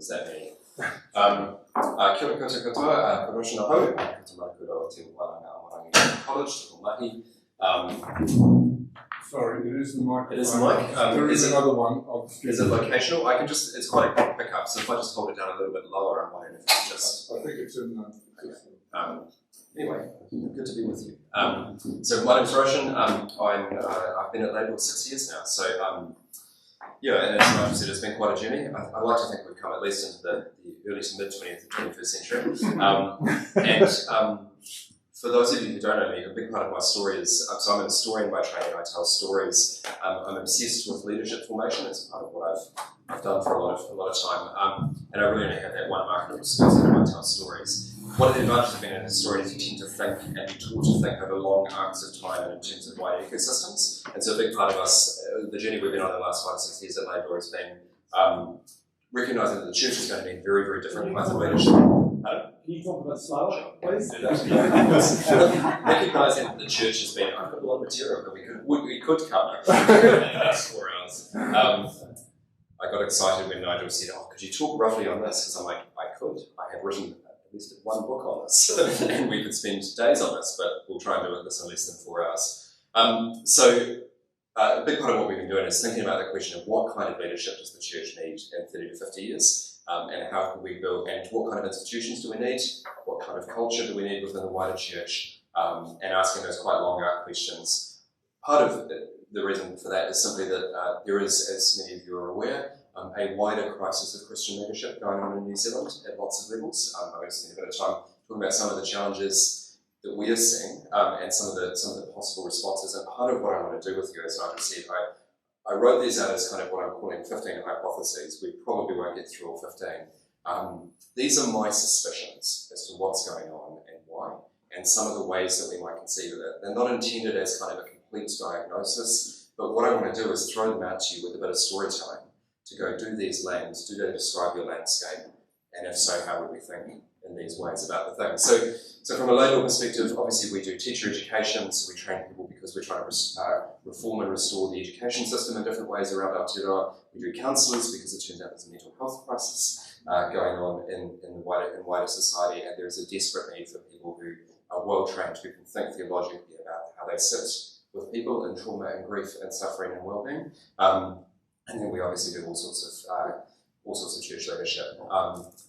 does that mean? Kia ora koutou katoa, Roshan aho, kata mana kura o te Tauranga College, te mahi. Sorry, it is the mic. It is the mic. There is another one. Is it locational? I can just, it's quite a quick pickup, so if I just hold it down a little bit lower, I'm wondering if it's just... I think it's in the... Anyway, good to be with you. So my name's Roshan. I've been at Laidlaw 6 years now, so yeah, and as Nigel said, it's been quite a journey. I like to think we've come at least into the early to mid 20th and 21st century. For those of you who don't know me, a big part of my story is, so I'm a historian by training, I tell stories. I'm obsessed with leadership formation. It's part of what I've done for a lot of time. And I really only have that one marketable skill set when I tell stories. One of the advantages of being a historian is you tend to think and be taught to think over long arcs of time and in terms of wide ecosystems. And so a big part of us, the journey we've been on the last 5 or 6 years at Laidlaw has been recognising that the church is going to need very, very different kinds of leadership. Can you talk about slower, please? Recognising that the church has been, I've got a lot of material that we could cover in the next 4 hours. I got excited when Nigel said, "Oh, could you talk roughly on this?" Because I'm like, I could. I have written at least one book on this, and we could spend days on this, but we'll try and do this in less than 4 hours. A big part of what we've been doing is thinking about the question of what kind of leadership does the church need in 30 to 50 years, and how can we build, and what kind of institutions do we need, what kind of culture do we need within the wider church, and asking those quite long arc questions. Part of the reason for that is simply that there is, as many of you are aware, a wider crisis of Christian leadership going on in New Zealand at lots of levels. I'm going to spend a bit of time talking about some of the challenges that we are seeing and some of the possible responses. And part of what I want to do with you, as Nigel said, I wrote these out as kind of what I'm calling 15 hypotheses. We probably won't get through all 15. These are my suspicions as to what's going on and why, and some of the ways that we might conceive of it. They're not intended as kind of a complete diagnosis, but what I want to do is throw them out to you with a bit of storytelling to go, do these lands, do they describe your landscape? And if so, how would we think in these ways about the things? So from a Laidlaw perspective, obviously we do teacher education, so we train people because we're trying to reform and restore the education system in different ways around Aotearoa. We do counsellors because it turns out there's a mental health crisis going on in wider society, and there is a desperate need for people who are well trained, who can think theologically about how they sit with people in trauma and grief and suffering and well-being. And then we obviously do all sorts of church leadership.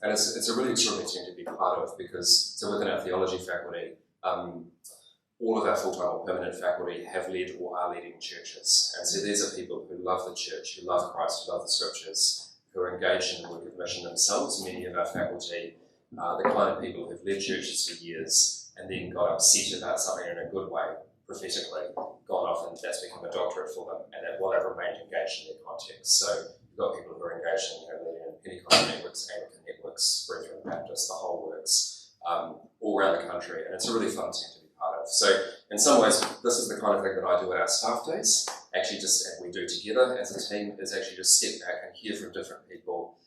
And it's a really extraordinary team to be part of because, so within our theology faculty, all of our full-time or permanent faculty have led or are leading churches. And so these are people who love the church, who love Christ, who love the scriptures, who are engaged in the work of mission themselves. Many of our faculty are the kind of people who've led churches for years and then got upset about something in a good way, prophetically, gone off and that's become a doctorate for them, and that will have remained engaged in their context. So you've got people who are engaged in leading in Pentecostal networks, Anglican networks, Brethren Baptist, the whole works, all around the country, and it's a really fun team to be part of. So in some ways, this is the kind of thing that I do at our staff days, actually just, and we do together as a team, is actually just step back and hear from different people.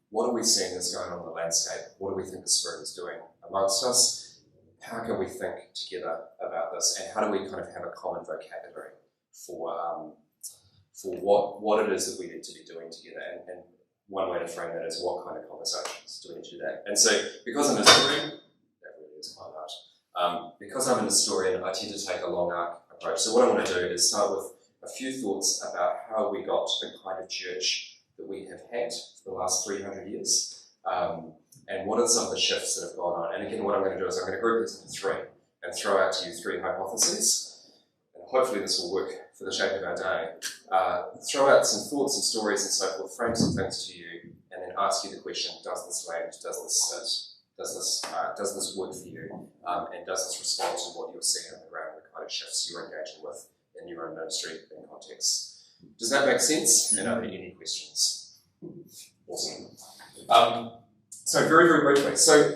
What are we seeing that's going on in the landscape? What do we think the Spirit is doing amongst us? How can we think together about this, and how do we kind of have a common vocabulary for what it is that we need to be doing together? And one way to frame that is what kind of conversations do we need to do that? And so, because I'm a historian, that really is quite large. Because I'm an historian, I tend to take a long arc approach. So what I want to do is start with a few thoughts about how we got to the kind of church that we have had for the last 300 years. And what are some of the shifts that have gone on? And again, what I'm going to do is I'm going to group this into 3 and throw out to you 3 hypotheses. And hopefully this will work for the shape of our day. Throw out some thoughts and stories and so forth, frame some things to you, and then ask you the question, does this land, does this sit, does this work for you? And does this respond to what you're seeing on the ground, the kind of shifts you're engaging with in your own ministry and context? Does that make sense? And are there any questions? Awesome. So very, very briefly, so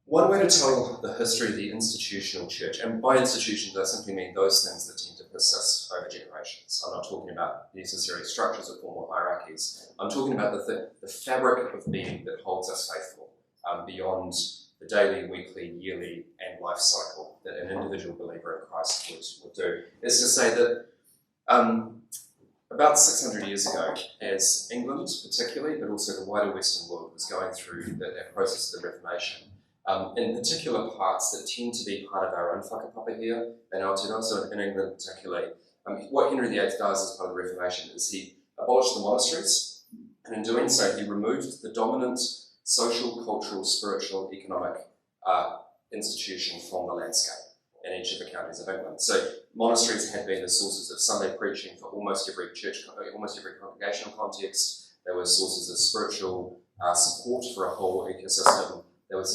one way to tell the history of the institutional church, and by institutions I simply mean those things that tend to persist over generations. I'm not talking about necessarily structures or formal hierarchies. I'm talking about the fabric of being that holds us faithful beyond the daily, weekly, yearly, and life cycle that an individual believer in Christ would do. Is to say that About 600 years ago, as England particularly, but also the wider Western world was going through that process of the Reformation, in particular parts that tend to be part of our own whakapapa here in Aotearoa, so in England particularly, what Henry VIII does as part of the Reformation is he abolished the monasteries, and in doing so he removed the dominant social, cultural, spiritual, economic institution from the landscape in each of the counties of England. So monasteries had been the sources of Sunday preaching for almost every church, almost every congregational context. They were sources of spiritual support for a whole ecosystem. There was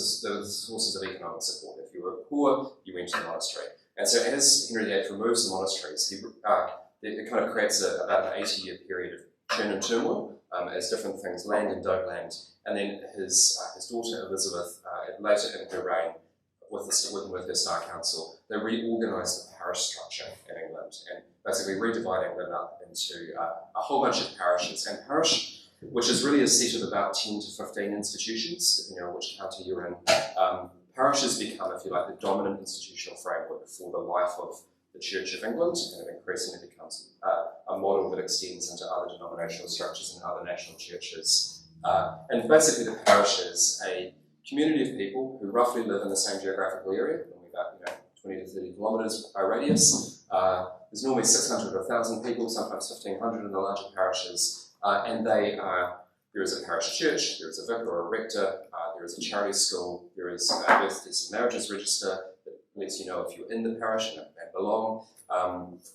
sources of economic support. If you were poor, you went to the monastery. And so as Henry VIII removes the monasteries, it kind of creates about an 80-year period of churn and turmoil as different things land and don't land. And then his daughter Elizabeth, later in her reign, working with her Star Council, they reorganised the parish structure in England and basically redividing England up into a whole bunch of parishes. And parish, which is really a set of about 10 to 15 institutions, depending on which county you're in, parishes become, if you like, the dominant institutional framework for the life of the Church of England, and it increasingly becomes a model that extends into other denominational structures and other national churches. And basically the parish is a community of people who roughly live in the same geographical area, about 20 to 30 kilometres by radius. There's normally 600 or 1,000 people, sometimes 1,500 in the larger parishes, and there is a parish church, there is a vicar or a rector, there is a charity school, there is a births and marriages register that lets you know if you're in the parish and belong.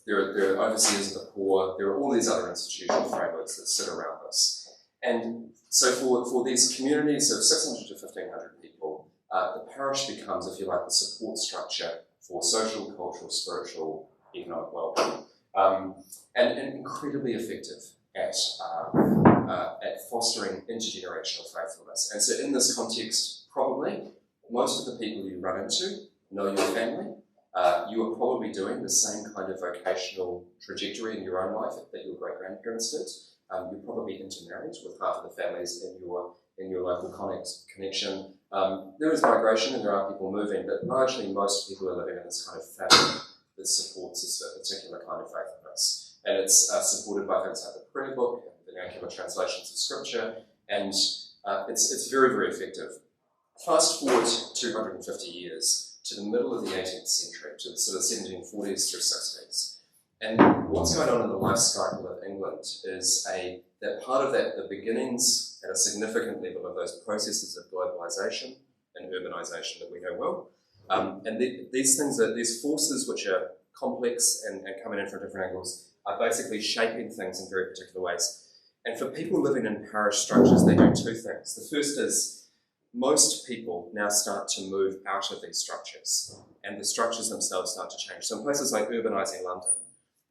There are overseers of the poor, there are all these other institutional frameworks that sit around us. And so for these communities of 600 to 1,500 people, the parish becomes, if you like, the support structure for social, cultural, spiritual, economic well-being, and incredibly effective at fostering intergenerational faithfulness. And so in this context, probably, most of the people you run into know your family. You are probably doing the same kind of vocational trajectory in your own life that your great-grandparents did. You're probably intermarried with half of the families in your local connection. There is migration and there are people moving, but largely most people are living in this kind of family that supports a particular kind of faithfulness. And it's supported by things like the prayer book and vernacular translations of scripture, and it's very, very effective. Fast forward 250 years to the middle of the 18th century, to the sort of 1740s through 60s. And what's going on in the life cycle of England is that part of that, the beginnings at a significant level of those processes of globalisation and urbanisation that we know well. And these forces which are complex and coming in from different angles are basically shaping things in very particular ways. And for people living in parish structures, they do two things. The first is most people now start to move out of these structures, and the structures themselves start to change. So in places like urbanising London,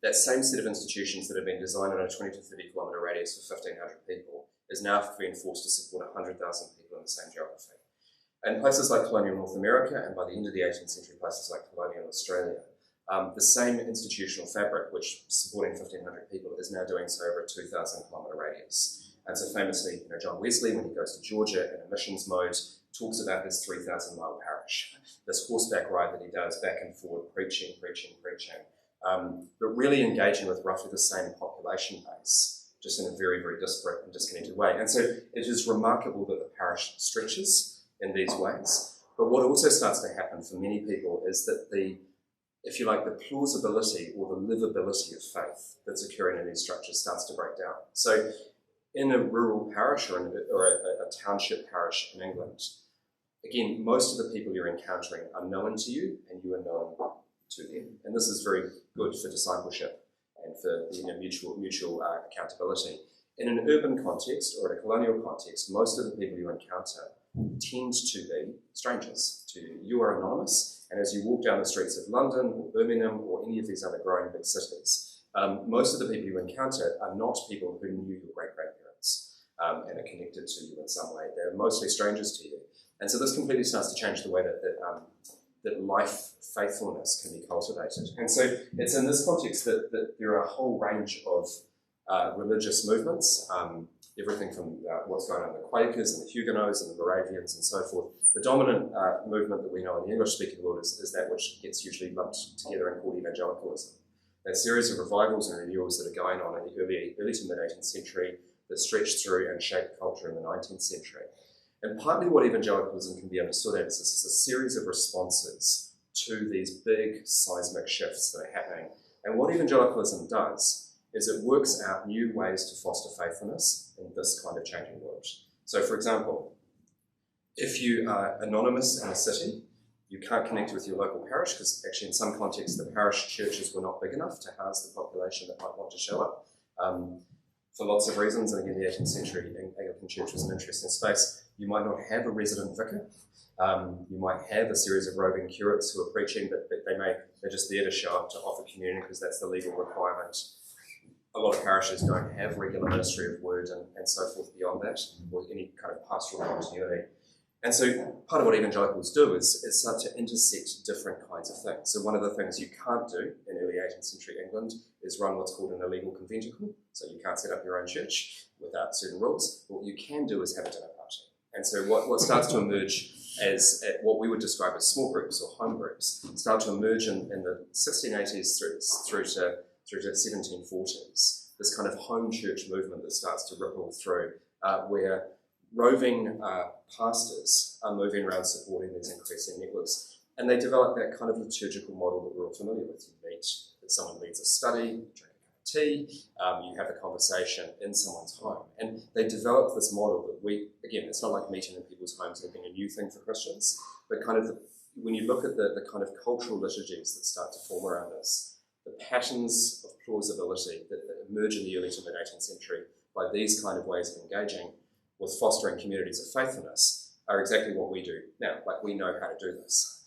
that same set of institutions that have been designed on a 20 to 30 kilometre radius for 1,500 people is now being forced to support 100,000 people in the same geography. And places like colonial North America, and by the end of the 18th century, places like colonial Australia, the same institutional fabric, which supporting 1,500 people, is now doing so over a 2,000 kilometre radius. And so famously, John Wesley, when he goes to Georgia in a missions mode, talks about his 3,000-mile parish, this horseback ride that he does back and forward, preaching, but really engaging with roughly the same population base, just in a very, very disparate and disconnected way. And so it is remarkable that the parish stretches in these ways. But what also starts to happen for many people is that the plausibility or the livability of faith that's occurring in these structures starts to break down. So in a rural parish or a township parish in England, again, most of the people you're encountering are known to you and you are known to them. And this is very good for discipleship and for mutual accountability. In an urban context or in a colonial context, most of the people you encounter tend to be strangers to you. You are anonymous, and as you walk down the streets of London or Birmingham or any of these other growing big cities, most of the people you encounter are not people who knew your great-grandparents and are connected to you in some way. They're mostly strangers to you. And so this completely starts to change the way that life faithfulness can be cultivated. And so it's in this context that there are a whole range of religious movements, everything from what's going on in the Quakers and the Huguenots and the Moravians and so forth. The dominant movement that we know in the English-speaking world is that which gets usually lumped together and called evangelicalism. a series of revivals and renewals that are going on in the early to mid-18th century that stretched through and shaped culture in the 19th century. And partly what evangelicalism can be understood as is a series of responses to these big seismic shifts that are happening. And what evangelicalism does is it works out new ways to foster faithfulness in this kind of changing world. So, for example, if you are anonymous in a city, you can't connect with your local parish because actually in some contexts the parish churches were not big enough to house the population that might want to show up. For lots of reasons, and again the 18th century Anglican Church was an interesting space. You might not have a resident vicar. You might have a series of roving curates who are preaching, but they're just there to show up to offer communion because that's the legal requirement. A lot of parishes don't have regular ministry of word and so forth beyond that, or any kind of pastoral continuity. And so part of what evangelicals do is start to intersect different kinds of things. So one of the things you can't do in early 18th century England is run what's called an illegal conventicle. So you can't set up your own church without certain rules. But what you can do is have a dinner party. And so what starts to emerge as what we would describe as small groups or home groups start to emerge in the 1680s through to the 1740s. This kind of home church movement that starts to ripple through where roving pastors are moving around supporting these increasing networks. And they develop that kind of liturgical model that we're all familiar with. You meet, that someone leads a study, you drink a cup of tea, you have a conversation in someone's home. And they develop this model that again, it's not like meeting in people's homes and being a new thing for Christians, but kind of when you look at the kind of cultural liturgies that start to form around this, the patterns of plausibility that emerge in the early to mid-18th century by these kind of ways of engaging with fostering communities of faithfulness are exactly what we do now. Like, we know how to do this.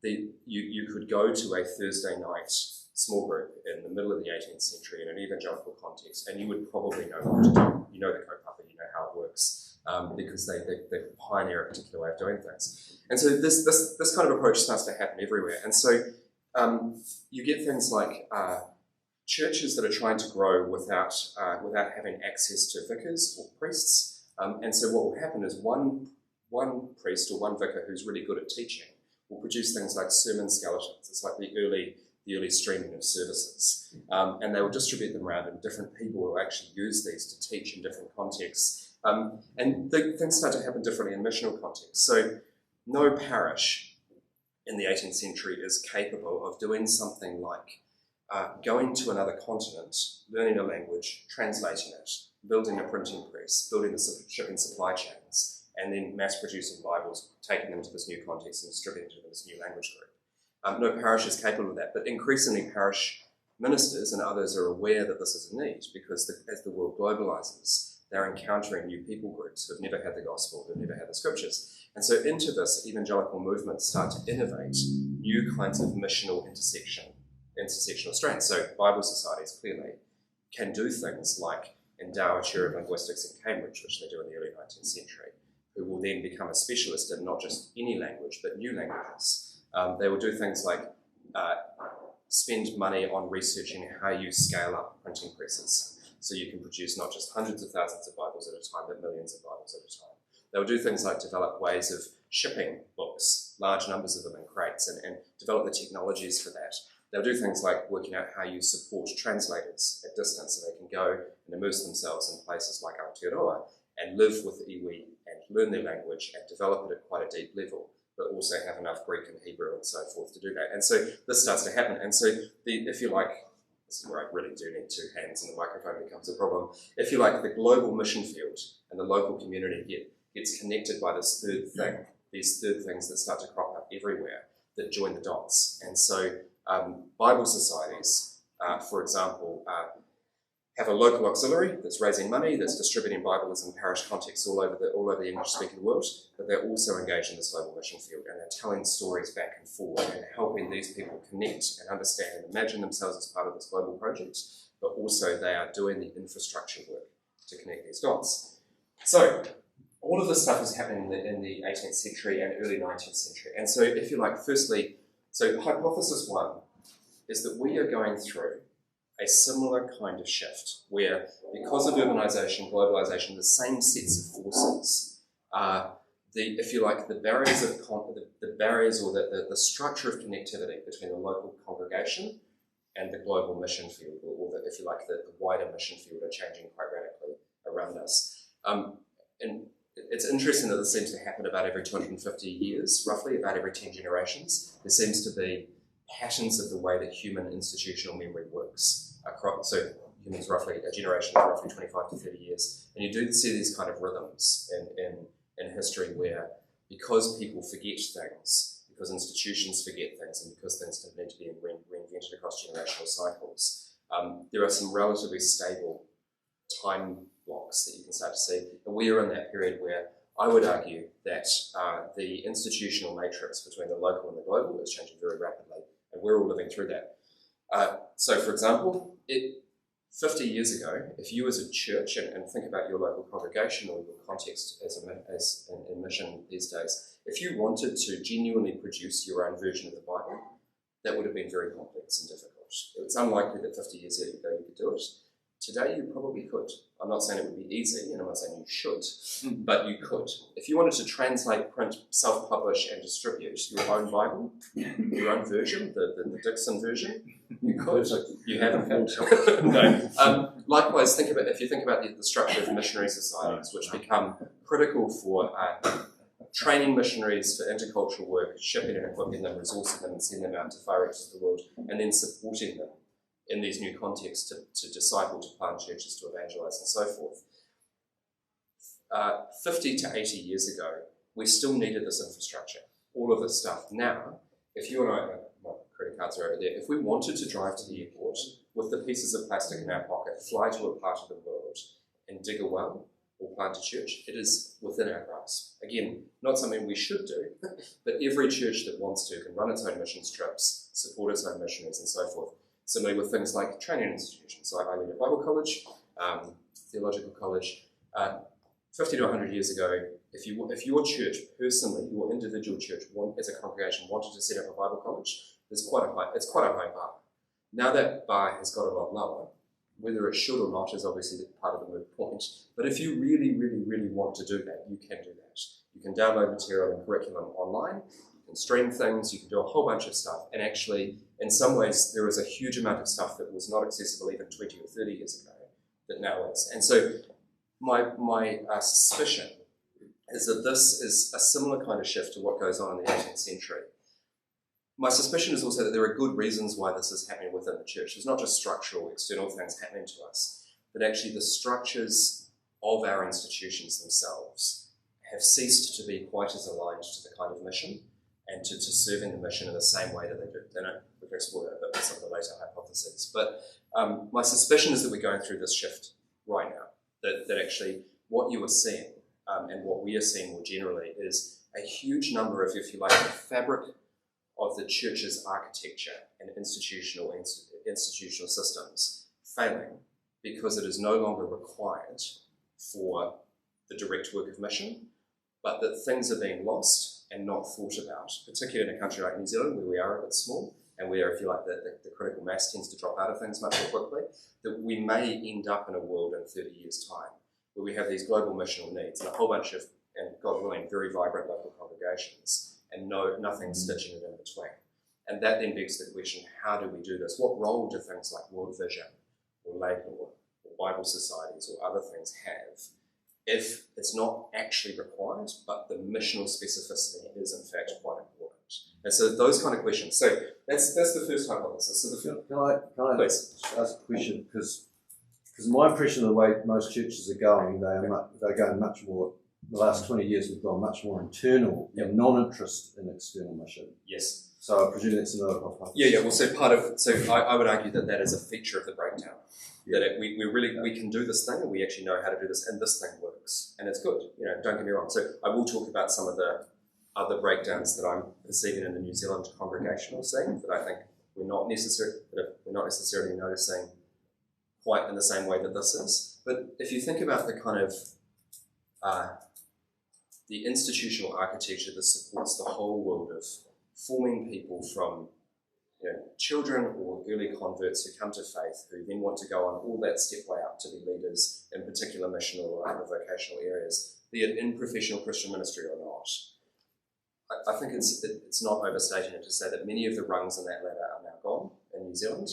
You could go to a Thursday night small group in the middle of the 18th century in an evangelical context, and you would probably know what to do. You know the kaupapa, you know how it works, because they pioneer a particular way of doing things. And so this kind of approach starts to happen everywhere. And so you get things like churches that are trying to grow without having access to vicars or priests. And so what will happen is one priest or one vicar who's really good at teaching will produce things like sermon skeletons. It's like the early streaming of services. And they will distribute them around, and different people will actually use these to teach in different contexts. And things start to happen differently in missional contexts. So no parish in the 18th century is capable of doing something like going to another continent, learning a language, translating it, building a printing press, building the shipping supply chains, and then mass-producing Bibles, taking them to this new context and distributing them to this new language group. No parish is capable of that, but increasingly parish ministers and others are aware that this is a need, because as the world globalizes, they're encountering new people groups who have never had the gospel, who have never had the scriptures. And so into this, evangelical movements start to innovate new kinds of missional intersectional strands. So Bible societies clearly can do things like endow a chair of linguistics in Cambridge, which they do in the early 19th century, who will then become a specialist in not just any language, but new languages. They will do things like spend money on researching how you scale up printing presses, so you can produce not just hundreds of thousands of Bibles at a time, but millions of Bibles at a time. They'll do things like develop ways of shipping books, large numbers of them in crates, and develop the technologies for that. They'll do things like working out how you support translators at distance so they can go and immerse themselves in places like Aotearoa and live with iwi and learn their language and develop it at quite a deep level, but also have enough Greek and Hebrew and so forth to do that. And so this starts to happen. And so if you like, this is where I really do need two hands and the microphone becomes a problem. If you like, the global mission field and the local community gets connected by this third thing, these third things that start to crop up everywhere that join the dots. And so Bible societies, for example, have a local auxiliary that's raising money, that's distributing Bibles in parish contexts all over the English-speaking world, but they're also engaged in this global mission field, and they're telling stories back and forward and helping these people connect and understand and imagine themselves as part of this global project, but also they are doing the infrastructure work to connect these dots. So all of this stuff is happening in the 18th century and early 19th century. And so if you like, firstly, so hypothesis one is that we are going through a similar kind of shift where, because of urbanization, globalization, the same sets of forces, if you like, the barriers or the structure of connectivity between the local congregation and the global mission field, or the, if you like, the wider mission field are changing quite radically around us. And it's interesting that this seems to happen about every 250 years, roughly, about every 10 generations. There seems to be patterns of the way that human institutional memory works. So humans roughly, a generation is roughly 25 to 30 years. And you do see these kind of rhythms in history where, because people forget things, because institutions forget things, and because things need to be reinvented across generational cycles, there are some relatively stable time blocks that you can start to see. And we are in that period where I would argue that the institutional matrix between the local and the global is changing very rapidly, and we're all living through that. So, for example, 50 years ago, if you as a church, and think about your local congregation or your context as in mission these days, if you wanted to genuinely produce your own version of the Bible, that would have been very complex and difficult. It's unlikely that 50 years ago you could do it. Today you probably could. I'm not saying it would be easy, and I'm not saying you should, but you could. If you wanted to translate, print, self-publish, and distribute your own Bible, your own version, the Dixon version, you could. You haven't. No. Likewise, if you think about the structure of missionary societies, which become critical for training missionaries for intercultural work, shipping and equipping them, resourcing them, and sending them out to far reaches of the world, and then supporting them in these new contexts to disciple, to plant churches, to evangelize, and so forth. 50 to 80 years ago, we still needed this infrastructure, all of this stuff. Now, if you and I, my credit cards are over there, if we wanted to drive to the airport with the pieces of plastic in our pocket, fly to a part of the world, and dig a well, or plant a church, it is within our grasp. Again, not something we should do, but every church that wants to can run its own missions trips, support its own missionaries, and so forth. Similarly with things like training institutions. So I lead a Bible college, theological college. 50 to 100 years ago, if your church personally, your individual church, as a congregation, wanted to set up a Bible college, it's quite a high bar. Now that bar has got a lot lower. Whether it should or not is obviously part of the moot point. But if you really, really, really want to do that, you can do that. You can download material and curriculum online. You can stream things. You can do a whole bunch of stuff. And actually, in some ways, there is a huge amount of stuff that was not accessible even 20 or 30 years ago that now is. And so my suspicion is that this is a similar kind of shift to what goes on in the 18th century. My suspicion is also that there are good reasons why this is happening within the church. It's not just structural, external things happening to us, but actually the structures of our institutions themselves have ceased to be quite as aligned to the kind of mission and to serving the mission in the same way that they do. We can explore that a bit with some of the later hypotheses. But my suspicion is that we're going through this shift right now, that actually what you are seeing and what we are seeing more generally is a huge number of, if you like, the fabric of the church's architecture and institutional systems failing because it is no longer required for the direct work of mission, but that things are being lost and not thought about, particularly in a country like New Zealand where we are a bit small and where, if you like, the critical mass tends to drop out of things much more quickly, that we may end up in a world in 30 years' time where we have these global missional needs and a whole bunch of, and God willing, very vibrant local congregations and nothing stitching it in between. And that then begs the question, how do we do this? What role do things like World Vision or Laidlaw or Bible societies or other things have if it's not actually required, but the missional specificity is in fact quite important? And so those kind of questions. So that's the first hypothesis. So can I please ask a question? Because my impression of the way most churches are going, they're going much more. The last 20 years, we've gone much more internal and non-interest in external mission. Yes. So I presume that's another hypothesis. Yeah. Well, so I would argue that is a feature of the breakdown. Yeah. That we can do this thing and we actually know how to do this, and this thing works, and it's good. Don't get me wrong. So I will talk about some of the other breakdowns that I'm perceiving in the New Zealand congregational scene that I think we're not necessarily noticing quite in the same way that this is. But if you think about the kind of the institutional architecture that supports the whole world of forming people from children or early converts who come to faith, who then want to go on all that step way up to be leaders in particular missional or other vocational areas, be it in professional Christian ministry or not. I think it's not overstating it to say that many of the rungs in that ladder are now gone in New Zealand,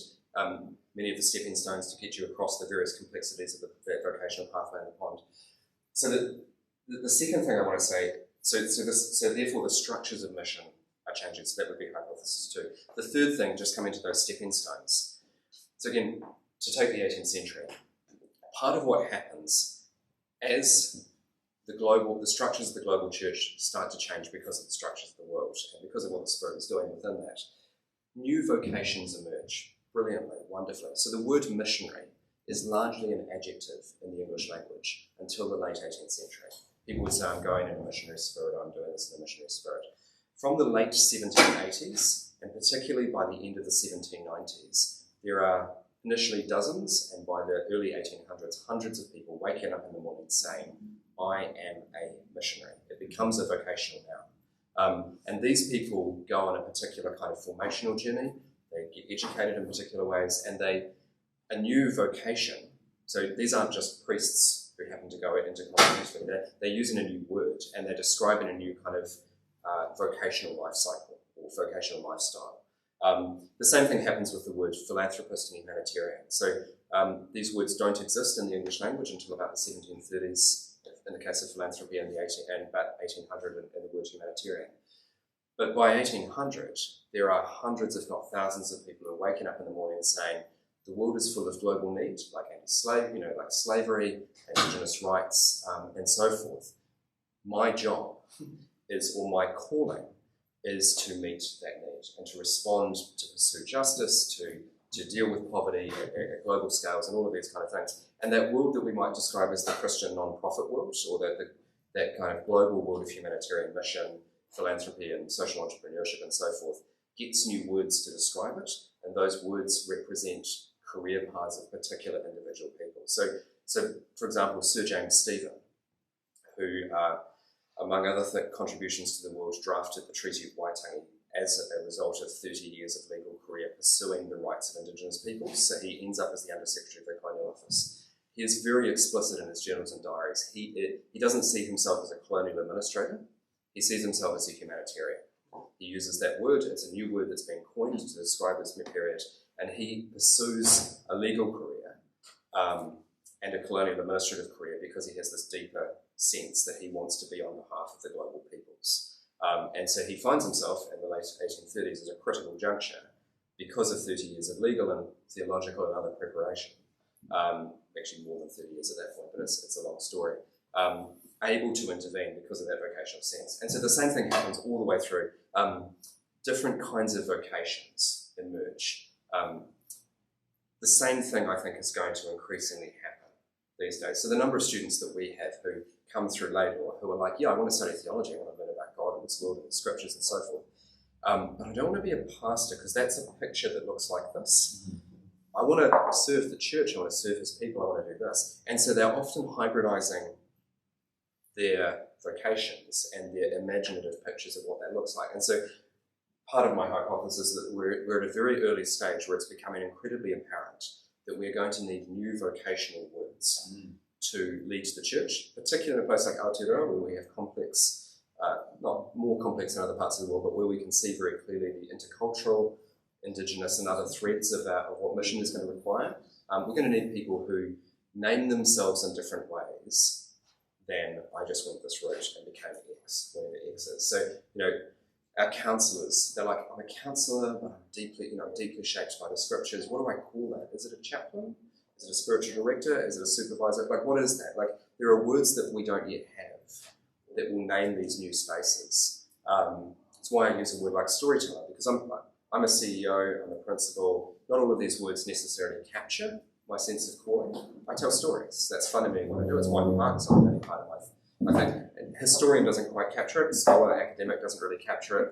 many of the stepping stones to get you across the various complexities of that vocational pathway in the pond. So the second thing I want to say, so therefore the structures of mission are changing, so that would be hypothesis 2. The third thing, just coming to those stepping stones. So again, to take the 18th century, part of what happens as the structures of the global church start to change because of the structures of the world and because of what the Spirit is doing within that, new vocations emerge brilliantly, wonderfully. So the word missionary is largely an adjective in the English language until the late 18th century. People would say, I'm going in a missionary spirit, I'm doing this in a missionary spirit. From the late 1780s, and particularly by the end of the 1790s, there are initially dozens, and by the early 1800s, hundreds of people waking up in the morning saying, I am a missionary. It becomes a vocational noun. And these people go on a particular kind of formational journey, they get educated in particular ways, and a new vocation, so these aren't just priests who happen to go into context, they're using a new word, and they're describing a new kind of vocational life cycle, or vocational lifestyle. The same thing happens with the word philanthropist and humanitarian. So these words don't exist in the English language until about the 1730s, in the case of philanthropy, and about 1800 in the word humanitarian. But by 1800, there are hundreds, if not thousands, of people who are waking up in the morning saying, the world is full of global need, like anti-slave, like slavery, indigenous rights, and so forth. My job is, or my calling, is to meet that need and to respond, to pursue justice, to deal with poverty at global scales and all of these kind of things. And that world that we might describe as the Christian non-profit world, or that kind of global world of humanitarian mission, philanthropy and social entrepreneurship and so forth, gets new words to describe it, and those words represent career paths of particular individual people. So for example, Sir James Stephen, who, among other contributions to the world, drafted the Treaty of Waitangi as a result of 30 years of legal career pursuing the rights of Indigenous peoples. So he ends up as the Under Secretary of the Colonial Office. He is very explicit in his journals and diaries. He doesn't see himself as a colonial administrator. He sees himself as a humanitarian. He uses that word. It's a new word that's been coined to describe this period, and he pursues a legal career and a colonial administrative career because he has this deeper sense that he wants to be on behalf of the global peoples. And so he finds himself in the late 1830s at a critical juncture because of 30 years of legal and theological and other preparation. Actually more than 30 years at that point, but it's a long story. Able to intervene because of that vocational sense. And so the same thing happens all the way through. Different kinds of vocations emerge. The same thing, I think, is going to increasingly happen these days. So the number of students that we have who come through Laidlaw who are like, yeah, I want to study theology, I want to learn about God and this world and the scriptures and so forth. But I don't want to be a pastor because that's a picture that looks like this. I want to serve the church, I want to serve his people, I want to do this. And so they're often hybridizing their vocations and their imaginative pictures of what that looks like. And so part of my hypothesis is that we're at a very early stage where it's becoming incredibly apparent that we're going to need new vocational words to lead the church, particularly in a place like Aotearoa, where we have complex, not more complex than other parts of the world, but where we can see very clearly the intercultural, indigenous and other threads of what mission is going to require. We're going to need people who name themselves in different ways than I just went this route and became X, whatever X is. So, our counsellors, they're like, I'm a counsellor, but I'm deeply shaped by the scriptures. What do I call that? Is it a chaplain? Is it a spiritual director? Is it a supervisor? Like, what is that? Like, there are words that we don't yet have that will name these new spaces. That's why I use a word like storyteller, because I'm a CEO, I'm a principal. Not all of these words necessarily capture my sense of calling. I tell stories. That's fundamentally what I do. It's why Mark's on the only part of life. I think historian doesn't quite capture it, scholar, academic doesn't really capture it.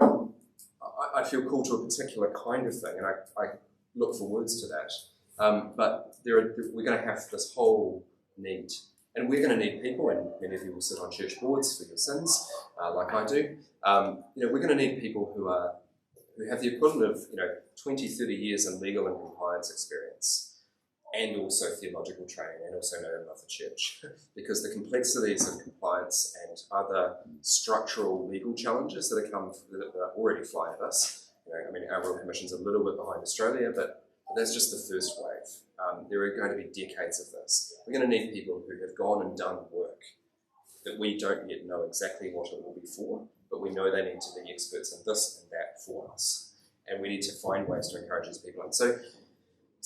I feel called to a particular kind of thing, and I look for words to that. But we're going to have this whole need, and we're going to need people, and many of you will sit on church boards for your sins, like I do. We're going to need people who have the equivalent of 20, 30 years in legal and compliance experience, and also theological training, and also know and love the church. Because the complexities of compliance and other structural legal challenges that are already flying at us. Our Royal Commission's a little bit behind Australia, but But that's just the first wave. There are going to be decades of this. We're going to need people who have gone and done work that we don't yet know exactly what it will be for, but we know they need to be experts in this and that for us. And we need to find ways to encourage these people in. So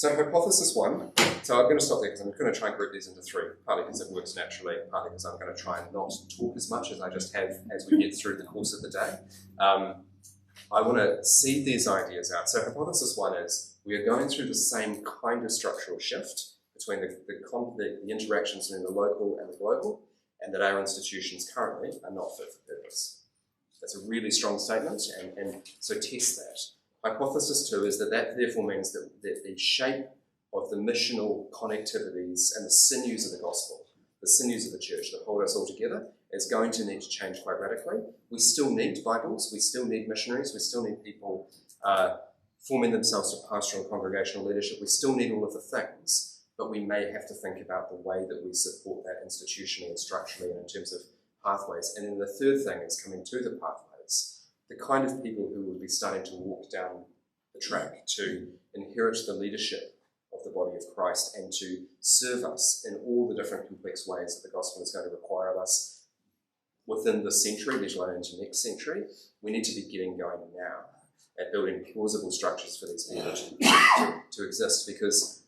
hypothesis one, so I'm going to stop there because I'm going to try and group these into three, partly because it works naturally, partly because I'm going to try and not talk as much as I just have as we get through the course of the day. I want to seed these ideas out. So hypothesis one is we are going through the same kind of structural shift between the interactions between the local and the global, and that our institutions currently are not fit for purpose. That's a really strong statement, and so test that. Hypothesis two is that therefore means that the shape of the missional connectivities and the sinews of the gospel, the sinews of the church that hold us all together, is going to need to change quite radically. We still need Bibles, we still need missionaries, we still need people forming themselves to pastoral and congregational leadership, we still need all of the things, but we may have to think about the way that we support that institutionally and structurally and in terms of pathways. And then the third thing is coming to the pathways, the kind of people who will be starting to walk down the track to inherit the leadership of the body of Christ and to serve us in all the different complex ways that the gospel is going to require of us within this century, let alone into next century. We need to be getting going now at building plausible structures for these people to exist, because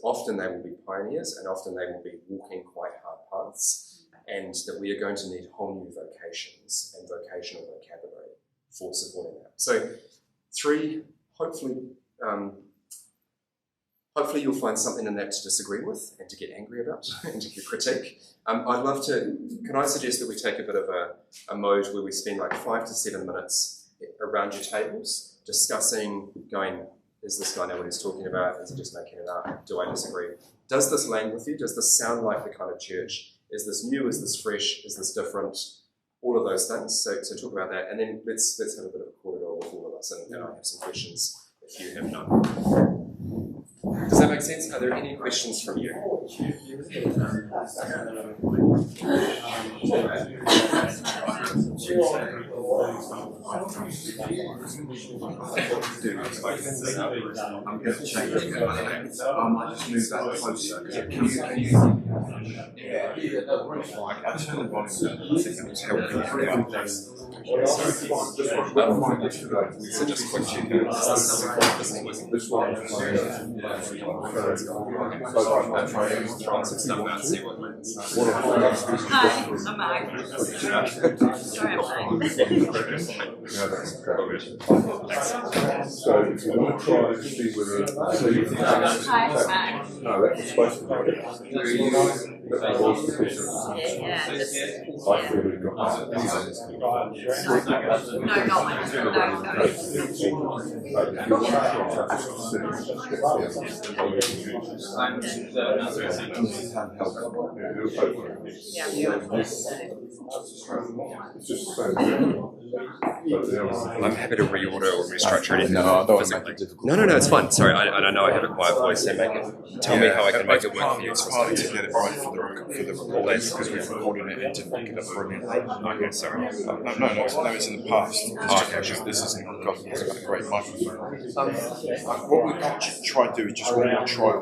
often they will be pioneers and often they will be walking quite hard paths, and that we are going to need whole new vocations and vocational vocabulary for supporting that. So three, hopefully you'll find something in that to disagree with and to get angry about and to critique. I'd love to, can I suggest that we take a bit of a mode where we spend like 5 to 7 minutes around your tables discussing, going, is this guy know what he's talking about? Is he just making it up? Do I disagree? Does this land with you? Does this sound like the kind of church? Is this new? Is this fresh? Is this different? All of those things. So talk about that, and then let's have a bit of a corridor with all of us, and I have some questions if you have none. Does that make sense? Are there any questions from you? I'm going to change it. I might just move that closer. Can you? I turned the volume down. I think it was helping. So just quick check. This one. Hi, I'm Margaret. Sorry, I'm late. So if you want to try to see whether Hi, no, that was supposed to be that was sufficient. I feel we've got No, not my husband. It's just the same. I'm happy to reorder or restructure it. No, I don't want to make it difficult. No, it's fine. Sorry, I know I have a quiet voice, so tell me how I can make it work for you. It's hard to get it right for the recording because we've recorded it and didn't pick it up brilliantly. Okay, sorry. No, it's in the past. This isn't got a great microphone. What we can try to do is just one more try.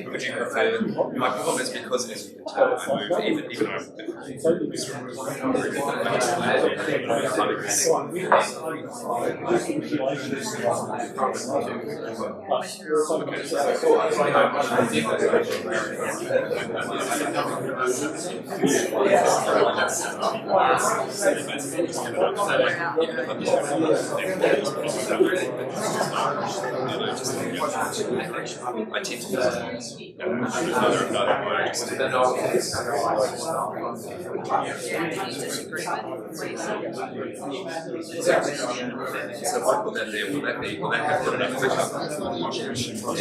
Would you prefer? My problem is because, as you can tell, I move even I tend to So if I put that there, will that have good enough backup for the church? If I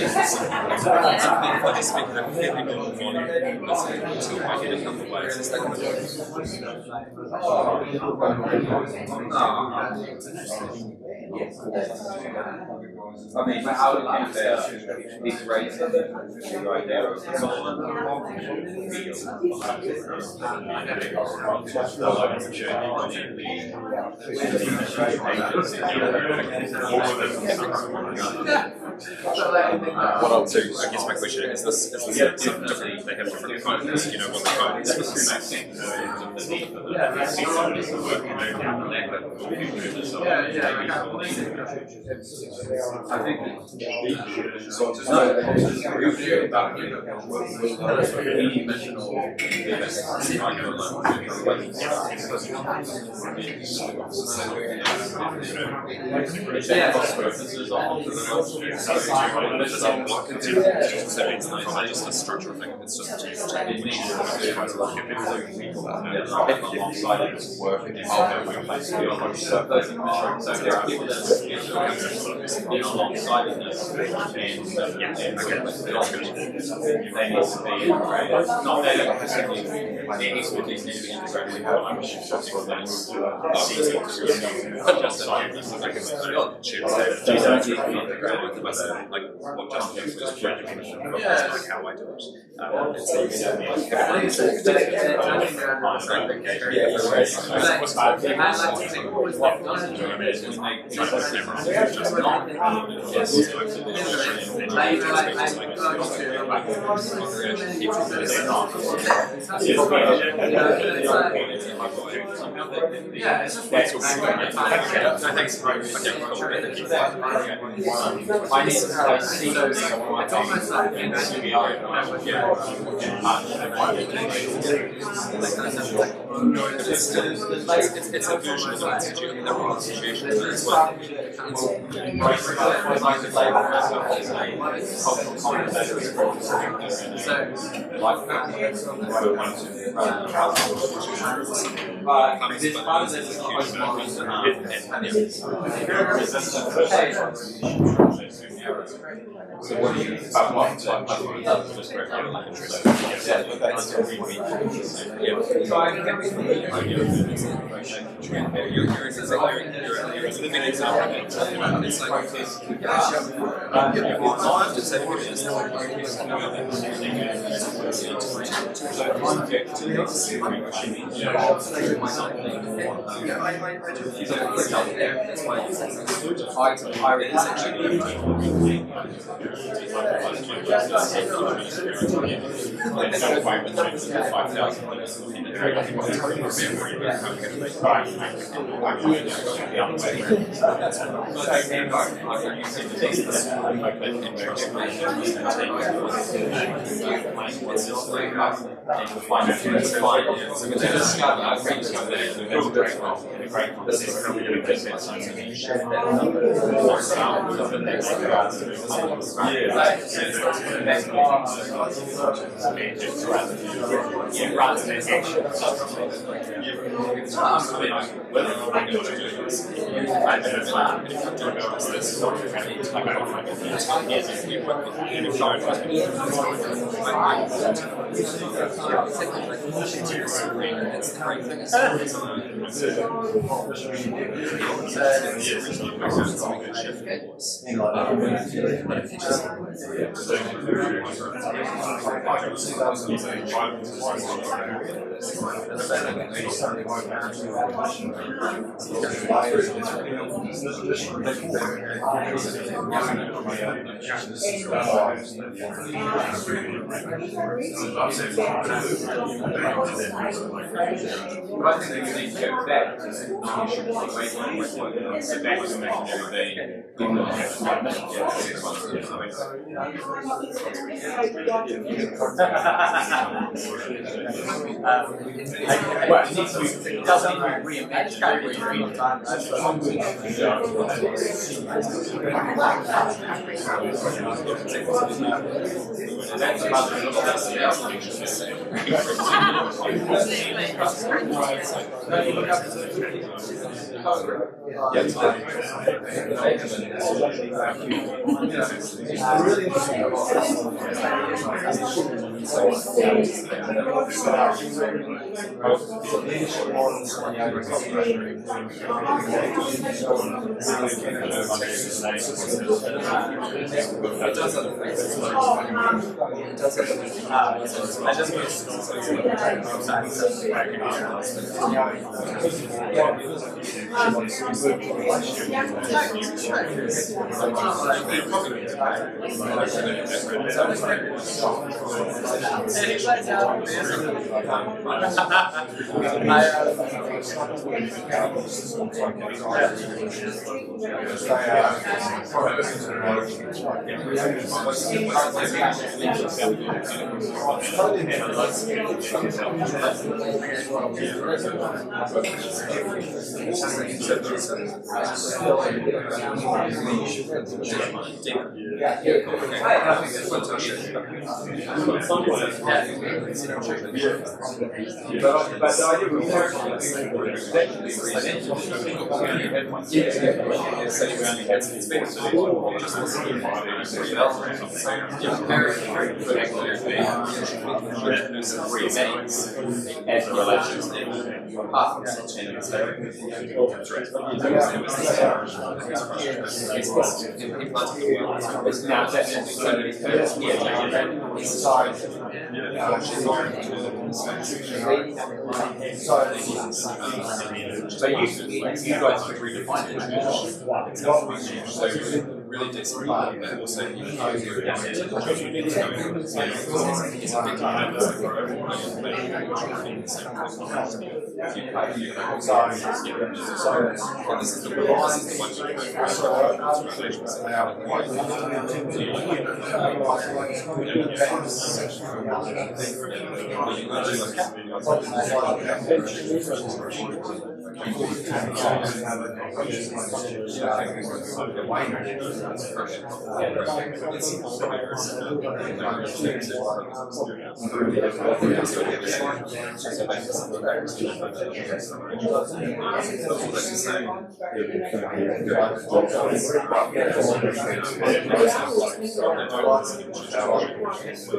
just speak that fairly normal volume, until I get a couple of ways, is that going to work? I mean, I would think that this right there is What I'll do, I guess my question is this something different, they have different codes, you know what the code is for this? I think so just a structure thing, it's just alongside this work and alongside of this and they need to be not that their expertise needs to be integrated with what I'm just like what justification is like how I do it. And so you can it's a version of the institute, and there are institutions as well. So what do you about what just very living example. It's like Well, it needs to be, it doesn't need to be reimagined every 3 times. That's about so you guys could redefine it. So really disagree, but also it's a big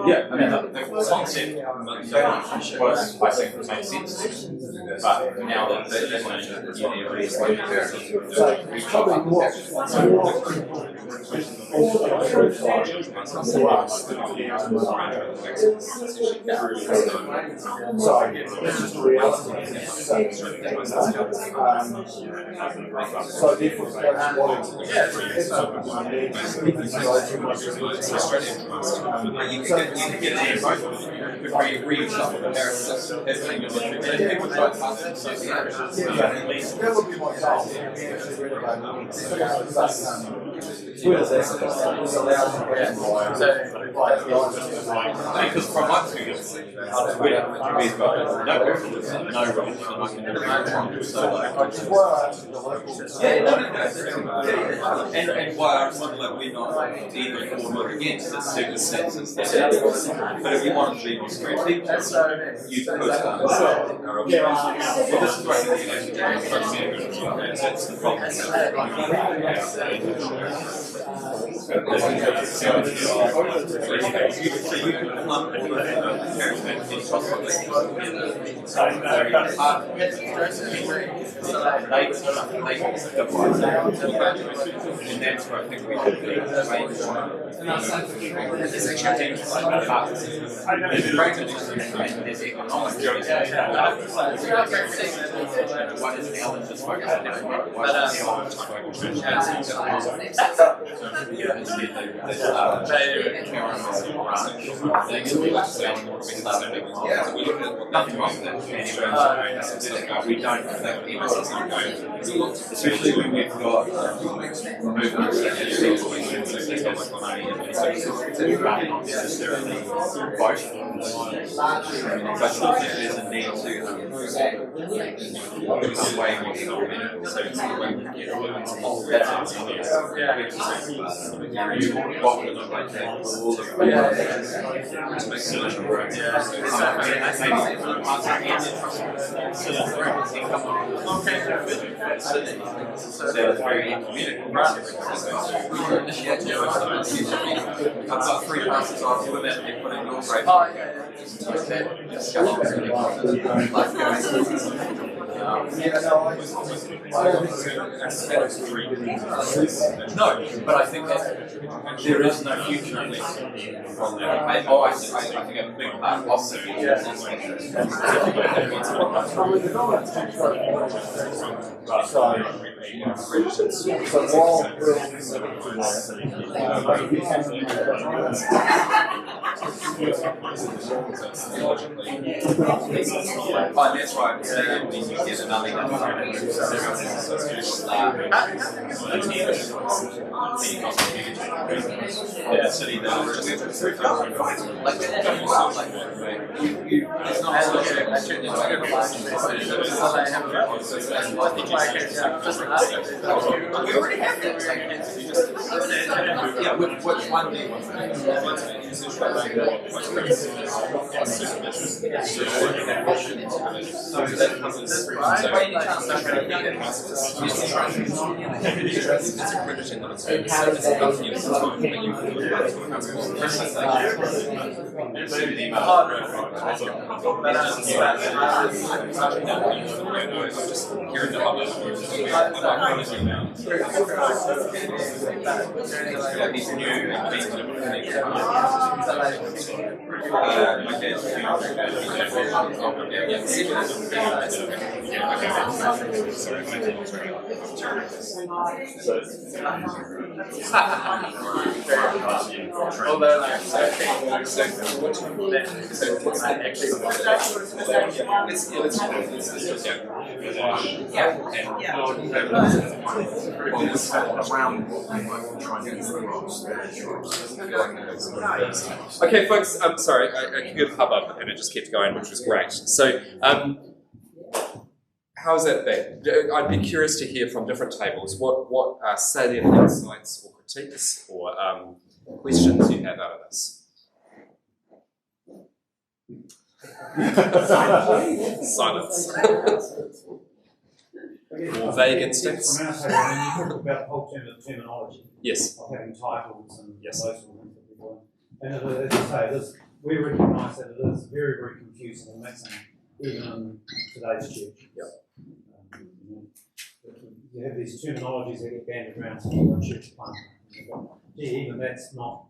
yeah, I mean, the concept was, I think, makes sense. But now that they're going to because from my experience, and why I was like we're not either for or against the circumstances. But if you want to be more creative, you could. This is where that's the problem. And that's where I think we should be. What is the element just focused on? we don't especially when we've got movements that have not necessarily both. So I still think there's a need to become way more self-medical. So it's the way we get that's it. You walk in like that, all the to make solution growth. So it's very community. I've got 3 classes on women and putting your right. No, but I think that there is no future unless from there. I think a big part of the future is that's right. So you get another we already have that. Yeah, which one do you want? Okay, folks, I'm sorry, I could hub up and it just kept going, which was great. So, how's that been? I'd be curious to hear from different tables what salient insights or critiques or questions you have out of this. Silence. More vague instincts. From our side, when you talk about the whole terminology Yes. of having titles and Yes. those sort of things that people and as I say, we recognise that it is very, very confusing and mixing, even in today's church. Yep. You have these terminologies that get banded around to a church plant. Gee, even that's not.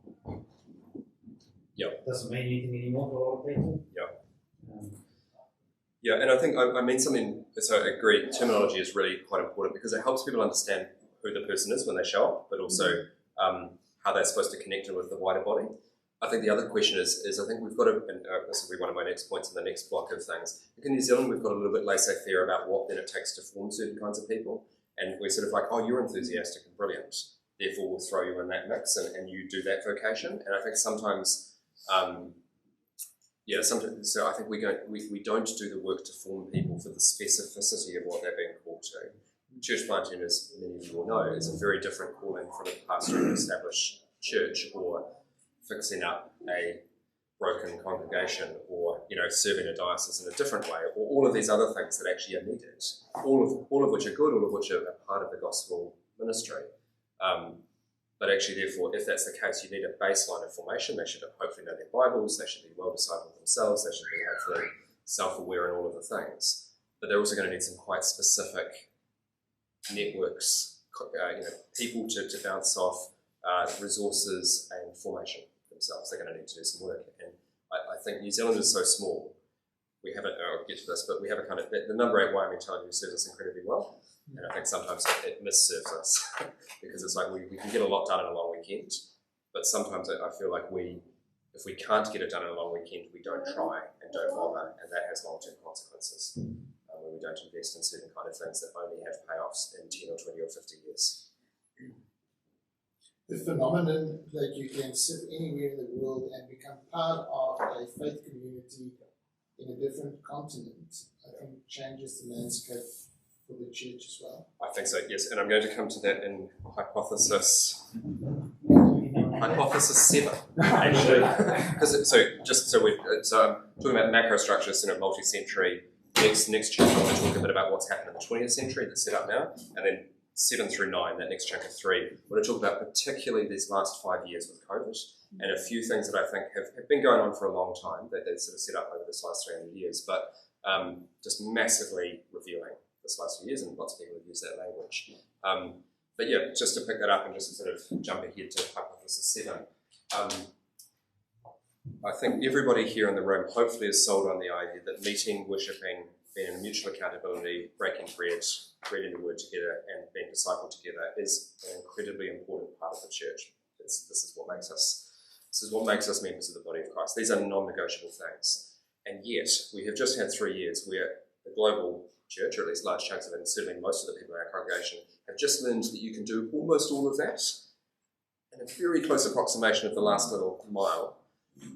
Yep. Doesn't mean anything anymore to a lot of people. Yep. Yeah, and I think I mean something, so I agree, terminology is really quite important because it helps people understand who the person is when they show up, but also how they're supposed to connect in with the wider body. I think the other question is I think we've got to, and this will be one of my next points in the next block of things. I think in New Zealand we've got a little bit laissez-faire about what then it takes to form certain kinds of people, and we're sort of like, oh, you're enthusiastic and brilliant, therefore we'll throw you in that mix and you do that vocation. And I think sometimes so I think we don't do the work to form people for the specificity of what they're being called to. Church planting, as many of you will know, is a very different calling from a pastor in an established church or fixing up a broken congregation or serving a diocese in a different way or all of these other things that actually are needed, all of which are good, all of which are part of the gospel ministry. But actually, therefore, if that's the case, you need a baseline of formation. They should hopefully know their Bibles, they should be well discipled themselves, they should be hopefully self-aware in all of the things. But they're also going to need some quite specific networks, people to bounce off, resources and formation themselves. They're going to need to do some work. And I think New Zealand is so small we have I'll get to this, but we have a kind of, the number 8 why mentality serves us incredibly well. And I think sometimes it misserves us because it's like we can get a lot done in a long weekend, but sometimes I feel like if we can't get it done in a long weekend, we don't try and don't bother, and that has long-term consequences when we don't invest in certain kind of things that only have payoffs in 10 or 20 or 50 years. The phenomenon that you can sit anywhere in the world and become part of a faith community in a different continent, I think changes the landscape for the church as well. I think so, yes, and I'm going to come to that in hypothesis 7. Actually, so I'm talking about macro structures in a multi-century. Next chapter, I'm going to talk a bit about what's happened in the 20th century that's set up now, and then 7 through 9, that next chunk of 3. I'm going to talk about particularly these last 5 years with COVID, and a few things that I think have been going on for a long time that they've sort of set up over this last 300 years, but just massively revealing this last few years, and lots of people have used that language. But yeah, just to pick that up and just to sort of jump ahead to hypothesis 7. I think everybody here in the room hopefully is sold on the idea that meeting, worshipping, being in mutual accountability, breaking bread, reading the word together, and being discipled together is an incredibly important part of the church. This is what makes us members of the body of Christ. These are non-negotiable things. And yet, we have just had 3 years where the global church, or at least large chunks of it, and certainly most of the people in our congregation, have just learned that you can do almost all of that in a very close approximation of the last little mile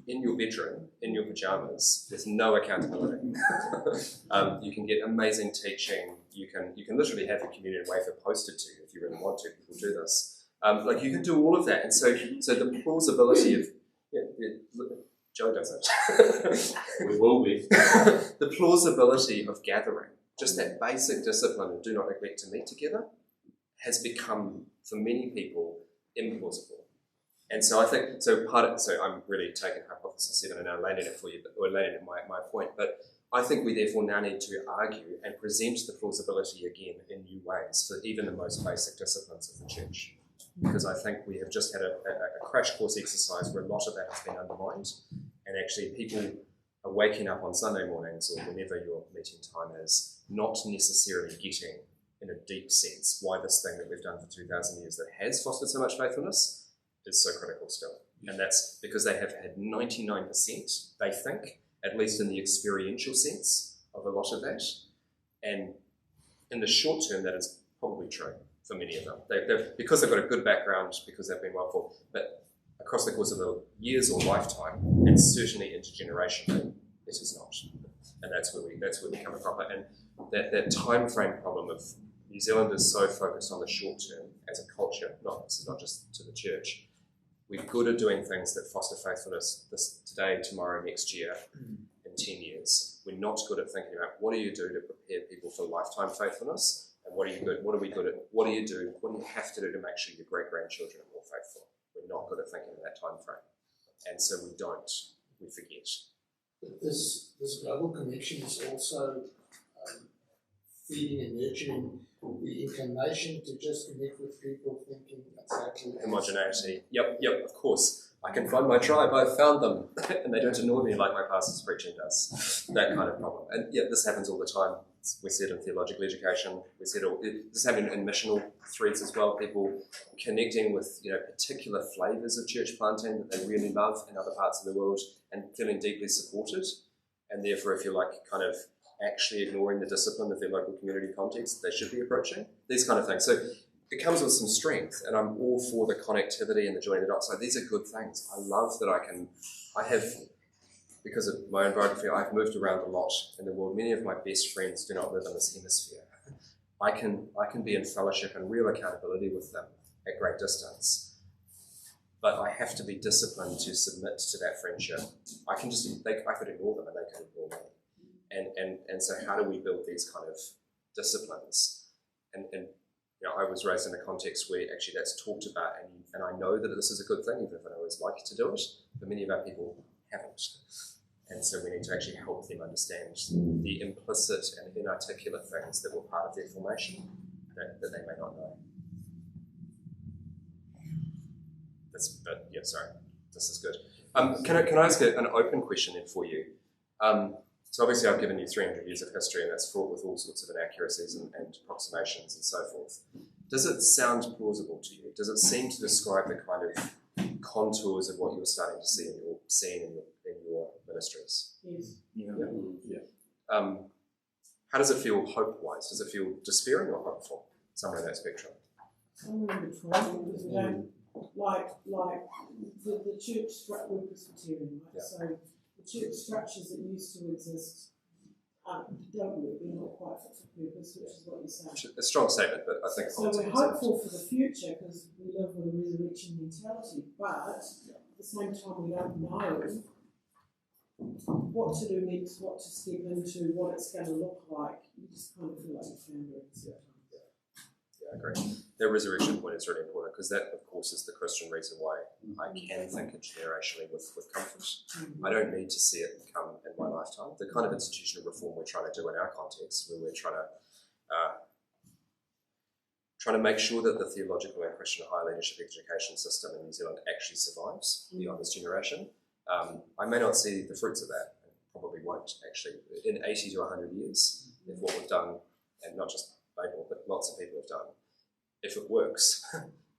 in your bedroom, in your pajamas, with no accountability. You can get amazing teaching. You can literally have your communion wafer posted to you if you really want to. People do this. You can do all of that, and so the plausibility of Joe does it. We will be. The plausibility of gathering, just that basic discipline of do not neglect to meet together, has become for many people implausible. And so I think, so I'm really taking hypothesis 7 and now landing it for you, or landing at my point, but I think we therefore now need to argue and present the plausibility again in new ways for even the most basic disciplines of the church. Because I think we have just had a crash course exercise where a lot of that has been undermined, and actually people are waking up on Sunday mornings or whenever your meeting time is, not necessarily getting in a deep sense why this thing that we've done for 2,000 years that has fostered so much faithfulness is so critical still. And that's because they have had 99%, they think, at least in the experiential sense of a lot of that. And in the short term, that is probably true for many of them. Because they've got a good background, because they've been well for, but across the course of the years or lifetime, and certainly intergenerationally, it is not. And that's where we come across it. And that time frame problem of New Zealand is so focused on the short term as a culture, this is not just to the church. We're good at doing things that foster faithfulness today, tomorrow, next year, in 10 years. We're not good at thinking about what do you do to prepare people for lifetime faithfulness, and what are we good at, what do you have to do to make sure your great-grandchildren are more faithful? We're not good at thinking in that time frame. And so we forget. But this global connection is also feeding and nurturing the inclination to just connect with people thinking exactly homogeneity. Yep, of course. I can find my tribe, I've found them. And they don't annoy me like my pastor's preaching does. That kind of problem. And yeah, this happens all the time. We see it in theological education. We see this is happening in missional threads as well. People connecting with particular flavours of church planting that they really love in other parts of the world and feeling deeply supported. And therefore, if you like, kind of actually ignoring the discipline of their local community context that they should be approaching. These kind of things. So it comes with some strength, and I'm all for the connectivity and the joining the dots. So these are good things. I love that I have, because of my own biography, I've moved around a lot in the world. Many of my best friends do not live in this hemisphere. I can be in fellowship and real accountability with them at great distance. But I have to be disciplined to submit to that friendship. I could ignore them and they could ignore me. And so how do we build these kind of disciplines? And I was raised in a context where actually that's talked about, and I know that this is a good thing, even if I always like to do it, but many of our people haven't. And so we need to actually help them understand the implicit and inarticulate things that were part of their formation that they may not know. This is good. Can I ask an open question then for you? So obviously I've given you 300 years of history, and that's fraught with all sorts of inaccuracies and approximations and so forth. Does it sound plausible to you? Does it seem to describe the kind of contours of what you're starting to see in your ministries? Yes. Yeah. How does it feel hope-wise? Does it feel despairing or hopeful? Somewhere in that spectrum. Somewhere in between, because we don't like the church structure. We're Presbyterian, right? Yeah. So the church structures that used to exist don't work. They're not quite fit for purpose, which is what you're saying. A strong statement, but I think so we're hopeful for the future because we live with a resurrection mentality, but at the same time we don't know what to do next, what to step into, what it's going to look like. You just kind of feel like you found it. Yeah, I agree. That resurrection point is really important because that, of course, is the Christian reason why I can think intergenerationally with comfort. I don't need to see it come in my lifetime. The kind of institutional reform we're trying to do in our context, where we're trying to make sure that the theological and Christian higher leadership education system in New Zealand actually survives beyond this generation. I may not see the fruits of that, and probably won't actually, in 80 to 100 years, if what we've done, and not just Laidlaw, but lots of people have done, if it works,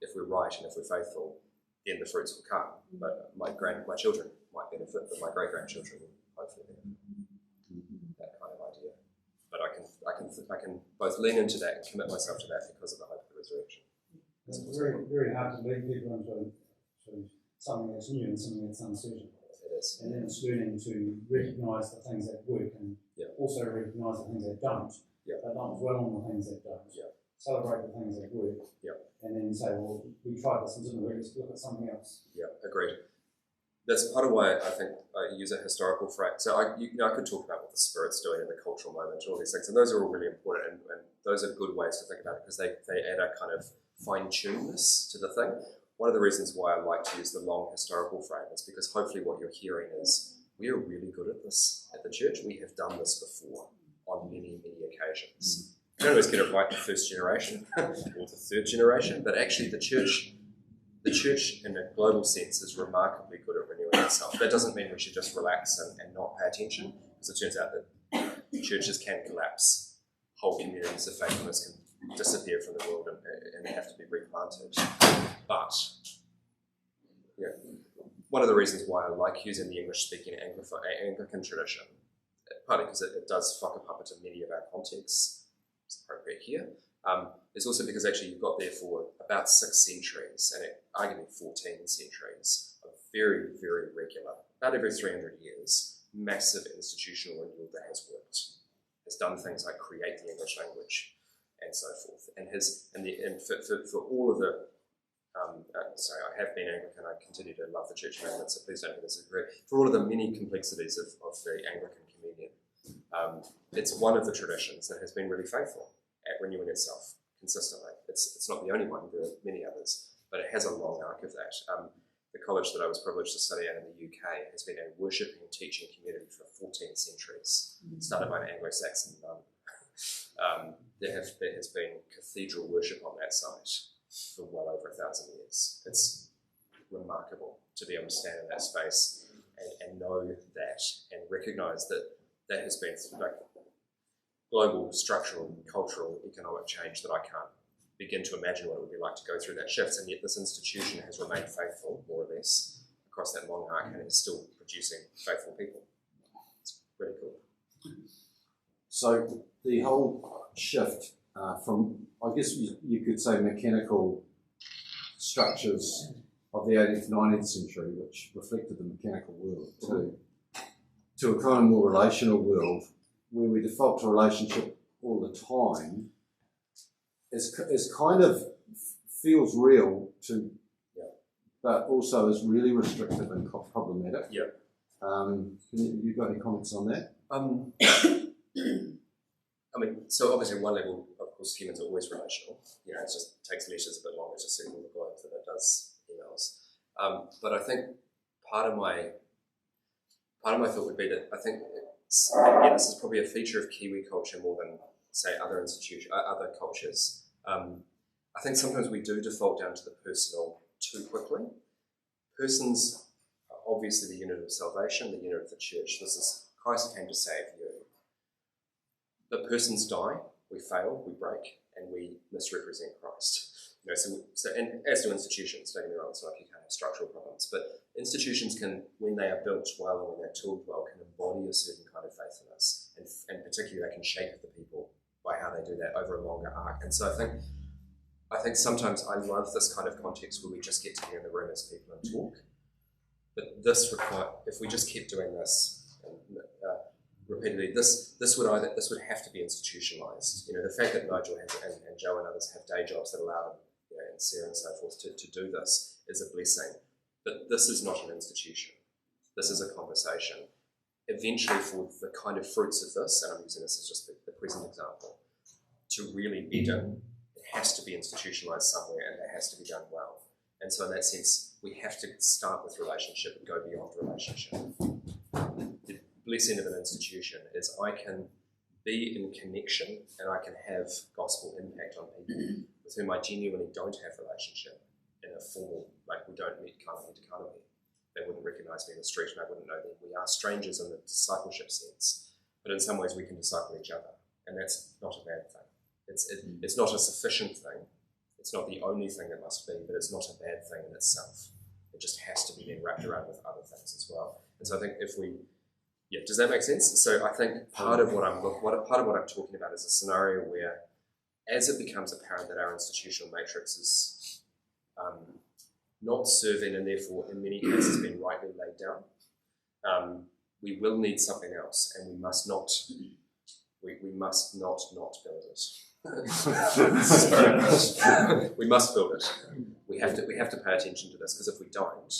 if we're right and if we're faithful, then the fruits will come. But my children might benefit, but my great-grandchildren will hopefully benefit. That kind of idea. But I can both lean into that and commit myself to that because of the hope of the resurrection. It's very, very hard to lead people into something that's new and something that's uncertain. It is. And then it's learning to recognise the things that work and also recognise the things that don't, but not dwell on the things that don't. Celebrate the things that work, and then say, well, we tried this and didn't work, let's look at something else. Yeah, agreed. That's part of why I think I use a historical frame. So I could talk about what the Spirit's doing in the cultural moment and all these things, and those are all really important, and those are good ways to think about it because they add a kind of fine-tunedness to the thing. One of the reasons why I like to use the long historical frame is because hopefully what you're hearing is we are really good at this at the church. We have done this before on many, many occasions. We don't always get it right the first generation or the third generation, but actually the church in a global sense is remarkably good at renewing itself. That doesn't mean we should just relax and not pay attention, because it turns out that churches can collapse. Whole communities of faithfulness can disappear from the world and they have to be replanted. But one of the reasons why I like using the English-speaking Anglican tradition, partly because it does whakapapa to many of our contexts, it's appropriate here, is also because actually you've got there for about 6 centuries, and arguably 14 centuries, of very, very regular, about every 300 years, massive institutional renewal that has worked. Has done things like create the English language and so forth. And for all of the, sorry, I have been Anglican, I continue to love the Church of England, so please don't disagree. For all of the many complexities of the Anglican communion, it's one of the traditions that has been really faithful at renewing itself consistently. It's not the only one, there are many others, but it has a long arc of that. The college that I was privileged to study at in the UK has been a worshipping and teaching community for 14 centuries, started by an Anglo-Saxon nun. There has been cathedral worship on that site for well over 1,000 years. It's remarkable to be able to stand in that space and know that and recognise that that has been like global, structural, cultural, economic change that I can't begin to imagine what it would be like to go through that shift, and yet this institution has remained faithful, more or less, across that long arc and is still producing faithful people. It's really cool. So the whole shift from, I guess you could say, mechanical structures of the 18th, 19th century, which reflected the mechanical world too, to a kind of more relational world where we default to relationship all the time, is kind of feels real to, but also is really restrictive and problematic. Yeah. You got any comments on that? I mean, so obviously, on one level, of course, humans are always relational. You know, it just takes letters a bit longer to circle the globe than it does emails. But I think part of my thought would be that I think again, this is probably a feature of Kiwi culture more than, say, other cultures. I think sometimes we do default down to the personal too quickly. Persons are obviously the unit of salvation, the unit of the church. This is Christ came to save you. But persons die, we fail, we break, and we misrepresent Christ. And as do institutions, don't get me wrong, it's not like you can't have structural problems, but institutions can, when they are built well and when they're tooled well, can embody a certain kind of faithfulness, and particularly they can shape the people by how they do that over a longer arc. And so I think sometimes I love this kind of context where we just get to be in the room as people and talk, but if we just keep doing this repeatedly, this would have to be institutionalized. The fact that Nigel and Joe and others have day jobs that allow them, and Sarah and so forth, to do this is a blessing. But this is not an institution. This is a conversation. Eventually, for the kind of fruits of this, and I'm using this as just the present example, to really bed in, it has to be institutionalized somewhere, and it has to be done well. And so in that sense, we have to start with relationship and go beyond relationship. The blessing of an institution is I can be in connection and I can have gospel impact on people with whom I genuinely don't have relationship in a formal, like we don't meet Kanahi to Kanahi. They wouldn't recognise me in the street and I wouldn't know them. We are strangers in the discipleship sense, but in some ways we can disciple each other, and that's not a bad thing. It's not a sufficient thing. It's not the only thing it must be, but it's not a bad thing in itself. It just has to be then wrapped around with other things as well. And so I think does that make sense? So I think part of what I'm talking about is a scenario where, as it becomes apparent that our institutional matrix is not serving and therefore in many cases being rightly laid down, we will need something else, and we must not build it. Sorry. We must build it. We have to pay attention to this, because if we don't,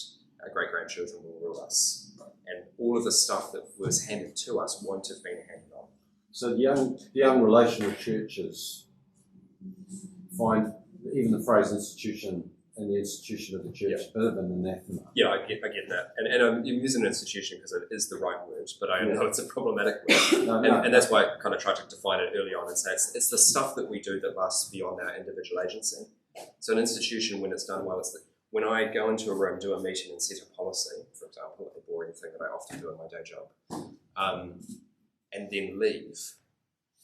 our great-grandchildren will rule us. And all of the stuff that was handed to us won't have been handed on. So the young relational churches find even the phrase institution and the institution of the church a bit of an anathema. Yeah, I get that. And I'm using an institution because it is the right word, but I know it's a problematic word. And that's why I kind of tried to define it early on and say it's the stuff that we do that lasts beyond our individual agency. So an institution, when it's done well, when I go into a room, do a meeting and set a policy, for example, a boring thing that I often do in my day job, and then leave,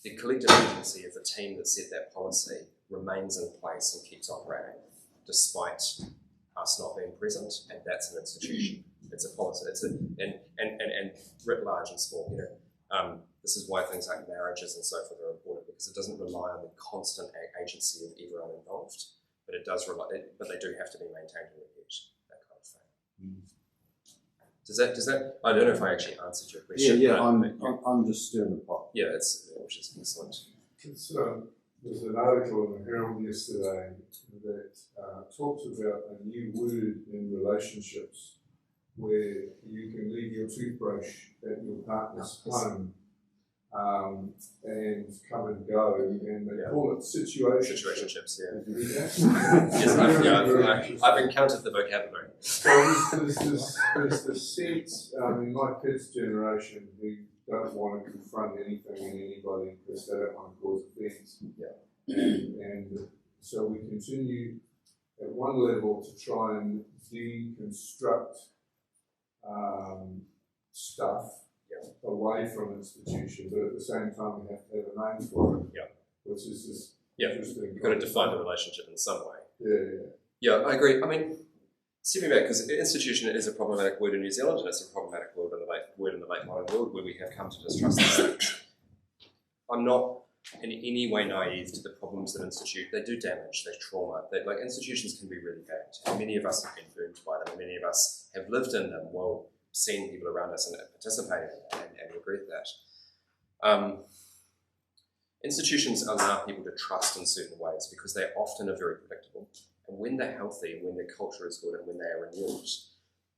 the collective agency of the team that set that policy remains in place and keeps operating, despite us not being present, and that's an institution. It's a policy. And writ large and small. This is why things like marriages and so forth are important, because it doesn't rely on the constant agency of everyone involved, but it does rely. But they do have to be maintained and reviewed. That kind of thing. Does that? I don't know if I actually answered your question. Yeah. I'm just stirring the pot. Yeah, which is excellent. There's an article in the Herald yesterday that talks about a new word in relationships where you can leave your toothbrush at your partner's home and come and go, and they call it situationships. Yes, I've encountered the vocabulary. So there's this sense in my kids' generation who don't want to confront anything and anybody because they don't want to cause offence. And so we continue at one level to try and deconstruct stuff away from institution, but at the same time we have to have a name for it, which is this interesting. You've got to define the relationship in some way. Yeah, I agree. I mean, stepping back, because institution is a problematic word in New Zealand, and it's a problematic word in the late modern world where we have come to distrust these things. I'm not in any way naive to the problems that they do damage, they trauma. Institutions can be really bad, and many of us have been burned by them, and many of us have lived in them while seeing people around us and participating in them and regret that. Institutions allow people to trust in certain ways because they often are very predictable, and when they're healthy, when their culture is good, and when they are renewed,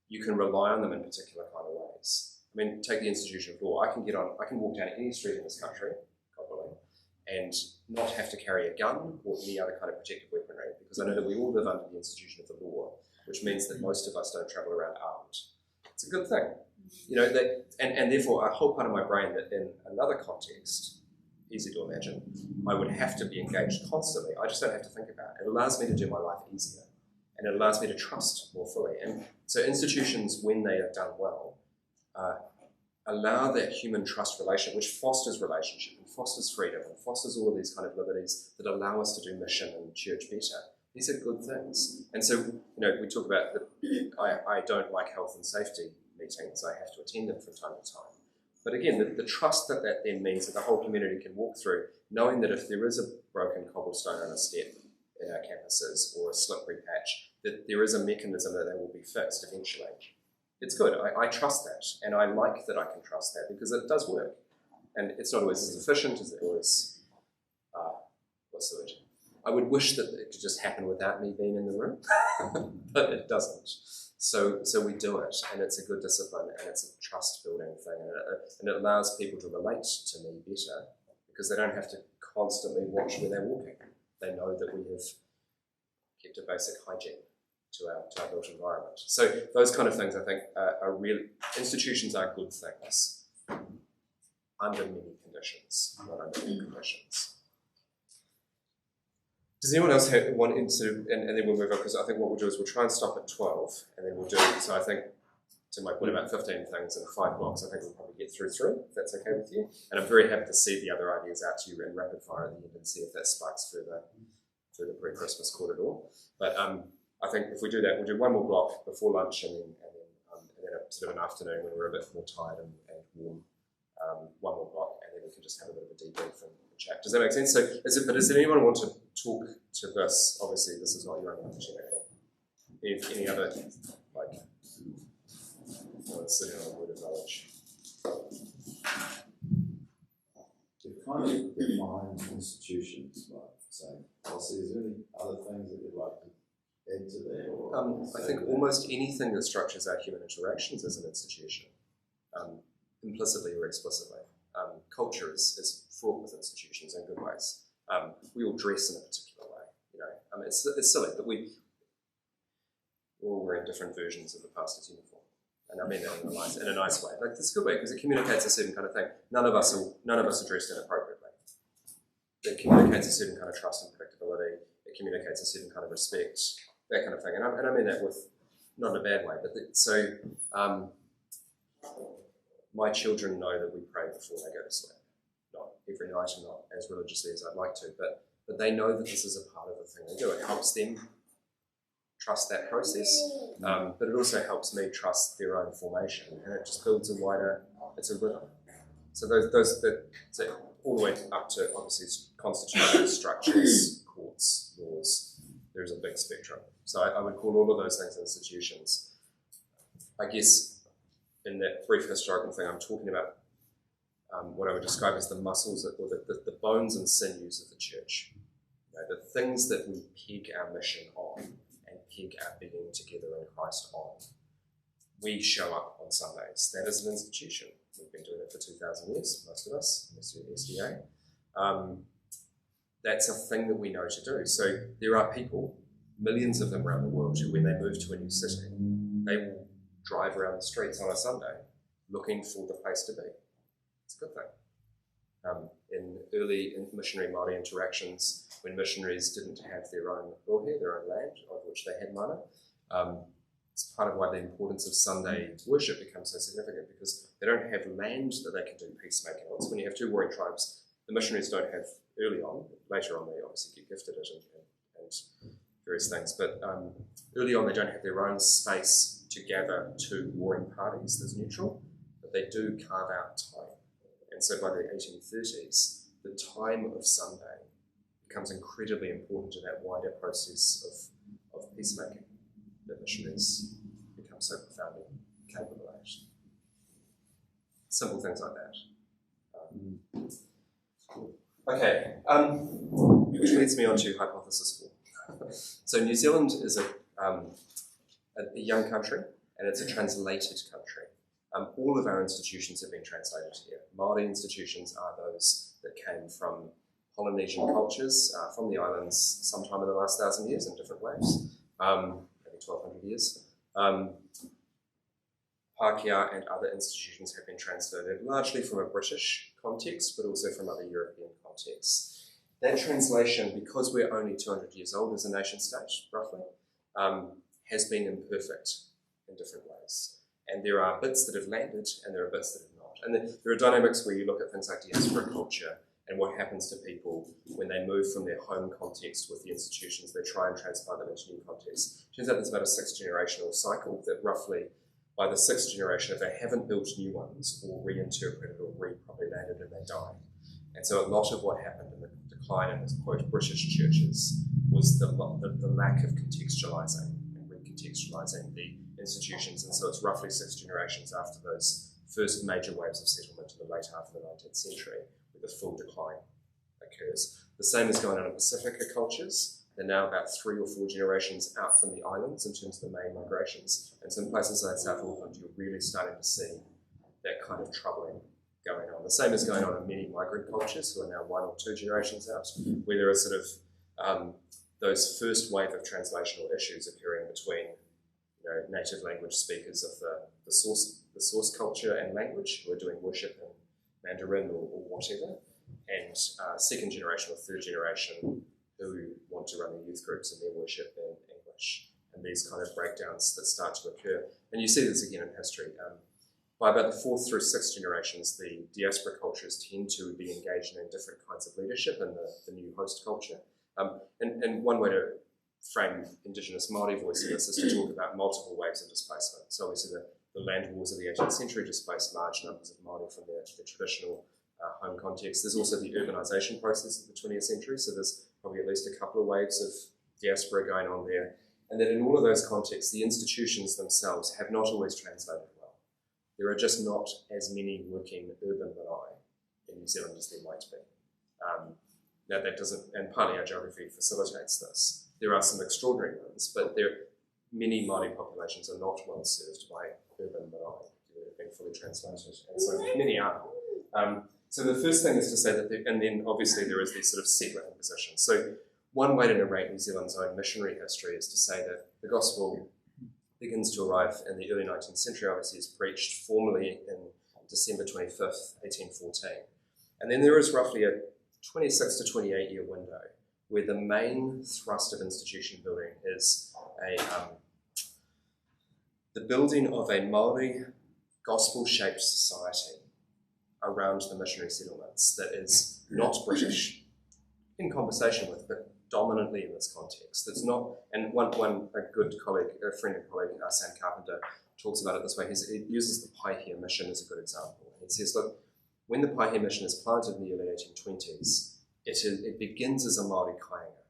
you can rely on them in particular kind of ways. I mean, take the institution of law. I can walk down any street in this country, and not have to carry a gun or any other kind of protective weaponry, because I know that we all live under the institution of the law, which means that most of us don't travel around armed. It's a good thing. And therefore a whole part of my brain that in another context, easy to imagine, I would have to be engaged constantly. I just don't have to think about it. It allows me to do my life easier, and it allows me to trust more fully. And so institutions, when they are done well, allow that human trust relation, which fosters relationship and fosters freedom and fosters all of these kind of liberties that allow us to do mission and church better. These are good things. And so, we talk about I don't like health and safety meetings. I have to attend them from time to time. But again, the trust that then means that the whole community can walk through, knowing that if there is a broken cobblestone on a step in our campuses or a slippery patch, that there is a mechanism that they will be fixed eventually. It's good. I trust that, and I like that I can trust that because it does work. And it's not always as efficient as it was. What's the word? I would wish that it could just happen without me being in the room, but it doesn't. So we do it, and it's a good discipline, and it's a trust-building thing, and it allows people to relate to me better because they don't have to constantly watch where they're walking. They know that we have kept a basic hygiene to our built environment. So those kind of things, I think, are really, institutions are good things under many conditions, not under all conditions. Does anyone else want into, and then we'll move on, because I think what we'll do is we'll try and stop at 12, and then we'll do, so I think, to my point, about 15 things in 5 blocks, I think we'll probably get through 3, if that's okay with you. And I'm very happy to see the other ideas out to you in rapid fire at the end and see if that sparks further pre-Christmas corridor. But I think if we do that, we'll do one more block before lunch and then a sort of an afternoon when we're a bit more tired and warm. One more block, and then we can just have a bit of a debrief and chat. Does that make sense? So, does anyone want to talk to this? Obviously, this is not your own opportunity. Any other, sitting on a word of knowledge? You've kind of defined institutions, like say, policy. Is there any other things that you'd like to add to that? Or I think almost anything that structures our human interactions is an institution, implicitly or explicitly. Culture is fraught with institutions in good ways. We all dress in a particular way, it's silly, but we're all wearing different versions of the pastor's uniform. And I mean that in a nice way. Like, it's a good way because it communicates a certain kind of thing. None of us are dressed inappropriately. It communicates a certain kind of trust and predictability. It communicates a certain kind of respect, that kind of thing. And I mean that with, not in a bad way, but my children know that we pray before they go to sleep. Not every night and not as religiously as I'd like to, but they know that this is a part of the thing they do. It helps them trust that process, but it also helps me trust their own formation, and it just builds it's a rhythm. So so all the way up to obviously constitutions, structures, courts, laws. There's a big spectrum. So I would call all of those things institutions. I guess in that brief historical thing, I'm talking about what I would describe as the muscles, or the bones and sinews of the church. The things that we peg our mission on and peg our being together in Christ on. We show up on Sundays. That is an institution. We've been doing it for 2,000 years, most of us, unless you're SDA. That's a thing that we know to do. So there are people, millions of them around the world, who when they move to a new city, they will drive around the streets on a Sunday looking for the place to be. It's a good thing. In early missionary Māori interactions, when missionaries didn't have their own rohe, their own land, of which they had mana, it's part of why the importance of Sunday worship becomes so significant, because they don't have land that they can do peacemaking on. So when you have two warring tribes, the missionaries don't have early on. Later on, they obviously get gifted it and various things. But early on, they don't have their own space to gather two warring parties that's neutral, but they do carve out time. And so by the 1830s, the time of Sunday becomes incredibly important to that wider process of peacemaking that missionaries become so profoundly capable at. Simple things like that. Okay, which leads me on to hypothesis 4. So New Zealand is a young country, and it's a translated country. All of our institutions have been translated here. Māori institutions are those that came from Polynesian cultures, from the islands, sometime in the last 1,000 years in different ways, maybe 1,200 years. Pākehā and other institutions have been translated largely from a British context, but also from other European contexts. That translation, because we're only 200 years old as a nation state, roughly, has been imperfect in different ways. And there are bits that have landed and there are bits that have not. And then there are dynamics where you look at things like diaspora culture and what happens to people when they move from their home context with the institutions, they try and transplant them into new contexts. Turns out there's about a 6-generational cycle that roughly by the 6th generation, if they haven't built new ones or reinterpreted or repopulated, and they die. And so a lot of what happened in the decline in the quote British churches was the lack of contextualizing and recontextualizing the institutions. And so it's roughly 6 generations after those first major waves of settlement in the late half of the 19th century where the full decline occurs. The same is going on in Pacifica cultures. They're now about 3 or 4 generations out from the islands in terms of the main migrations. And so in places like South Auckland, you're really starting to see that kind of troubling going on. The same is going on in many migrant cultures who are now 1 or 2 generations out, where there are sort of those first wave of translational issues occurring between native language speakers of the source culture and language who are doing worship in Mandarin or whatever, and 2nd generation or 3rd generation who want to run their youth groups and their worship in English, and these kind of breakdowns that start to occur. And you see this again in history. By about the 4th through 6th generations, the diaspora cultures tend to be engaged in different kinds of leadership in the new host culture. And one way to frame Indigenous Māori voice in this is to talk about multiple waves of displacement. So obviously the land wars of the 18th century displaced large numbers of Māori from their traditional home context. There's also the urbanisation process of the 20th century, so there's probably at least a couple of waves of diaspora going on there. And that in all of those contexts, the institutions themselves have not always translated well. There are just not as many working urban Marae in New Zealand as there might be. Now that doesn't, and partly our geography facilitates this. There are some extraordinary ones, but many Māori populations are not well served by urban Marae that have been fully translated, and so many are. So the first thing is to say that, and then obviously there is these sort of settler impositions. So one way to narrate New Zealand's own missionary history is to say that the gospel begins to arrive in the early 19th century, obviously is preached formally in December 25th, 1814. And then there is roughly a 26 to 28 year window where the main thrust of institution building is the building of a Māori gospel-shaped society around the missionary settlements that is not British, in conversation with, but dominantly in this context. That's not, and a good colleague, a friend and colleague, Sam Carpenter, talks about it this way. He uses the Paihia mission as a good example. He says, look, when the Paihia mission is planted in the early 1820s, it begins as a Māori kāinga.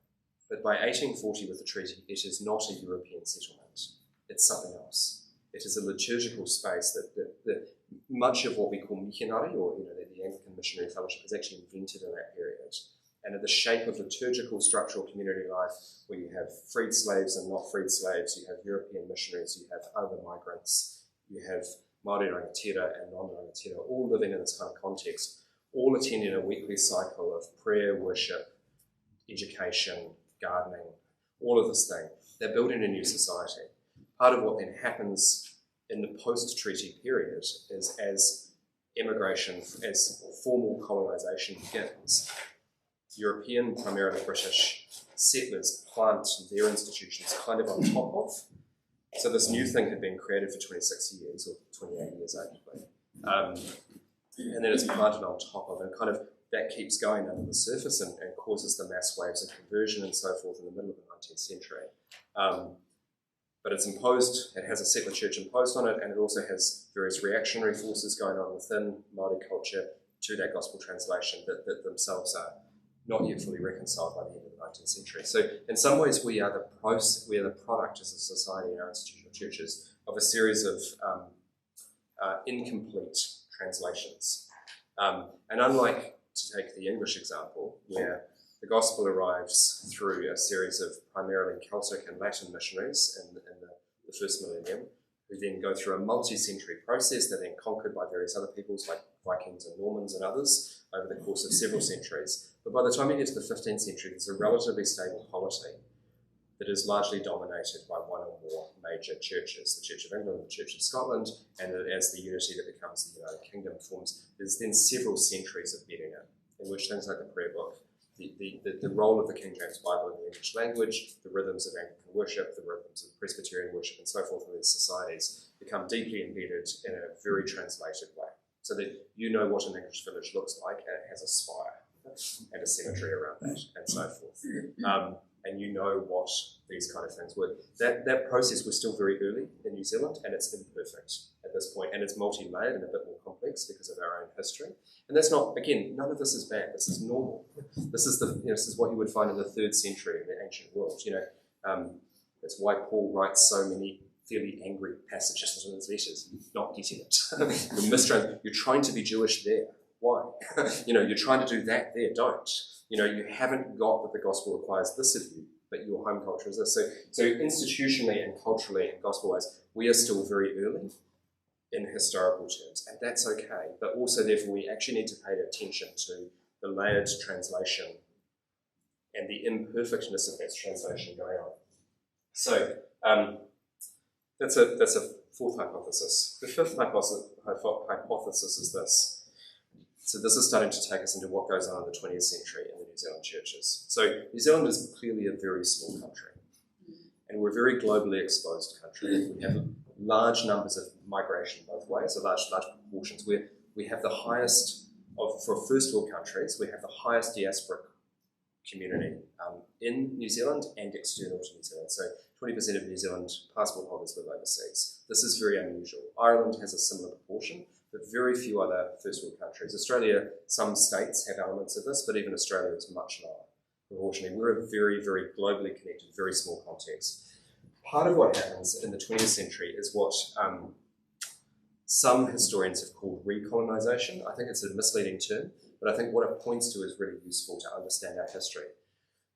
But by 1840 with the treaty, it is not a European settlement. It's something else. It is a liturgical space that much of what we call mihinari, or the Anglican Missionary Fellowship, is actually invented in that period. And in the shape of liturgical structural community life, where you have freed slaves and not freed slaves, you have European missionaries, you have other migrants, you have Māori rangatira and non-rangatira, all living in this kind of context, all attending a weekly cycle of prayer, worship, education, gardening, all of this thing. They're building a new society. Part of what then happens in the post-treaty period is as immigration, as formal colonisation begins, European, primarily British, settlers plant their institutions kind of on top of. So this new thing had been created for 26 years, or 28 years actually. And then it's planted on top of, and kind of that keeps going under the surface and causes the mass waves of conversion and so forth in the middle of the 19th century. But it's imposed, it has a settler church imposed on it, and it also has various reactionary forces going on within Māori culture to that gospel translation that themselves are not yet fully reconciled by the end of the 19th century. So in some ways we are the product as a society in our institutional churches of a series of incomplete translations. And unlike, to take the English example, where the gospel arrives through a series of primarily Celtic and Latin missionaries in the first millennium, who then go through a multi-century process. They're then conquered by various other peoples like Vikings and Normans and others over the course of several centuries. But by the time you get to the 15th century, there's a relatively stable polity that is largely dominated by one or more major churches, the Church of England and the Church of Scotland, and as the unity that becomes the United Kingdom forms, there's then several centuries of bedding in which things like the prayer book, the role of the King James Bible in the English language, the rhythms of Anglican worship, the rhythms of Presbyterian worship, and so forth in these societies become deeply embedded in a very translated way. so that you know what an English village looks like, and it has a spire and a cemetery around that, and so forth. And you know what these kind of things were. That process was still very early in New Zealand, and it's imperfect at this point, and it's multi-layered and a bit more complex because of our own history. And that's not, again, none of this is bad. This is normal. This is this is what you would find in the 3rd century in the ancient world. That's why Paul writes so many fairly angry passages in his letters. You're not getting it. You're trying to be Jewish there. Why? You're trying to do that there. Don't. You haven't got that the gospel requires this of you, but your home culture is this. So institutionally and culturally and gospel-wise, we are still very early in historical terms, and that's okay. But also, therefore, we actually need to pay attention to the layered translation and the imperfectness of that translation going on. So that's a 4th hypothesis. The 5th hypothesis is this. So this is starting to take us into what goes on in the 20th century in the New Zealand churches. So New Zealand is clearly a very small country, and we're a very globally exposed country. We have large numbers of migration both ways, so large proportions. We have the highest, for first world countries, we have the highest diasporic community in New Zealand and external to New Zealand. So 20% of New Zealand passport holders live overseas. This is very unusual. Ireland has a similar proportion, but very few other first world countries. Australia, some states have elements of this, but even Australia is much lower proportionally. We're a very, very globally connected, very small context. Part of what happens in the 20th century is what some historians have called recolonisation. I think it's a misleading term, but I think what it points to is really useful to understand our history.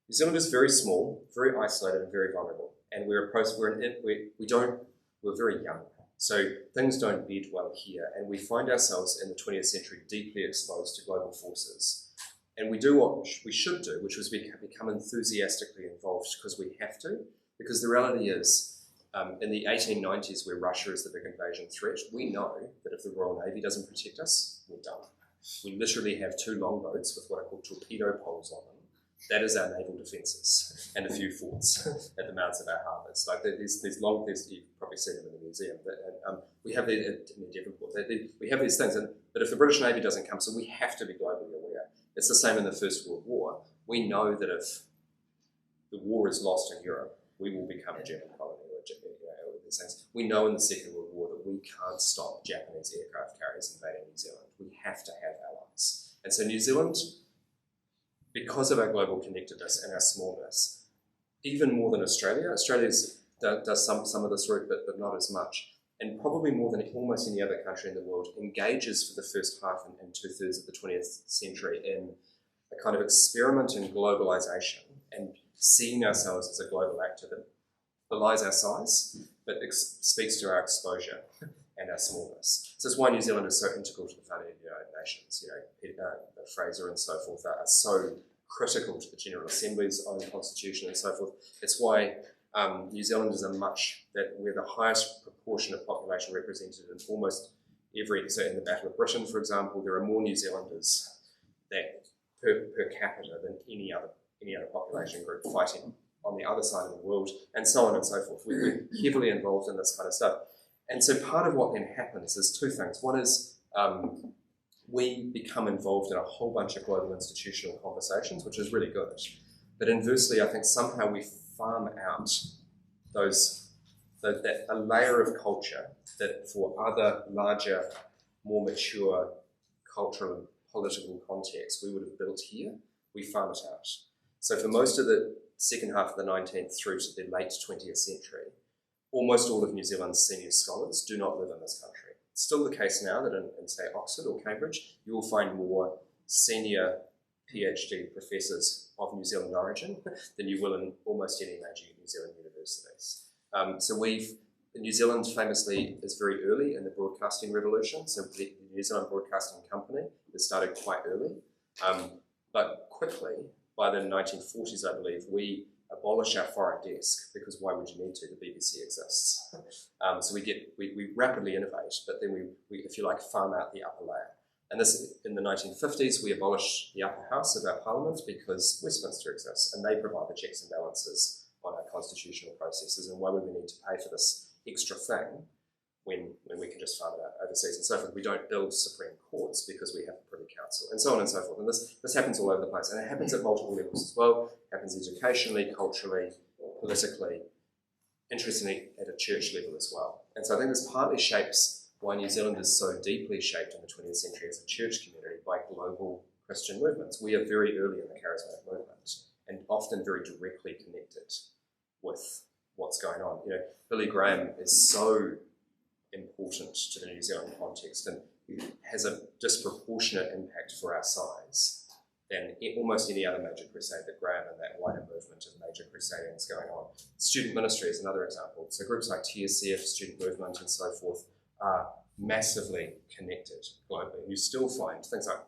New Zealand is very small, very isolated, and very vulnerable, and we're very young. So things don't bed well here, and we find ourselves in the 20th century deeply exposed to global forces. And we do what we should do, which was become enthusiastically involved because we have to, because the reality is, in the 1890s, where Russia is the big invasion threat, we know that if the Royal Navy doesn't protect us, we're done. We literally have 2 longboats with what are called torpedo poles on them. That is our naval defences, and a few forts at the mouths of our harbours. Like there's you've probably seen them in the museum, but we have in Devonport. We have these things, but if the British Navy doesn't come, so we have to be globally aware. It's the same in the First World War. We know that if the war is lost in Europe, we will become a German colony or these things. We know in the Second World War that we can't stop Japanese aircraft carriers invading New Zealand. We have to have allies, and so New Zealand, because of our global connectedness and our smallness, even more than Australia does some of this work, but not as much, and probably more than almost any other country in the world, engages for the first half and 2/3 of the 20th century in a kind of experiment in globalization and seeing ourselves as a global actor that belies our size, but speaks to our exposure and our smallness. So that's why New Zealand is so integral to the founding of the United Nations. Fraser and so forth are so critical to the General Assembly's own constitution and so forth. It's why New Zealanders we're the highest proportion of population represented in almost every, so in the Battle of Britain, for example, there are more New Zealanders per capita than any other population group fighting on the other side of the world, and so on and so forth. We're heavily involved in this kind of stuff. And so part of what then happens is 2 things. One is we become involved in a whole bunch of global institutional conversations, which is really good. But inversely, I think somehow we farm out a layer of culture that for other larger, more mature cultural and political contexts we would have built here, we farm it out. So for most of the second half of the 19th through to the late 20th century, almost all of New Zealand's senior scholars do not live in this country. It's still the case now that in say, Oxford or Cambridge, you will find more senior PhD professors of New Zealand origin than you will in almost any major New Zealand universities. New Zealand famously is very early in the broadcasting revolution, so the New Zealand Broadcasting Company has started quite early, but quickly, by the 1940s, I believe, we abolish our foreign desk, because why would you need to? The BBC exists. So we rapidly innovate, but then we, if you like, farm out the upper layer. And this, in the 1950s, we abolished the upper house of our parliament because Westminster exists, and they provide the checks and balances on our constitutional processes. And why would we need to pay for this extra thing when we can just farm it out overseas and so forth. We don't build supreme courts because we have a Privy Council and so on and so forth. And this happens all over the place, and it happens at multiple levels as well. It happens educationally, culturally, politically, interestingly at a church level as well. And so I think this partly shapes why New Zealand is so deeply shaped in the 20th century as a church community by global Christian movements. We are very early in the charismatic movement and often very directly connected with what's going on. You know, Billy Graham is so important to the New Zealand context and has a disproportionate impact for our size than almost any other major crusade that Graham and that wider movement of major crusading is going on. Student ministry is another example. So groups like TSF, student movement and so forth are massively connected globally. You still find things like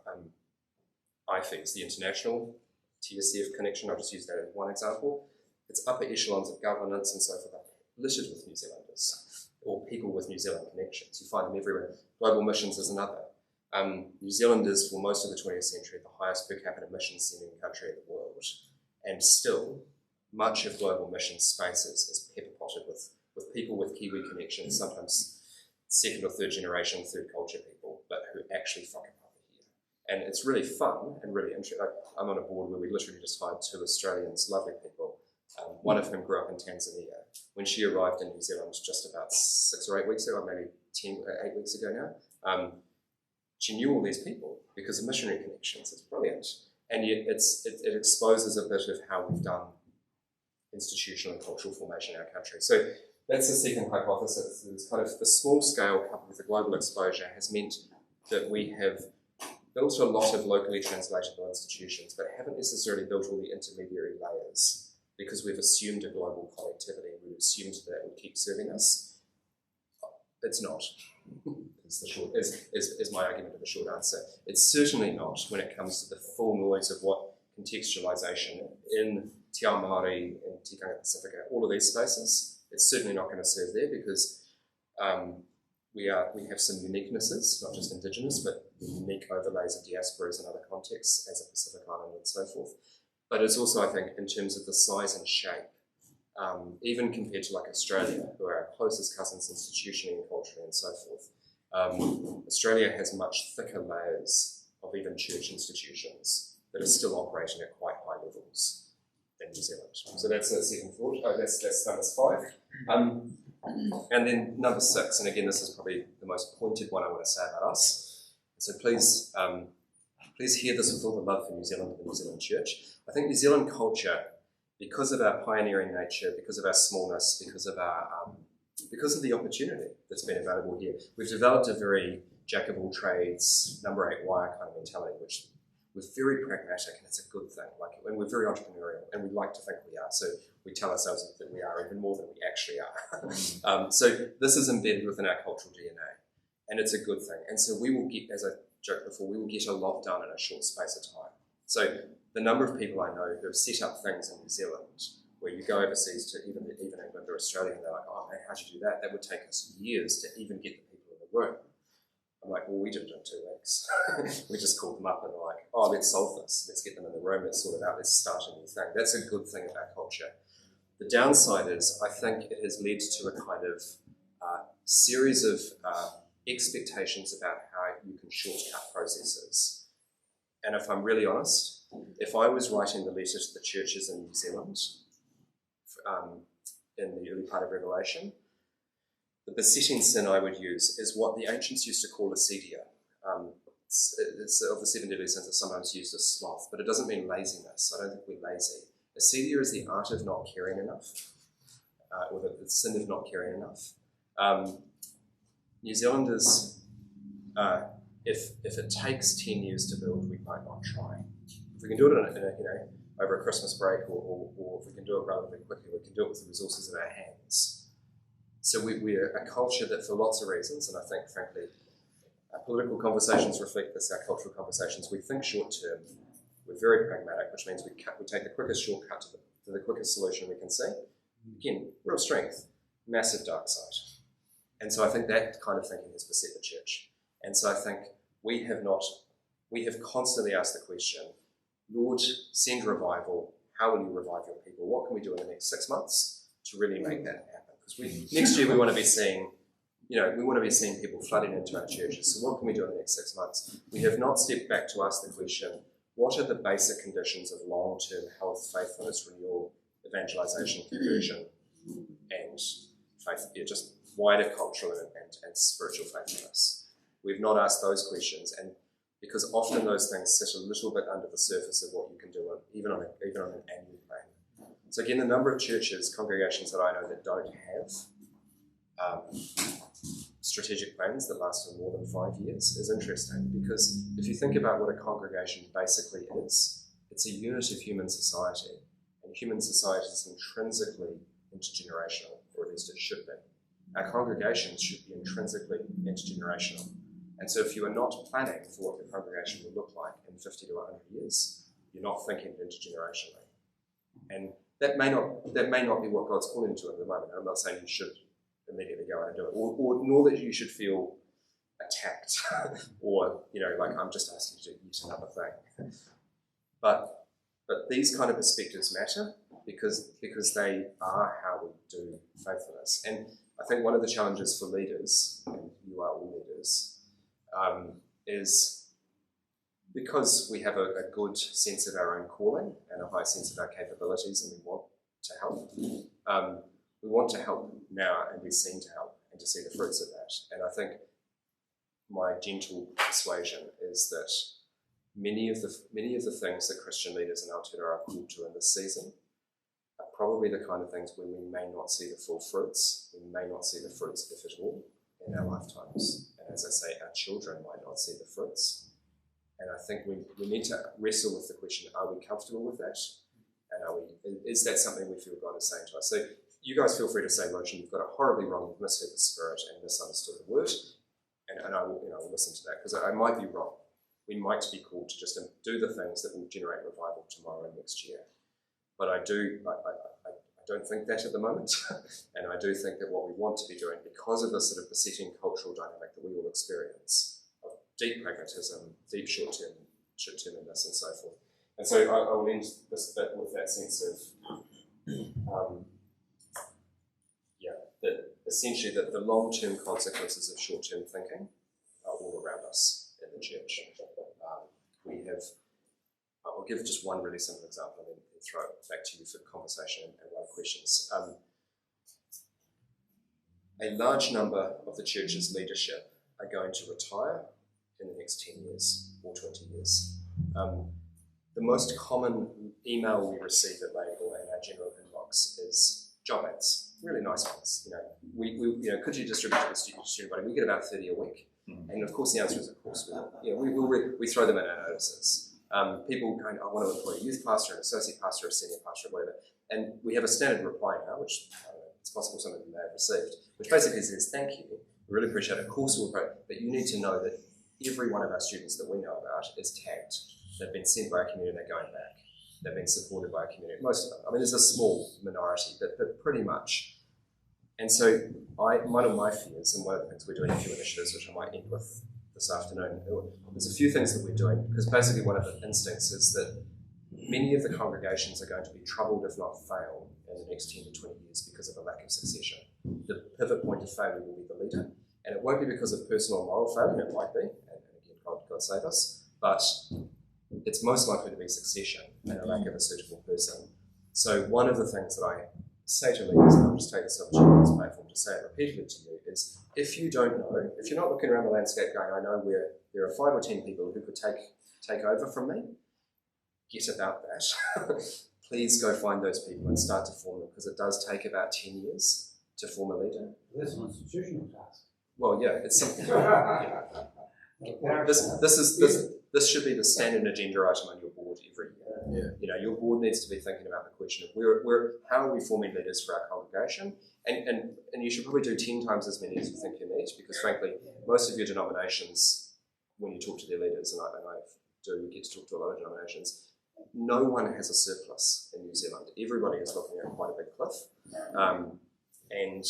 IFES, the international TSF connection. I'll just use that as one example. It's upper echelons of governance and so forth, littered with New Zealanders or people with New Zealand connections. You find them everywhere. Global missions is another. New Zealand is, for most of the 20th century, the highest per capita mission sending country in the world. And still, much of global mission spaces is pepper-potted with people with Kiwi connections, sometimes second or third generation, third culture people, but who actually fucking up here. And it's really fun and really interesting. I'm on a board where we literally just hired 2 Australians, lovely people, one of whom grew up in Tanzania. When she arrived in New Zealand just about 6 or 8 weeks ago, or maybe 8 weeks ago now, she knew all these people because of missionary connections. It's brilliant. And yet it exposes a bit of how we've done institutional and cultural formation in our country. So that's the second hypothesis. It's kind of the small scale coupled with the global exposure has meant that we have built a lot of locally translatable institutions, but haven't necessarily built all the intermediary layers because we've assumed a global connectivity and we've assumed that would keep serving us. It's not. Is my argument of the short answer. It's certainly not when it comes to the full noise of what contextualisation in Te Ao Māori, in Tikanga Pacifica, all of these spaces, it's certainly not going to serve there because we have some uniquenesses, not just Indigenous, but unique overlays of diasporas and other contexts as a Pacific Island and so forth. But it's also, I think, in terms of the size and shape, even compared to like Australia, who are our closest cousins institutionally and culturally and so forth, Australia has much thicker layers of even church institutions that are still operating at quite high levels than New Zealand. So that's the second thought. That's number 5. And then number 6, and again, this is probably the most pointed one I want to say about us. So please hear this with all the love for New Zealand and the New Zealand Church. I think New Zealand culture, because of our pioneering nature, because of our smallness, because of the opportunity that's been available here, we've developed a very jack of all trades, number 8 wire kind of mentality, which we're very pragmatic, and it's a good thing. And we're very entrepreneurial, and we like to think we are. So we tell ourselves that we are even more than we actually are. So this is embedded within our cultural DNA, and it's a good thing. And so we will get, as I joked before, we will get a lot done in a short space of time. So the number of people I know who have set up things in New Zealand, where you go overseas to even England or Australia, and they're like, oh man, how'd you do that? That would take us years to even get the people in the room. I'm like, well, we did it in 2 weeks. We just called them up and they're like, oh, let's solve this. Let's get them in the room. Let's sort it out. Let's start a new thing. That's a good thing about culture. The downside is I think it has led to a kind of series of expectations about how you can shortcut processes. And if I'm really honest, if I was writing the letter to the churches in New Zealand in the early part of Revelation, the besetting sin I would use is what the ancients used to call acedia. It's of the 7 deadly sins. It's sometimes used as sloth, but it doesn't mean laziness. I don't think we're lazy. Acedia is the art of not caring enough, or the sin of not caring enough. New Zealanders, if it takes 10 years to build, we might not try. If we can do it over a Christmas break, or if we can do it relatively quickly, we can do it with the resources in our hands. So we're a culture that, for lots of reasons, and I think, frankly, our political conversations reflect this, our cultural conversations, we think short term, we're very pragmatic, which means we take the quickest shortcut to the quickest solution we can see. Again, real strength, massive dark side. And so I think that kind of thinking has beset the church. And so I think we have constantly asked the question, Lord, send revival. How will you revive your people? What can we do in the next 6 months to really make that happen? Because next year we want to be seeing, we want to be seeing people flooding into our churches. So what can we do in the next 6 months? We have not stepped back to ask the question, what are the basic conditions of long-term health, faithfulness, renewal, evangelization, conversion, and faith, just wider cultural and spiritual faithfulness? We've not asked those questions, and because often those things sit a little bit under the surface of what you can do, even on an annual plan. So again, the number of churches, congregations that I know that don't have strategic plans that last for more than 5 years is interesting, because if you think about what a congregation basically is, it's a unit of human society, and human society is intrinsically intergenerational, or at least it should be. Our congregations should be intrinsically intergenerational. And so if you are not planning for what your congregation will look like in 50 to 100 years, you're not thinking intergenerationally. And that may not be what God's calling to at the moment. I'm not saying you should immediately go out and do it, or nor that you should feel attacked, or like I'm just asking you to do yet another thing. But these kind of perspectives matter because they are how we do faithfulness. And I think one of the challenges for leaders, and you are all leaders, is because we have a good sense of our own calling and a high sense of our capabilities, and we want to help. We want to help now and be seen to help and to see the fruits of that. And I think my gentle persuasion is that many of the things that Christian leaders in Aotearoa are called to in this season are probably the kind of things where we may not see the full fruits. We may not see the fruits, if at all, in our lifetimes. And as I say, our children might not see the fruits. And I think we need to wrestle with the question, are we comfortable with that? And is that something we feel God is saying to us? So you guys feel free to say, Roshan, you've got it horribly wrong, you've misheard the spirit and misunderstood the word. And I will listen to that, because I might be wrong. We might be called to just do the things that will generate revival tomorrow and next year. But I don't think that at the moment. And I do think that what we want to be doing, because of the sort of besetting cultural dynamic that we all experience, of deep pragmatism, deep short-terminess, and so forth. And so I will end this bit with that sense of, that essentially that the long-term consequences of short-term thinking are all around us in the church. I'll give just one really simple example and then throw it back to you for conversation and one questions. A large number of the church's leadership are going to retire in the next 10 years or 20 years. The most common email we receive at Laidlaw in our general inbox is job ads, really nice ones. Could you distribute to the student body? We get about 30 a week. And of course the answer is, of course, we throw them in our notices. People going, I want to employ a youth pastor, an associate pastor, a senior pastor, whatever. And we have a standard reply now, which it's possible some of you may have received, which basically says, thank you, we really appreciate it, of course we'll pray, but you need to know that every one of our students that we know about is tagged. They've been sent by our community, they're going back. They've been supported by our community, most of them. I mean, there's a small minority, but pretty much. And so one of my fears, and one of the things we're doing a few initiatives, which I might end with this afternoon, there's a few things that we're doing, because basically one of the instincts is that many of the congregations are going to be troubled, if not fail, in the next 10 to 20 years because of a lack of succession. The pivot point of failure will be the leader, and it won't be because of personal or moral failure, it might be, and again, God save us, but it's most likely to be succession and a lack of a suitable person. So one of the things that I say to leaders, and I'll just take this opportunity on this platform to say it repeatedly to you, is if you don't know, if you're not looking around the landscape going, I know where there are 5 or 10 people who could take over from me, get about that. Please go find those people and start to form them, because it does take about 10 years to form a leader. That's an institutional task. Well, yeah, it's something. This should be the standard agenda item on your board every year. Yeah. Your board needs to be thinking about the question of how are we forming leaders for our congregation, and you should probably do 10 times as many as you think you need, because frankly, most of your denominations, when you talk to their leaders, and I do get to talk to a lot of denominations, no one has a surplus in New Zealand. Everybody is looking at quite a big cliff. And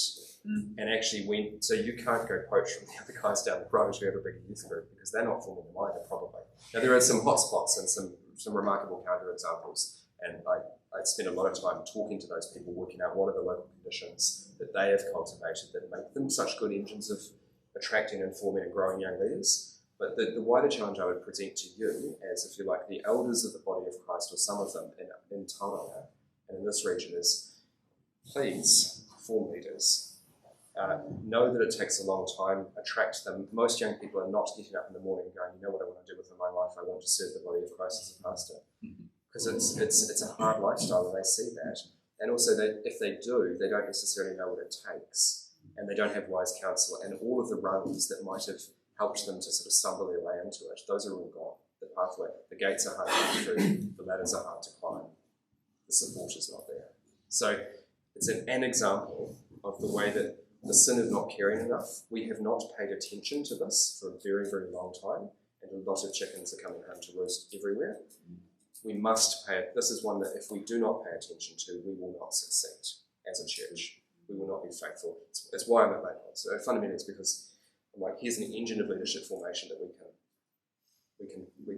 actually so you can't go poach from the other guys down the road who have a bigger youth group, because they're not forming them either, probably. Now there are some hotspots and some remarkable counter examples, And I spend a lot of time talking to those people, working out what are the local conditions that they have cultivated that make them such good engines of attracting, informing and growing young leaders. But the wider challenge I would present to you as, if you like, the elders of the body of Christ, or some of them in Tauranga and in this region, is please form leaders. Know that it takes a long time, attract them. Most young people are not getting up in the morning and going, you know what I want to do with my life? I want to serve the body of Christ as a pastor. Because it's a hard lifestyle and they see that. And also that if they do, they don't necessarily know what it takes. And they don't have wise counsel. And all of the rungs that might have helped them to sort of stumble their way into it, those are all gone. The pathway, the gates are hard to get through, the ladders are hard to climb. The support is not there. So it's an example of the way that the sin of not caring enough. We have not paid attention to this for a very, very long time, and a lot of chickens are coming home to roost everywhere. We must pay it. This is one that if we do not pay attention to, we will not succeed as a church. We will not be faithful. It's why I'm at Laidlaw. So fundamentally it's because I'm like, here's an engine of leadership formation that we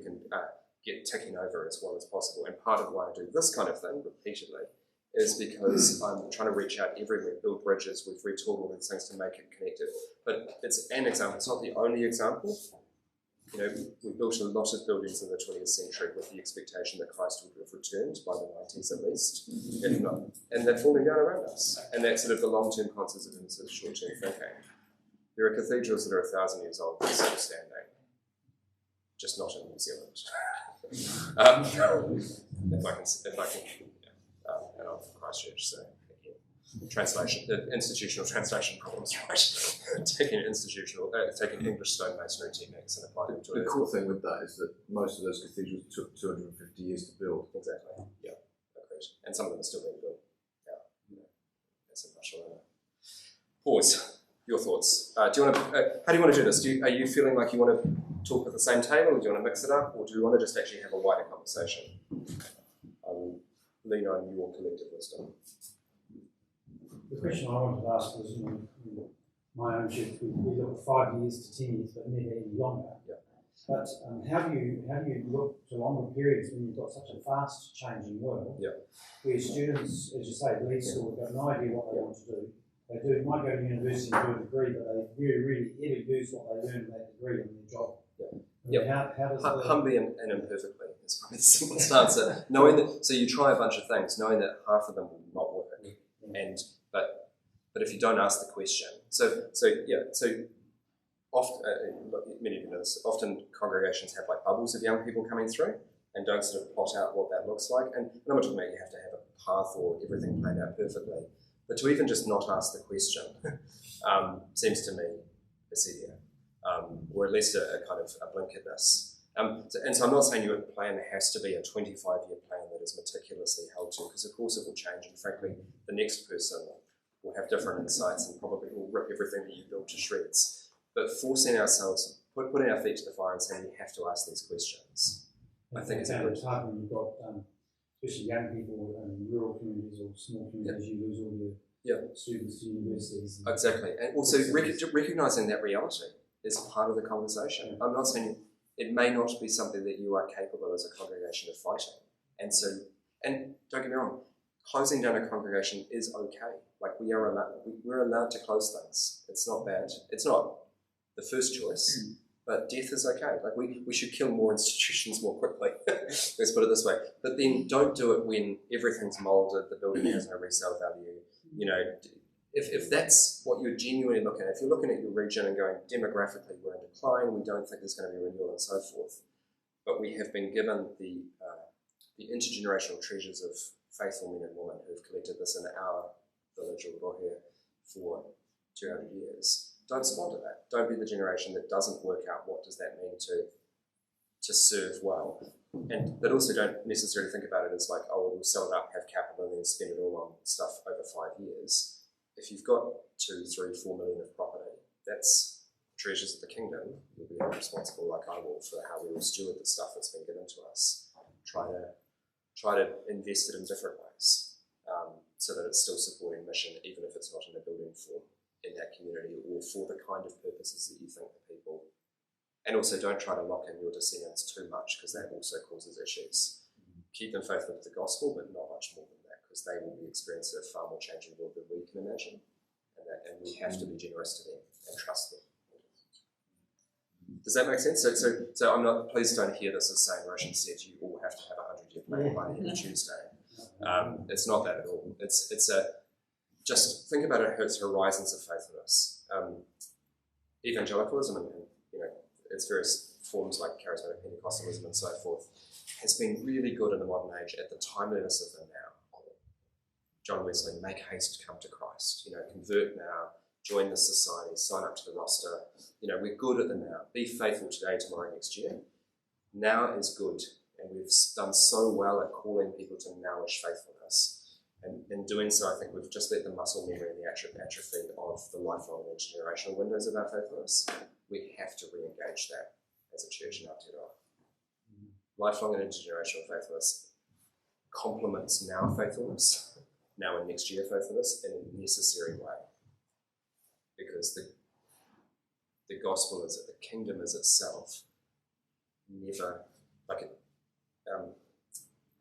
can get ticking over as well as possible. And part of why I do this kind of thing repeatedly is because I'm trying to reach out everywhere, build bridges. We've retooled all these things to make it connected. But it's an example. It's not the only example. You know, we built a lot of buildings in the 20th century with the expectation that Christ would have returned by the 90s at least, if not. And they're falling down around us. And that's sort of the long-term consequences of sort of short-term thinking. There are cathedrals that are 1,000 years old that are still standing, just not in New Zealand. If I can, and I'm from Christchurch, so translation, the institutional translation problems, right? taking English stonemasonry techniques and applying them to The cool thing with that is that most of those cathedrals took 250 years to build. Exactly. Yeah. Agreed. And some of them are still being built. Yeah. That's a much longer. Pause. Your thoughts. Do you want to? How do you want to do this? Are you feeling like you want to talk at the same table, or do you want to mix it up, or do you want to just actually have a wider conversation? I will lean on your collective wisdom. The question I wanted to ask was, my own shift, we look at 5 years to 10 years, but never any longer. Yeah. But how do you look to longer periods when you've got such a fast changing world? Yeah. Where students, as you say, lead school, have got no idea what they want to do. They might go to university and do a degree, but they really ever use what they learn in that degree in their job. Yeah. How does humbly and imperfectly is probably the simplest answer. Knowing that, so you try a bunch of things, knowing that half of them will not work, but if you don't ask the question, so often many of you know this. Often congregations have like bubbles of young people coming through and don't sort of plot out what that looks like. And I'm not talking about you have to have a path or everything planned out perfectly, but to even just not ask the question seems to me acidia. Or at least a kind of a blinkeredness. And so I'm not saying your plan has to be a 25-year plan that is meticulously held to, because of course it will change, and frankly, the next person will have different insights and probably will rip everything that you built to shreds. But forcing ourselves, putting our feet to the fire and saying we have to ask these questions, I think it's a good. It's hard when you've got, especially young people in rural communities or small communities, you lose all your students to universities. Exactly, and also recognising that reality is part of the conversation. I'm not saying it may not be something that you are capable as a congregation of fighting. And don't get me wrong, closing down a congregation is okay. Like we're allowed to close things. It's not bad. It's not the first choice, but death is okay. Like we should kill more institutions more quickly. Let's put it this way. But then don't do it when everything's moulded, the building has no resale value. You know, if that's what you're genuinely looking at, if you're looking at your region and going, demographically we're in decline, we don't think there's going to be renewal and so forth, but we have been given the intergenerational treasures of faithful men and women who have collected this in our village or here for 200 years. Don't squander that. Don't be the generation that doesn't work out what does that mean to serve well. But also don't necessarily think about it as like, oh, we'll sell it up, have capital, and then spend it all on stuff over 5 years. If you've got 2, 3, 4 million of property, that's treasures of the kingdom. You'll be responsible, like I will, for how we will steward the stuff that's been given to us. Try to invest it in different ways, so that it's still supporting mission, even if it's not in a building form in that community or for the kind of purposes that you think the people. And also don't try to lock in your descendants too much, because that also causes issues. keep them faithful to the gospel, but not much more than that, because they will be experiencing a far more changing world than we can imagine, and we have to be generous to them and trust them. Does that make sense? So I'm not. Please don't hear this as saying Roshan said you all have to have a 100-year plan by the end of Tuesday. It's not that at all. It's a just think about it. Its horizons of faithfulness. Evangelicalism and its various forms like charismatic Pentecostalism and so forth has been really good in the modern age at the timeliness of the now. John Wesley, make haste to come to Christ. Convert now. Join the society, sign up to the roster. We're good at the now. Be faithful today, tomorrow, next year. Now is good, and we've done so well at calling people to nowish faithfulness. And in doing so, I think we've just let the muscle memory and the atrophy of the lifelong and intergenerational windows of our faithfulness. We have to re-engage that as a church in Aotearoa. Lifelong and intergenerational faithfulness complements now faithfulness, now and next year faithfulness, in a necessary way. Because the gospel is the kingdom is itself never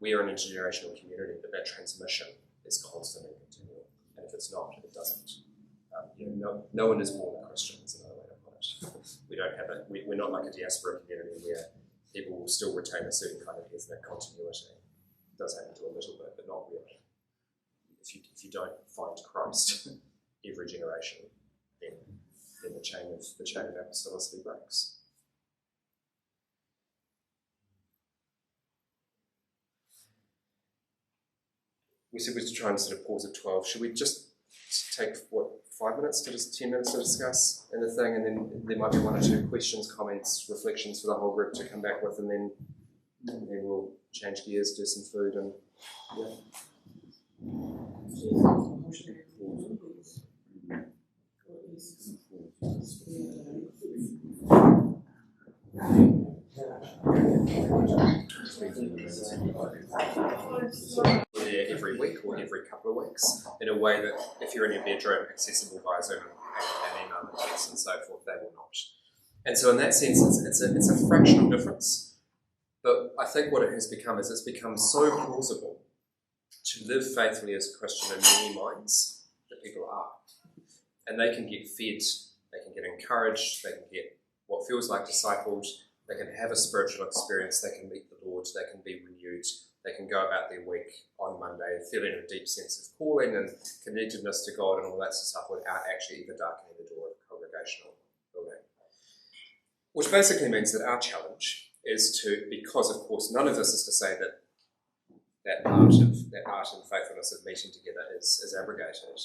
we are an intergenerational community, but that transmission is constant and continual. And if it's not, it doesn't. No one is born a Christian. Is another way to put it. We don't have it. We're not like a diaspora community where people will still retain a certain kind of ethnic continuity. It does happen to a little bit, but not really. If you don't find Christ every generation, then the chain of apostolicity breaks. We said we'd try and sort of pause at 12. Should we just take 5 minutes to 10 minutes to discuss in the thing, and then there might be one or two questions, comments, reflections for the whole group to come back with, and then we'll change gears, do some food, and there every week or every couple of weeks in a way that if you're in your bedroom, accessible via Zoom and email and text and so forth, they will not. And so in that sense, it's a fractional difference. But I think what it has become is it's become so plausible to live faithfully as a Christian in many minds that people are. And they can get fed, they can get encouraged, they can get what feels like discipled, they can have a spiritual experience, they can meet the Lord, they can be renewed, they can go about their week on Monday feeling a deep sense of calling and connectedness to God and all that sort of stuff without actually even darkening the door of congregational building. Which basically means that our challenge is to, because of course none of this is to say that art and faithfulness of meeting together is abrogated.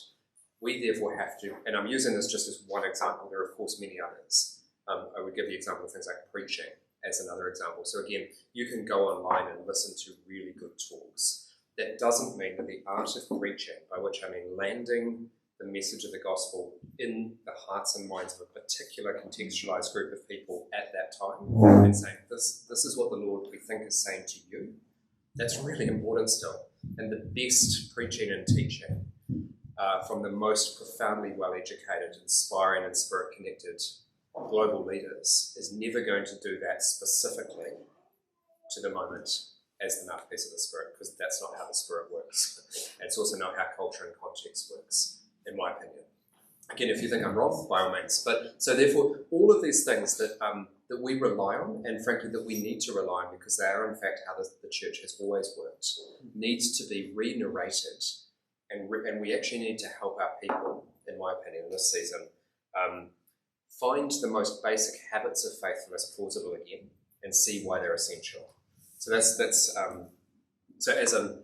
We therefore have to, and I'm using this just as one example, there are of course many others. I would give the example of things like preaching as another example. So again, you can go online and listen to really good talks. That doesn't mean that the art of preaching, by which I mean landing the message of the gospel in the hearts and minds of a particular contextualized group of people at that time, and saying, this is what the Lord we think is saying to you. That's really important still. And the best preaching and teaching from the most profoundly well-educated, inspiring and spirit-connected global leaders is never going to do that specifically to the moment as the mouthpiece of the Spirit, because that's not how the Spirit works. It's also not how culture and context works, in my opinion. Again, if you think I'm wrong, by all means. But so therefore, all of these things that we rely on, and frankly that we need to rely on because they are in fact how the church has always worked, needs to be re-narrated, and we actually need to help our people, in my opinion, in this season, find the most basic habits of faithfulness plausible again and see why they're essential. So that's so as it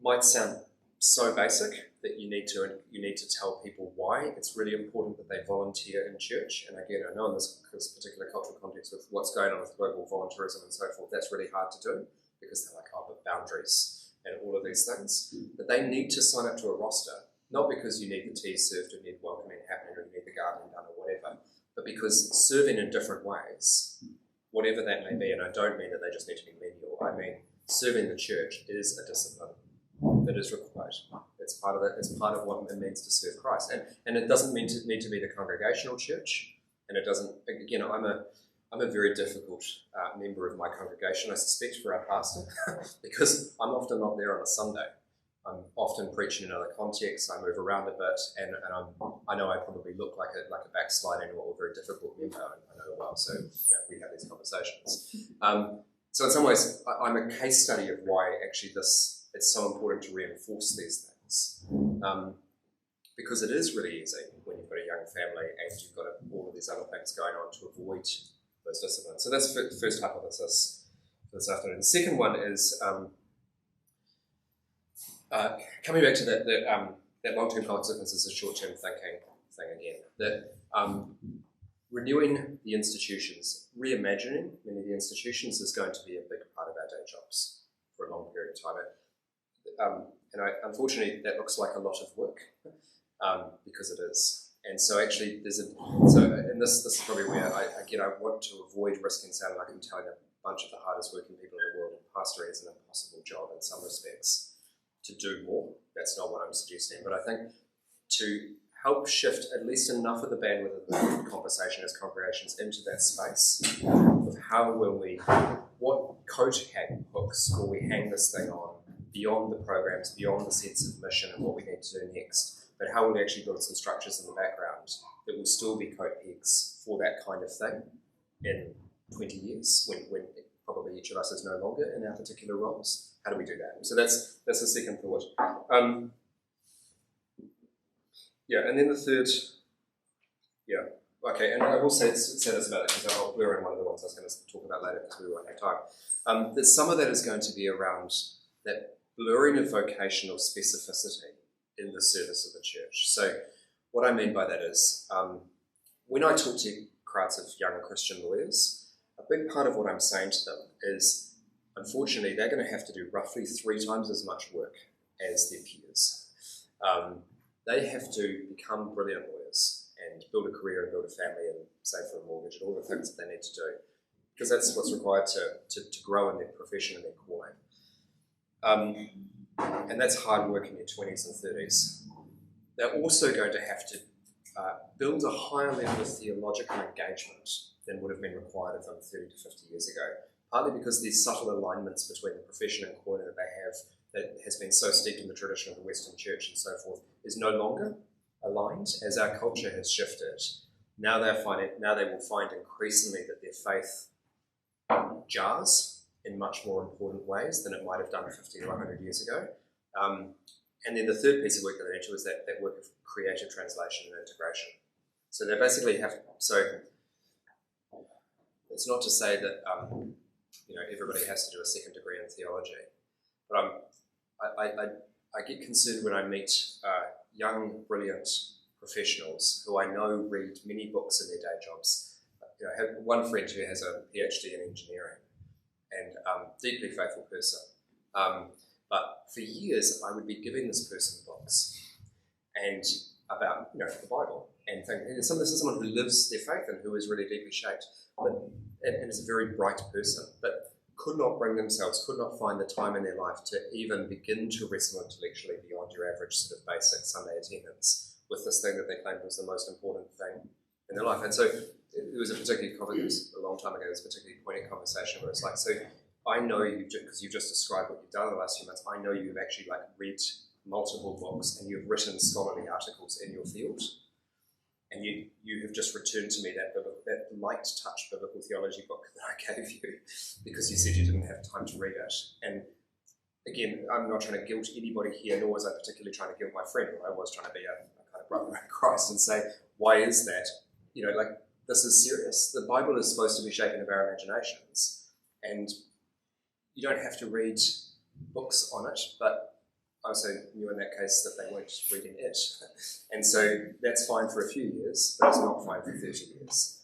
might sound so basic that you need to tell people why it's really important that they volunteer in church. And again, I know in this particular cultural context with what's going on with global volunteerism and so forth, that's really hard to do because they're like, but boundaries and all of these things. But they need to sign up to a roster, not because you need the tea served or need welcoming happening or you need the gardening done or whatever, but because serving in different ways, whatever that may be, and I don't mean that they just need to be menial, I mean serving the church is a discipline that is required. It's part of it. It's part of what it means to serve Christ, and it doesn't need to be the congregational church, and it doesn't. Again, I'm I'm a very difficult member of my congregation, I suspect, for our pastor, because I'm often not there on a Sunday. I'm often preaching in another context. I move around a bit, and I know I probably look like a backsliding or a very difficult member. I know well, so we have these conversations. So in some ways, I'm a case study of why actually it's so important to reinforce these things, because it is really easy when you've got a young family and you've got all of these other things going on to avoid those disciplines. So that's the first hypothesis for this afternoon. The second one is coming back to that long-term consequences of short-term thinking thing again. That renewing the institutions, reimagining many of the institutions is going to be a big part of our day jobs for a long period of time. Unfortunately, that looks like a lot of work because it is. And so actually, this is probably where I want to avoid risking sounding like I'm telling a bunch of the hardest working people in the world, and pastoring is an impossible job in some respects to do more. That's not what I'm suggesting, but I think to help shift at least enough of the bandwidth of the conversation as congregations into that space of what coat hooks will we hang this thing on beyond the programs, beyond the sense of mission and what we need to do next, but how will we actually build some structures in the background that will still be coat pegs for that kind of thing in 20 years when probably each of us is no longer in our particular roles. How do we do that? So that's the second thought. And then the third, okay, and I will say this about it because I'll blur in one of the ones I was going to talk about later because we won't have time. That some of that is going to be around that blurring of vocational specificity in the service of the church. So what I mean by that is, when I talk to crowds of young Christian lawyers, a big part of what I'm saying to them is, unfortunately, they're going to have to do roughly 3 times as much work as their peers. They have to become brilliant lawyers and build a career and build a family and save for a mortgage and all the things that they need to do, because that's what's required to grow in their profession and their calling. And that's hard work in your 20s and 30s. They're also going to have to build a higher level of theological engagement than would have been required of them 30 to 50 years ago, partly because these subtle alignments between the profession and calling that they have that has been so steeped in the tradition of the Western Church and so forth is no longer aligned as our culture has shifted. Now they will find increasingly that their faith jars in much more important ways than it might have done 50 or 100 years ago. And then the third piece of work that they need to is that work of creative translation and integration. So they basically it's not to say that everybody has to do a second degree in theology, but I get concerned when I meet young, brilliant professionals who I know read many books in their day jobs. I have one friend who has a PhD in engineering and deeply faithful person. But for years, I would be giving this person books and about the Bible and think, this is someone who lives their faith and who is really deeply shaped, and is a very bright person, but could not find the time in their life to even begin to wrestle intellectually beyond your average sort of basic Sunday attendance with this thing that they claimed was the most important thing in their life. And so it was a long time ago, it was a particularly poignant conversation where it's like, so I know you, because you've just described what you've done in the last few months, I know you've actually read multiple books and you've written scholarly articles in your field, and you have just returned to me that light touch biblical theology book that I gave you because you said you didn't have time to read it. And again, I'm not trying to guilt anybody here, nor was I particularly trying to guilt my friend. I was trying to be a kind of brother in Christ and say, why is that? This is serious. The Bible is supposed to be shaping of our imaginations, and you don't have to read books on it, but I also knew in that case that they weren't reading it. And so that's fine for a few years, but it's not fine for 30 years.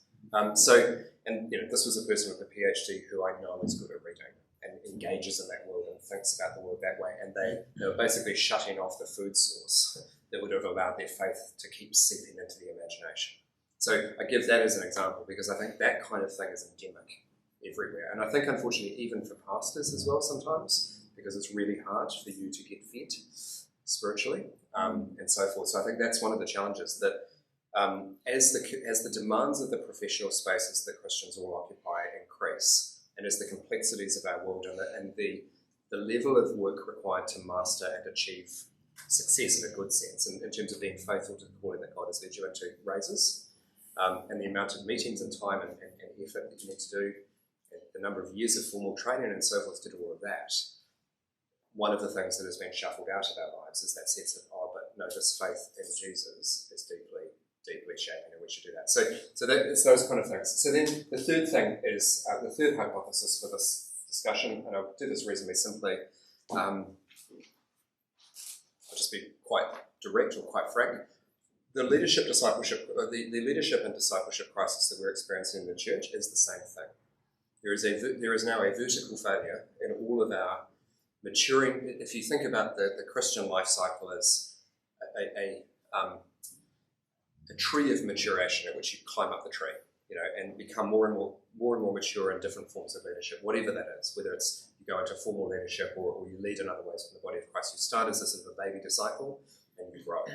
This was a person with a PhD who I know is good at reading and engages in that world and thinks about the world that way. And they were basically shutting off the food source that would have allowed their faith to keep seeping into the imagination. So I give that as an example because I think that kind of thing is endemic everywhere. And I think, unfortunately, even for pastors as well sometimes, because it's really hard for you to get fed spiritually and so forth. So I think that's one of the challenges, that As the demands of the professional spaces that Christians all occupy increase, and as the complexities of our world and the level of work required to master and achieve success in a good sense, in terms of being faithful to the calling that God has led you into, raises, and the amount of meetings and time and effort that you need to do, and the number of years of formal training and so forth to do all of that, one of the things that has been shuffled out of our lives is that sense of, but no, this faith in Jesus is deeply shaping, and we should do that. So that it's those kind of things. So then the third thing is, the third hypothesis for this discussion, and I'll do this reasonably simply, I'll just be quite direct or quite frank. The leadership and discipleship crisis that we're experiencing in the church is the same thing. There is now a vertical failure in all of our maturing. If you think about the Christian life cycle as a tree of maturation in which you climb up the tree, and become more and more mature in different forms of leadership, whatever that is, whether it's you go into formal leadership or you lead in other ways in the body of Christ. You start as a sort of a baby disciple, and you grow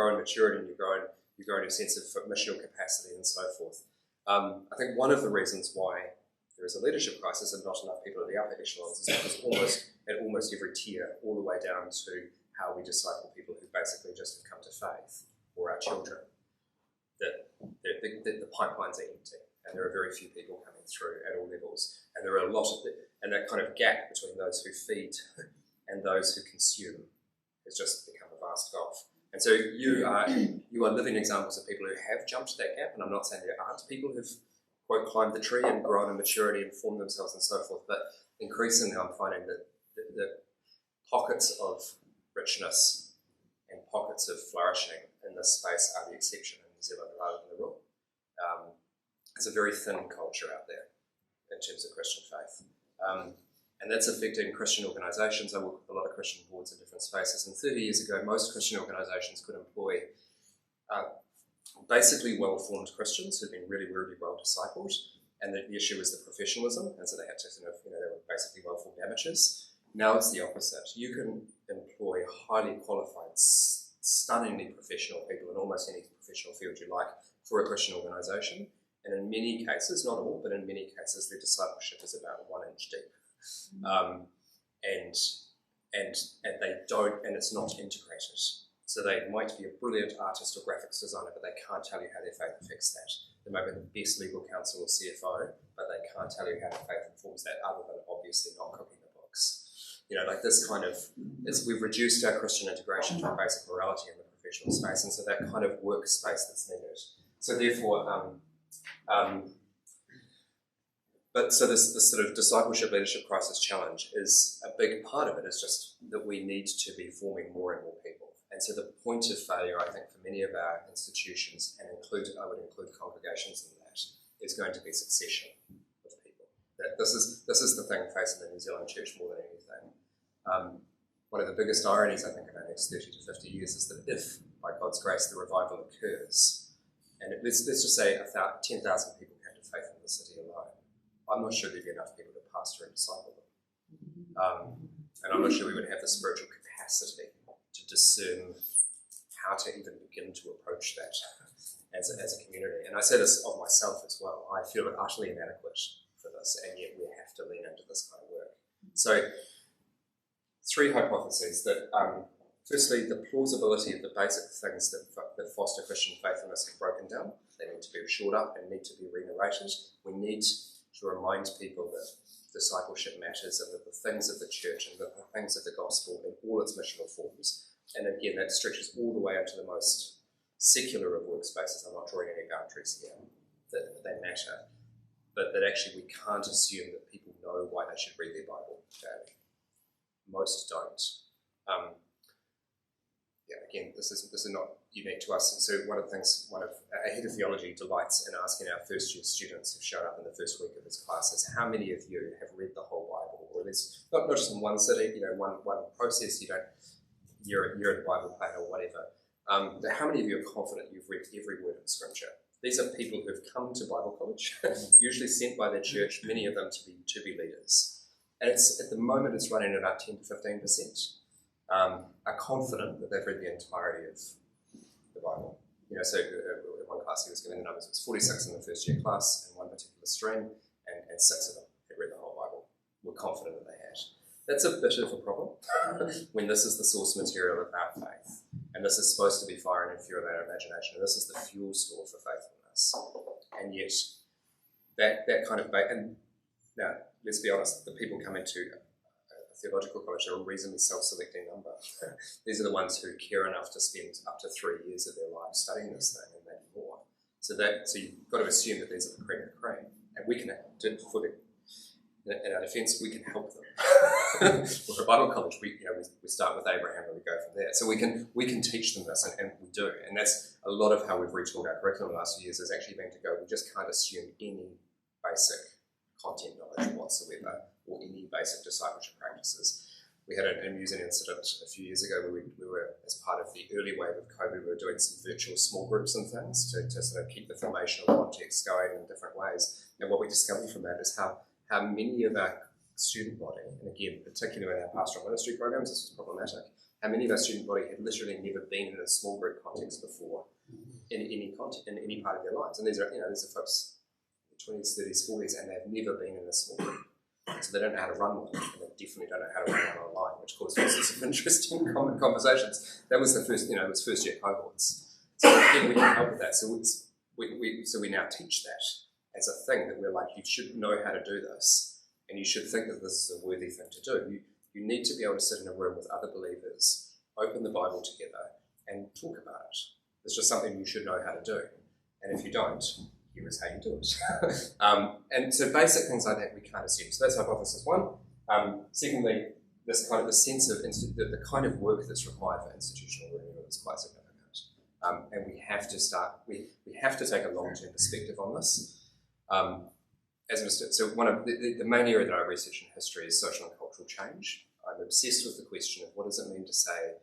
in maturity, and you grow in a sense of missional capacity and so forth. I think one of the reasons why there is a leadership crisis and not enough people at the upper echelons is because at almost every tier, all the way down to how we disciple people who basically just have come to faith, or our children, that the pipelines are empty, and there are very few people coming through at all levels, and there are a lot of and that kind of gap between those who feed and those who consume has just become a vast gulf. And so you are living examples of people who have jumped that gap, and I'm not saying there aren't people who've quote climbed the tree and grown in maturity and formed themselves and so forth, but increasingly I'm finding that the pockets of richness and pockets of flourishing in this space are the exception in New Zealand rather than the rule. It's a very thin culture out there in terms of Christian faith. And that's affecting Christian organisations. I work with a lot of Christian boards in different spaces, and 30 years ago most Christian organisations could employ basically well-formed Christians who'd been really, really well discipled, and the issue was the professionalism, and so they had to they were basically well-formed amateurs. Now it's the opposite. You can employ highly qualified, stunningly professional people in almost any professional field you like for a Christian organisation, and in many cases, not all, but in many cases, their discipleship is about 1 inch deep, and they don't, and it's not integrated. So they might be a brilliant artist or graphics designer, but they can't tell you how their faith affects that. They might be the best legal counsel or CFO, but they can't tell you how their faith informs that, other than obviously not cooking the books. Like this kind of, we've reduced our Christian integration to a basic morality in the professional space, and so that kind of workspace that's needed. So therefore, so this sort of discipleship leadership crisis challenge is a big part of it. Is just that we need to be forming more and more people. And so the point of failure, I think, for many of our institutions, and I would include congregations in that, is going to be succession of people. That this is the thing facing the New Zealand church more than anything. One of the biggest ironies, I think, in our next 30 to 50 years is that if, by God's grace, the revival occurs, and let's just say 10,000 people came to faith in the city alone, I'm not sure there'd be enough people to pastor and disciple them. And I'm not sure we would have the spiritual capacity to discern how to even begin to approach that as a community. And I say this of myself as well. I feel utterly inadequate for this, and yet we have to lean into this kind of work. So, 3 hypotheses that, firstly, the plausibility of the basic things that foster Christian faithfulness have broken down. They need to be shored up and need to be re-narrated. We need to remind people that discipleship matters, and that the things of the church and the things of the gospel in all its missional forms, and again that stretches all the way into the most secular of workspaces. I'm not drawing any boundaries here, that they matter, but that actually we can't assume that people know why they should read their Bible daily. Most don't. Again, this is not unique to us. And so a head of theology delights in asking our first year students who've showed up in the first week of his classes, how many of you have read the whole Bible, or at least not just in one sitting, one process. You're in the Bible plan or whatever. How many of you are confident you've read every word of Scripture? These are people who've come to Bible college, usually sent by their church, many of them to be leaders. And at the moment it's running at about 10 to 15%. Are confident that they've read the entirety of the Bible. So in one class, he was giving the numbers, it was 46 in the first year class in one particular stream, and 6 of them had read the whole Bible, were confident that they had. That's a bit of a problem when this is the source material of our faith, and this is supposed to be fire and fuel our imagination, and this is the fuel store for faithfulness. And yet, that kind of, and now, let's be honest, the people coming to a theological college are a reasonably self-selecting number. These are the ones who care enough to spend up to 3 years of their life studying this thing and maybe more. So you've got to assume that these are the cream of the cream, and we can in our defence, we can help them. With a Bible college, we start with Abraham and we go from there. So we can teach them this, and we do. And that's a lot of how we've retooled our curriculum in the last few years, is actually being to go, we just can't assume any basic content knowledge whatsoever, or any basic discipleship practices. We had an amusing incident a few years ago where we were, as part of the early wave of COVID, we were doing some virtual small groups and things to sort of keep the formational context going in different ways. And what we discovered from that is how many of our student body, and again, particularly in our pastoral ministry programs, this was problematic, how many of our student body had literally never been in a small group context before in any part of their lives. And these are folks in their 20s, 30s, 40s, and they've never been in a small group. So they don't know how to run one, and they definitely don't know how to run one online, which caused all sorts of interesting conversations. That was the first, it was first year cohorts. So again, we can help with that. So we now teach that as a thing, that we're like, you should know how to do this, and you should think that this is a worthy thing to do. You need to be able to sit in a room with other believers, open the Bible together, and talk about it. It's just something you should know how to do. And if you don't, here is how you do it. And so basic things like that we can't assume. So that's hypothesis one. Secondly, this kind of the sense of the kind of work that's required for institutional renewal is quite significant. And we have to take a long-term perspective on this. So one of the main area that I research in history is social and cultural change. I'm obsessed with the question of what does it mean to say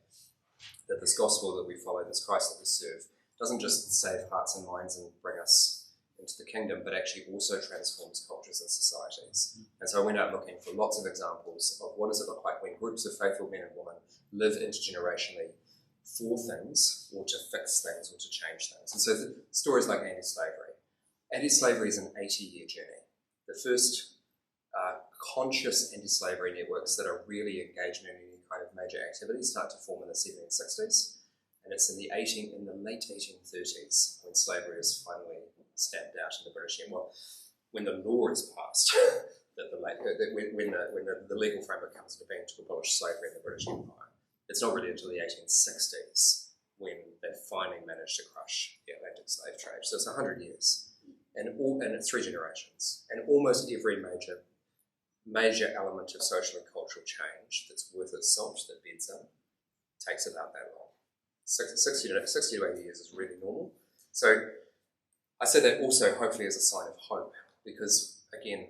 that this gospel that we follow, this Christ that we serve, doesn't just save hearts and minds and bring us into the kingdom, but actually also transforms cultures and societies. And so I went out looking for lots of examples of what does it look like when groups of faithful men and women live intergenerationally for things, or to fix things, or to change things. And so stories like anti-slavery. Anti-slavery is an 80-year journey. The first conscious anti-slavery networks that are really engaged in any kind of major activity start to form in the 1760s. And it's in the late 1830s when slavery is finally stamped out in the British Empire. Well, when the law is passed, when the legal framework comes into being to abolish slavery in the British Empire, it's not really until the 1860s when they finally managed to crush the Atlantic slave trade. So it's 100 years. And it's 3 generations. And almost every major element of social and cultural change that's worth its salt, that beds in, takes about that long. 60 to 80 years is really normal. So I say that also hopefully as a sign of hope, because again,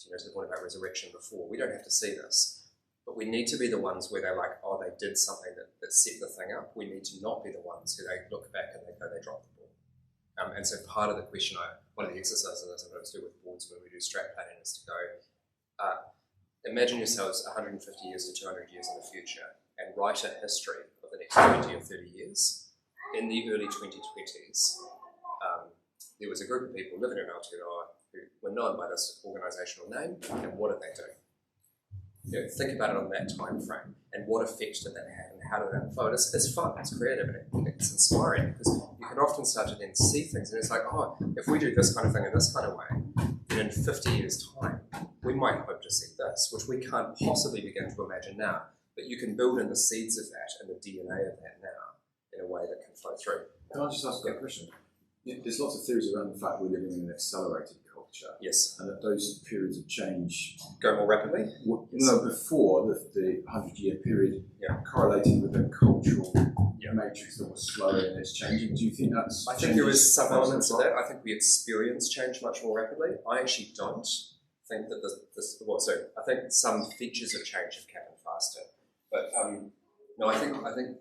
to the point about resurrection before, we don't have to see this, but we need to be the ones where they're like, oh, they did something that set the thing up. We need to not be the ones who they look back and they go, they dropped the ball. And so part of the question, one of the exercises I sometimes do with boards when we do strat planning is to go, imagine yourselves 150 years to 200 years in the future and write a history of the next 20 or 30 years. In the early 2020s, there was a group of people living in Aotearoa who were known by this organisational name, and what did they do? Think about it on that time frame, and what effect did that have, and how did that unfold? It's fun, it's creative, and it's inspiring, because you can often start to then see things, and it's like, oh, if we do this kind of thing in this kind of way, then in 50 years' time, we might hope to see this, which we can't possibly begin to imagine now, but you can build in the seeds of that and the DNA of that now in a way that can flow through. Can I just ask a question? There's lots of theories around the fact we're living in an accelerated culture. Yes. And that those periods of change go more rapidly? No, before the 100-year period, correlating with the cultural matrix that was slower and it's changing. Do you think that's... I think there is some elements of that. I think we experience change much more rapidly. I actually don't think that I think some features of change have happened faster. But no, I think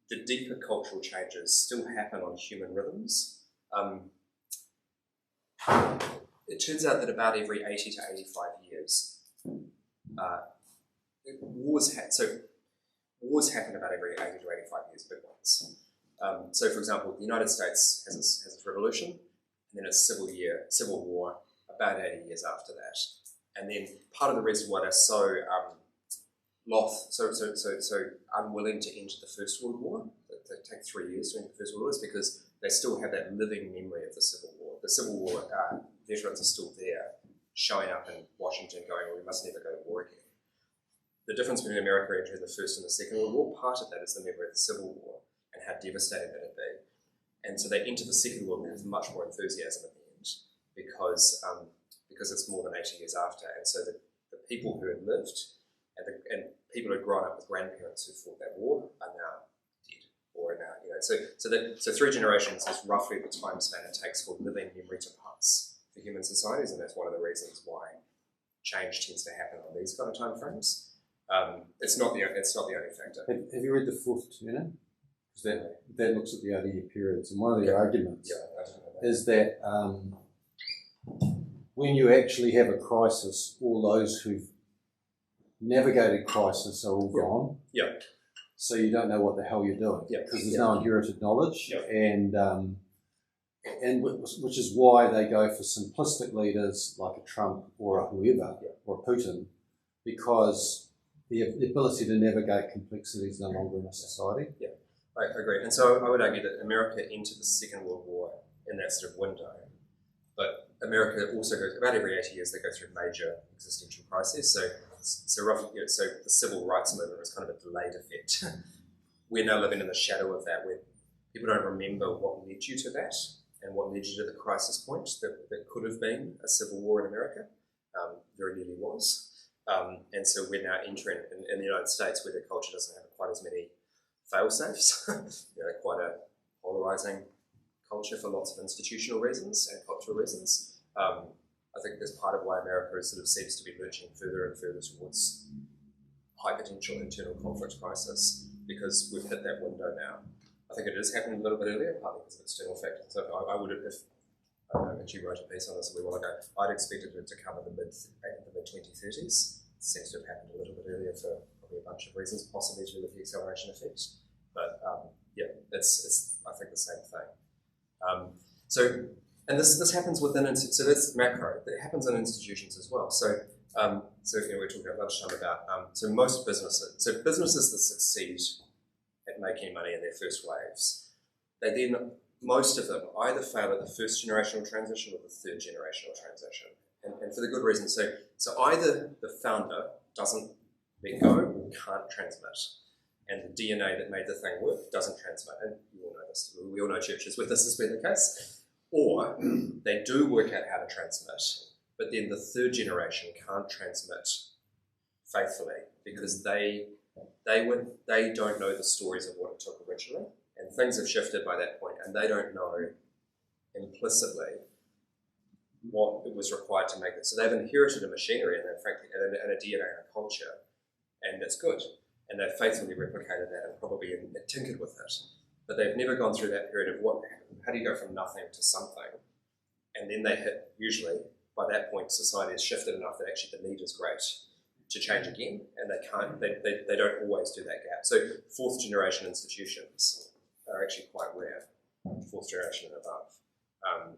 the deeper cultural changes still happen on human rhythms. It turns out that about every 80 to 85 years, wars happen about every 80 to 85 years, big ones. So, for example, the United States has its revolution, and then its civil war about 80 years after that. And then part of the reason why they're so unwilling to enter the First World War, they take 3 years to enter the First World War, is because they still have that living memory of the Civil War. The Civil War veterans are still there, showing up in Washington going, well, we must never go to war again. The difference between America entering the First and the Second World War, part of that is the memory of the Civil War and how devastating that had been. And so they enter the Second World War with much more enthusiasm at the end because it's more than 80 years after. And so the people who had lived and people who had grown up with grandparents who fought that war are now dead or are now, so 3 generations is roughly the time span it takes for living memory to pass for human societies, and that's one of the reasons why change tends to happen on these kind of time frames. It's not the only factor. Have you read the Fourth Turner? Because that looks at the 80-year periods, and one of the arguments is that when you actually have a crisis, all those who've navigated crisis are all gone. Yeah. So you don't know what the hell you're doing because there's no inherited knowledge, and which is why they go for simplistic leaders like a Trump or a whoever or a Putin, because the ability to navigate complexity is no longer in a society. Yeah, I agree. And so I would argue that America entered the Second World War in that sort of window, but America also goes, about every 80 years, they go through major existential crises. So roughly, so the civil rights movement was kind of a delayed effect. We're now living in the shadow of that, where people don't remember what led you to that and what led you to the crisis point that could have been a civil war in America. Very nearly was. And so we're now entering in the United States, where the culture doesn't have quite as many fail-safes, quite a polarizing culture for lots of institutional reasons and cultural reasons. I think that's part of why America sort of seems to be lurching further and further towards high potential internal conflict crisis, because we've hit that window now. I think it is happening a little bit earlier, partly because of external factors. So I would have, if I actually wrote a piece on this a wee while ago, I'd expected it to come in the mid-2030s. It seems to have happened a little bit earlier for probably a bunch of reasons, possibly to do with the acceleration effect. But it's I think the same thing. And this happens within, so that's macro, but it happens in institutions as well. So we're talking at lunchtime about, businesses that succeed at making money in their first waves, they then, most of them either fail at the first generational transition or the third generational transition. And for the good reason, so either the founder doesn't let go or can't transmit, and the DNA that made the thing work doesn't transmit. And you all know this, we all know churches where this has been the case. Or they do work out how to transmit, but then the third generation can't transmit faithfully because they don't know the stories of what it took originally, and things have shifted by that point, and they don't know implicitly what it was required to make it. So they've inherited a machinery and a DNA and a culture, and it's good, and they've faithfully replicated that and probably tinkered with it. But they've never gone through that period of how do you go from nothing to something? And then they hit, usually, by that point, society has shifted enough that actually the need is great to change again, and they don't always do that gap. So fourth generation institutions are actually quite rare, fourth generation and above.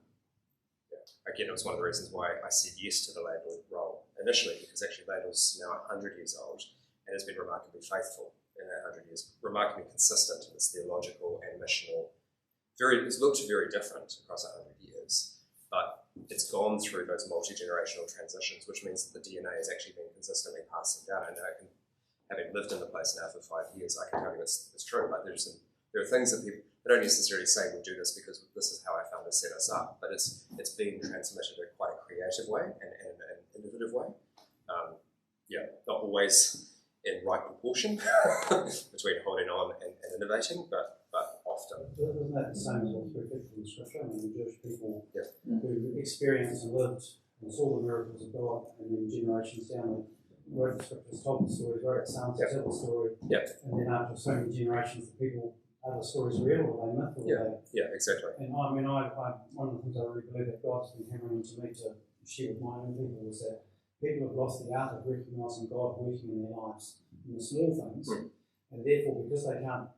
Again, it was one of the reasons why I said yes to the Laidlaw role initially, because actually Laidlaw's now 100 years old and has been remarkably faithful in that 100 years, remarkably consistent in its theological and missional. It's looked very different across 100 years, but it's gone through those multi-generational transitions, which means that the DNA has actually been consistently passing down. And having lived in the place now for 5 years, I can tell you it's true. Like there are things that people don't necessarily say we do this because this is how our founder set us up, but it's being transmitted in quite a creative way and an innovative way. Not always in right proportion between holding on and innovating, but often. Isn't that the same as what's reflected in Scripture? I mean, the Jewish people who experienced and lived and saw the miracles of God, and then generations down, they wrote the Scriptures, told the stories, wrote Psalms to tell the story, and then after so many generations, the people, are the stories real or are they myth? Yeah, exactly. And I mean, one of the things I really believe that God's been hammering into me to share with my own people is that people have lost the art of recognising God working in their lives in the small things, and therefore, because they can't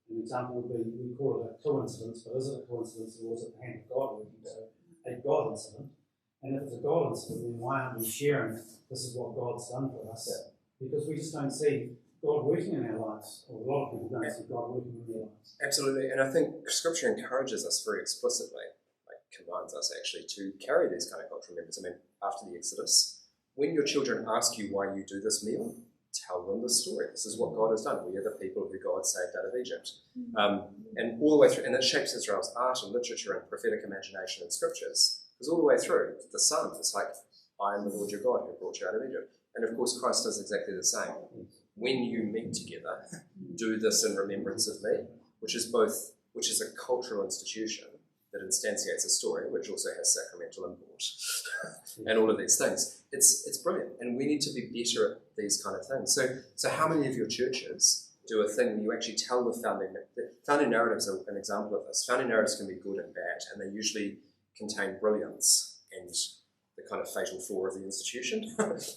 An example would be, we call it a coincidence, but is it a coincidence or is it the hand of God working? So a God incident. And if it's a God incident, then why aren't we sharing this is what God's done for us? Because we just don't see God working in our lives, or a lot of people don't see God working in their lives. Absolutely, and I think Scripture encourages us very explicitly, like commands us actually to carry these kind of cultural memories. I mean, after the Exodus, when your children ask you why you do this meal, tell them the story. This is what God has done. We are the people who God saved out of Egypt. And all the way through, and it shapes Israel's art and literature and prophetic imagination and scriptures. Because all the way through, the Psalms, it's like, I am the Lord your God who brought you out of Egypt. And of course, Christ does exactly the same. When you meet together, do this in remembrance of me, which is a cultural institution that instantiates a story, which also has sacramental import, and all of these things. It's brilliant, and we need to be better at these kind of things. So how many of your churches do a thing where you actually tell the founding narratives are an example of this. Founding narratives can be good and bad, and they usually contain brilliance and the kind of fatal flaw of the institution.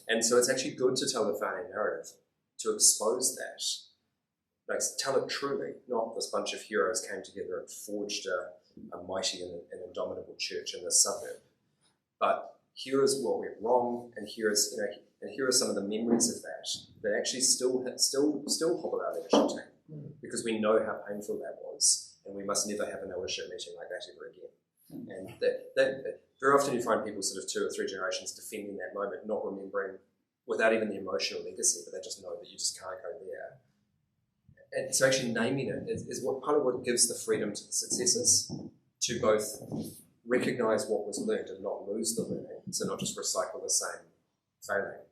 And so it's actually good to tell the founding narrative, to expose that. Like, tell it truly, not this bunch of heroes came together and forged a mighty and indomitable church in this suburb. But here is what went wrong, and here are some of the memories of that actually still hobble our leadership team, because we know how painful that was, and we must never have an eldership meeting like that ever again. And that very often you find people sort of 2 or 3 generations defending that moment, not remembering, without even the emotional legacy, but they just know that you just can't go there. And so actually naming it is part of what gives the freedom to the successors to both recognise what was learned and not lose the learning, so not just recycle the same failing,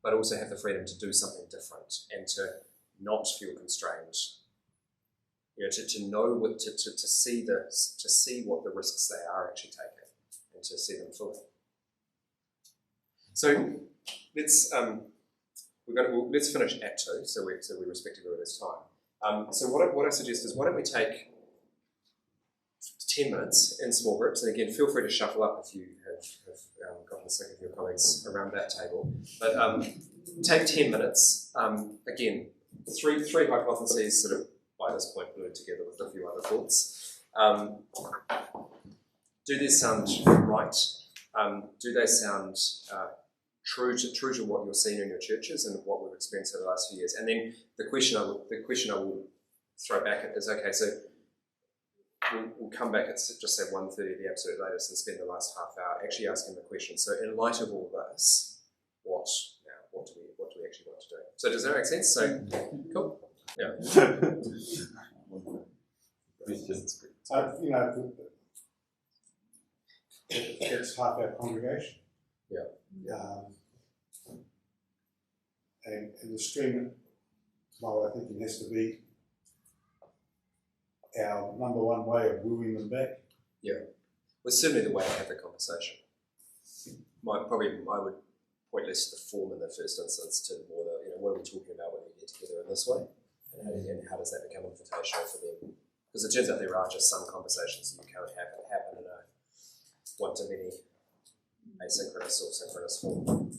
but also have the freedom to do something different and to not feel constrained. To know to see what the risks they are actually taking, and to see them fully. So let's finish Act 2, so we respect everybody's time. So what I suggest is, why don't we take 10 minutes in small groups, and again, feel free to shuffle up if you have gotten sick of your colleagues around that table. But take 10 minutes. Again, three hypotheses sort of by this point glued together with a few other thoughts. Do these sound right? Do they sound true to what you're seeing in your churches and what we've experienced over the last few years? And then the question I will throw back at is, okay, so we'll come back at just say 1:30 at the absolute latest and spend the last half hour actually asking the question. So in light of all this, what do we actually want to do? So does that make sense? So cool. Yeah. It's half our congregation. Yeah. And the stream, well, I think it has to be our number one way of wooing them back. Yeah. Well, certainly the way to have the conversation. I would point less to the form in the first instance to more the, what are we talking about when we get together in this way? And how does that become invitational for them? Because it turns out there are just some conversations that you can't have that happen in a one-to-many asynchronous or synchronous form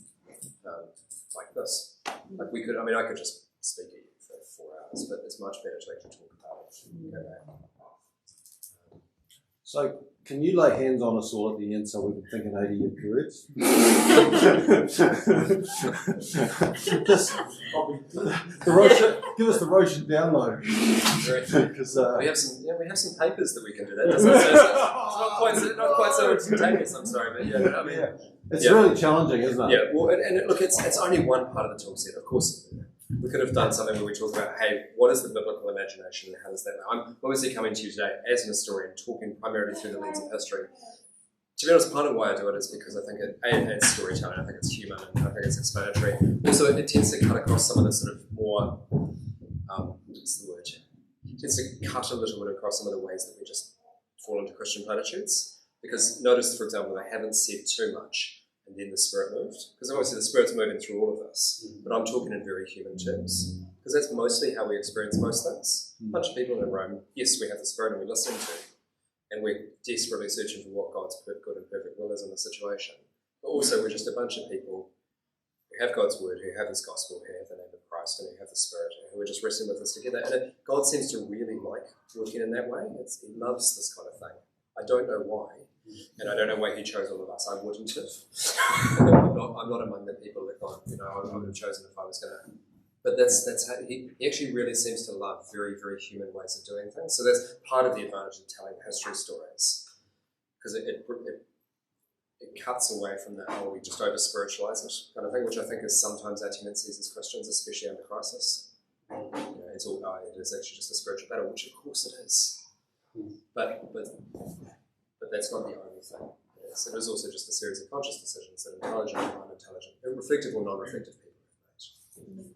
like this. Like I could just speak at you for 4 hours, but it's much better to actually talk about it. So, can you lay hands on us all at the end so we can think in 80-year periods? Just give us the Roshan download. Because we have some papers that we can do that. It's not quite so instantaneous. I'm sorry, but it's really challenging, isn't it? Yeah. Well, and look, it's only one part of the toolset. Of course, we could have done something where we talk about, hey, what is the biblical imagination and how does that? I'm obviously coming to you today as an historian, talking primarily through the lens of history. To be honest, part of why I do it is because I think it adds storytelling, I think it's human, and I think it's explanatory. Also, it tends to cut across some of the sort of more, what's the word? It tends to cut a little bit across some of the ways that we just fall into Christian platitudes. Because notice, for example, they haven't said too much, and then the Spirit moved. Because obviously the Spirit's moving through all of this, but I'm talking in very human terms. Because that's mostly how we experience most things. A bunch of people in a room, yes, we have the Spirit and we're listening to, and we're desperately searching for what God's good and perfect will is in the situation. But also we're just a bunch of people who have God's Word, who have His Gospel, who have the name of Christ, Christ and who have the Spirit and who are just wrestling with us together. And God seems to really like working in that way. He loves this kind of thing. I don't know why, and I don't know why he chose all of us. I wouldn't have. I'm not among the people that God, I would have chosen if I was going to. But that's how he actually really seems to love very, very human ways of doing things. So that's part of the advantage of telling history stories, because it cuts away from the we just over spiritualize it kind of thing, which I think is sometimes our tendencies as Christians, especially under crisis. It's all it is actually just a spiritual battle, which of course it is. But that's not the only thing. Yes, it is also just a series of conscious decisions that intelligent or unintelligent, reflective or non-reflective people have made.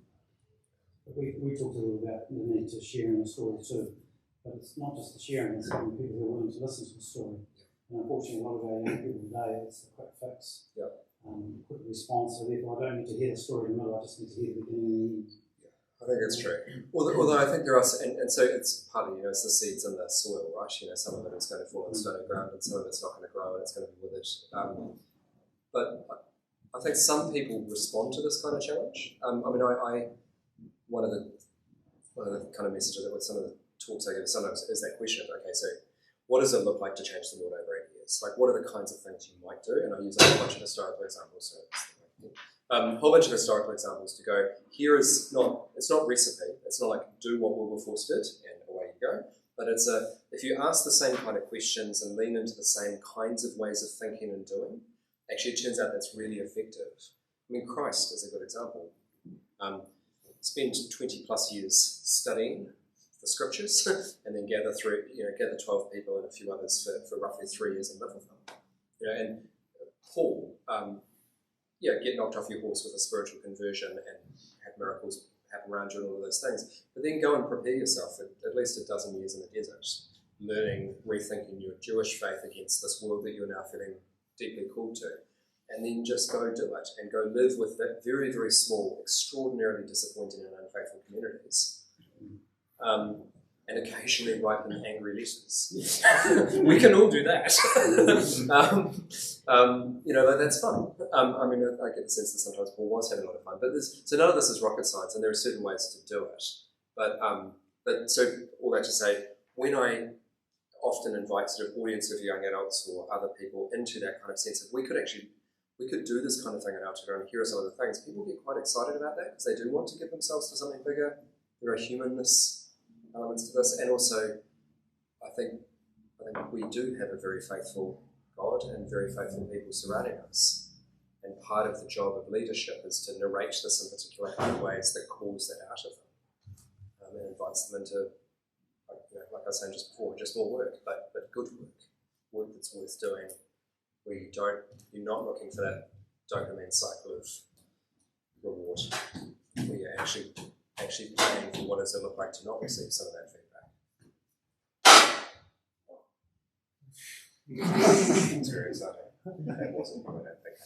We talked a little about the need to sharing the story too, but it's not just the sharing, it's having people who are willing to listen to the story. And unfortunately, a lot of our young people today, it's the quick fix, quick response. So therefore, I don't need to hear the story in the middle, I just need to hear the beginning and the end. I think that's true. Although I think there are, and so it's partly, it's the seeds in the soil, right? Some of it is going to fall on stony ground, and some of it's not going to grow, and it's going to be withered. But I think some people respond to this kind of challenge. One of the kind of messages that with some of the talks I give sometimes is that question of, okay, so what does it look like to change the world over 8 years? Like, what are the kinds of things you might do? And I use a whole bunch of historical examples. So a whole bunch of historical examples to go, it's not recipe. It's not like do what Wilberforce did and away you go. But it's if you ask the same kind of questions and lean into the same kinds of ways of thinking and doing, actually it turns out that's really effective. I mean, Christ is a good example. Spend 20 plus years studying the scriptures and then gather 12 people and a few others for roughly 3 years and live with them. And Paul, get knocked off your horse with a spiritual conversion and have miracles happen around you and all of those things. But then go and prepare yourself for at least a dozen years in the desert, learning, rethinking your Jewish faith against this world that you're now feeling deeply called to. And then just go do it and go live with that very, very small, extraordinarily disappointing and unfaithful communities. And occasionally write them angry letters. We can all do that. That's fun. I get the sense that sometimes Paul was having a lot of fun. But so none of this is rocket science, and there are certain ways to do it. But so all that to say, when I often invite sort of audience of young adults or other people into that kind of sense of we could do this kind of thing in Aotearoa, and here are some of the things. People get quite excited about that because they do want to give themselves to something bigger. There are humanness elements to this, and also I think we do have a very faithful God and very faithful people surrounding us. And part of the job of leadership is to narrate this in particular kind of ways that calls that out of them and invites them into, like I was saying just before, just more work, but good work that's worth doing. You're not looking for that dopamine cycle of reward. Where you're actually paying for what does it look like to not receive some of that feedback. It's very exciting. That wasn't what I think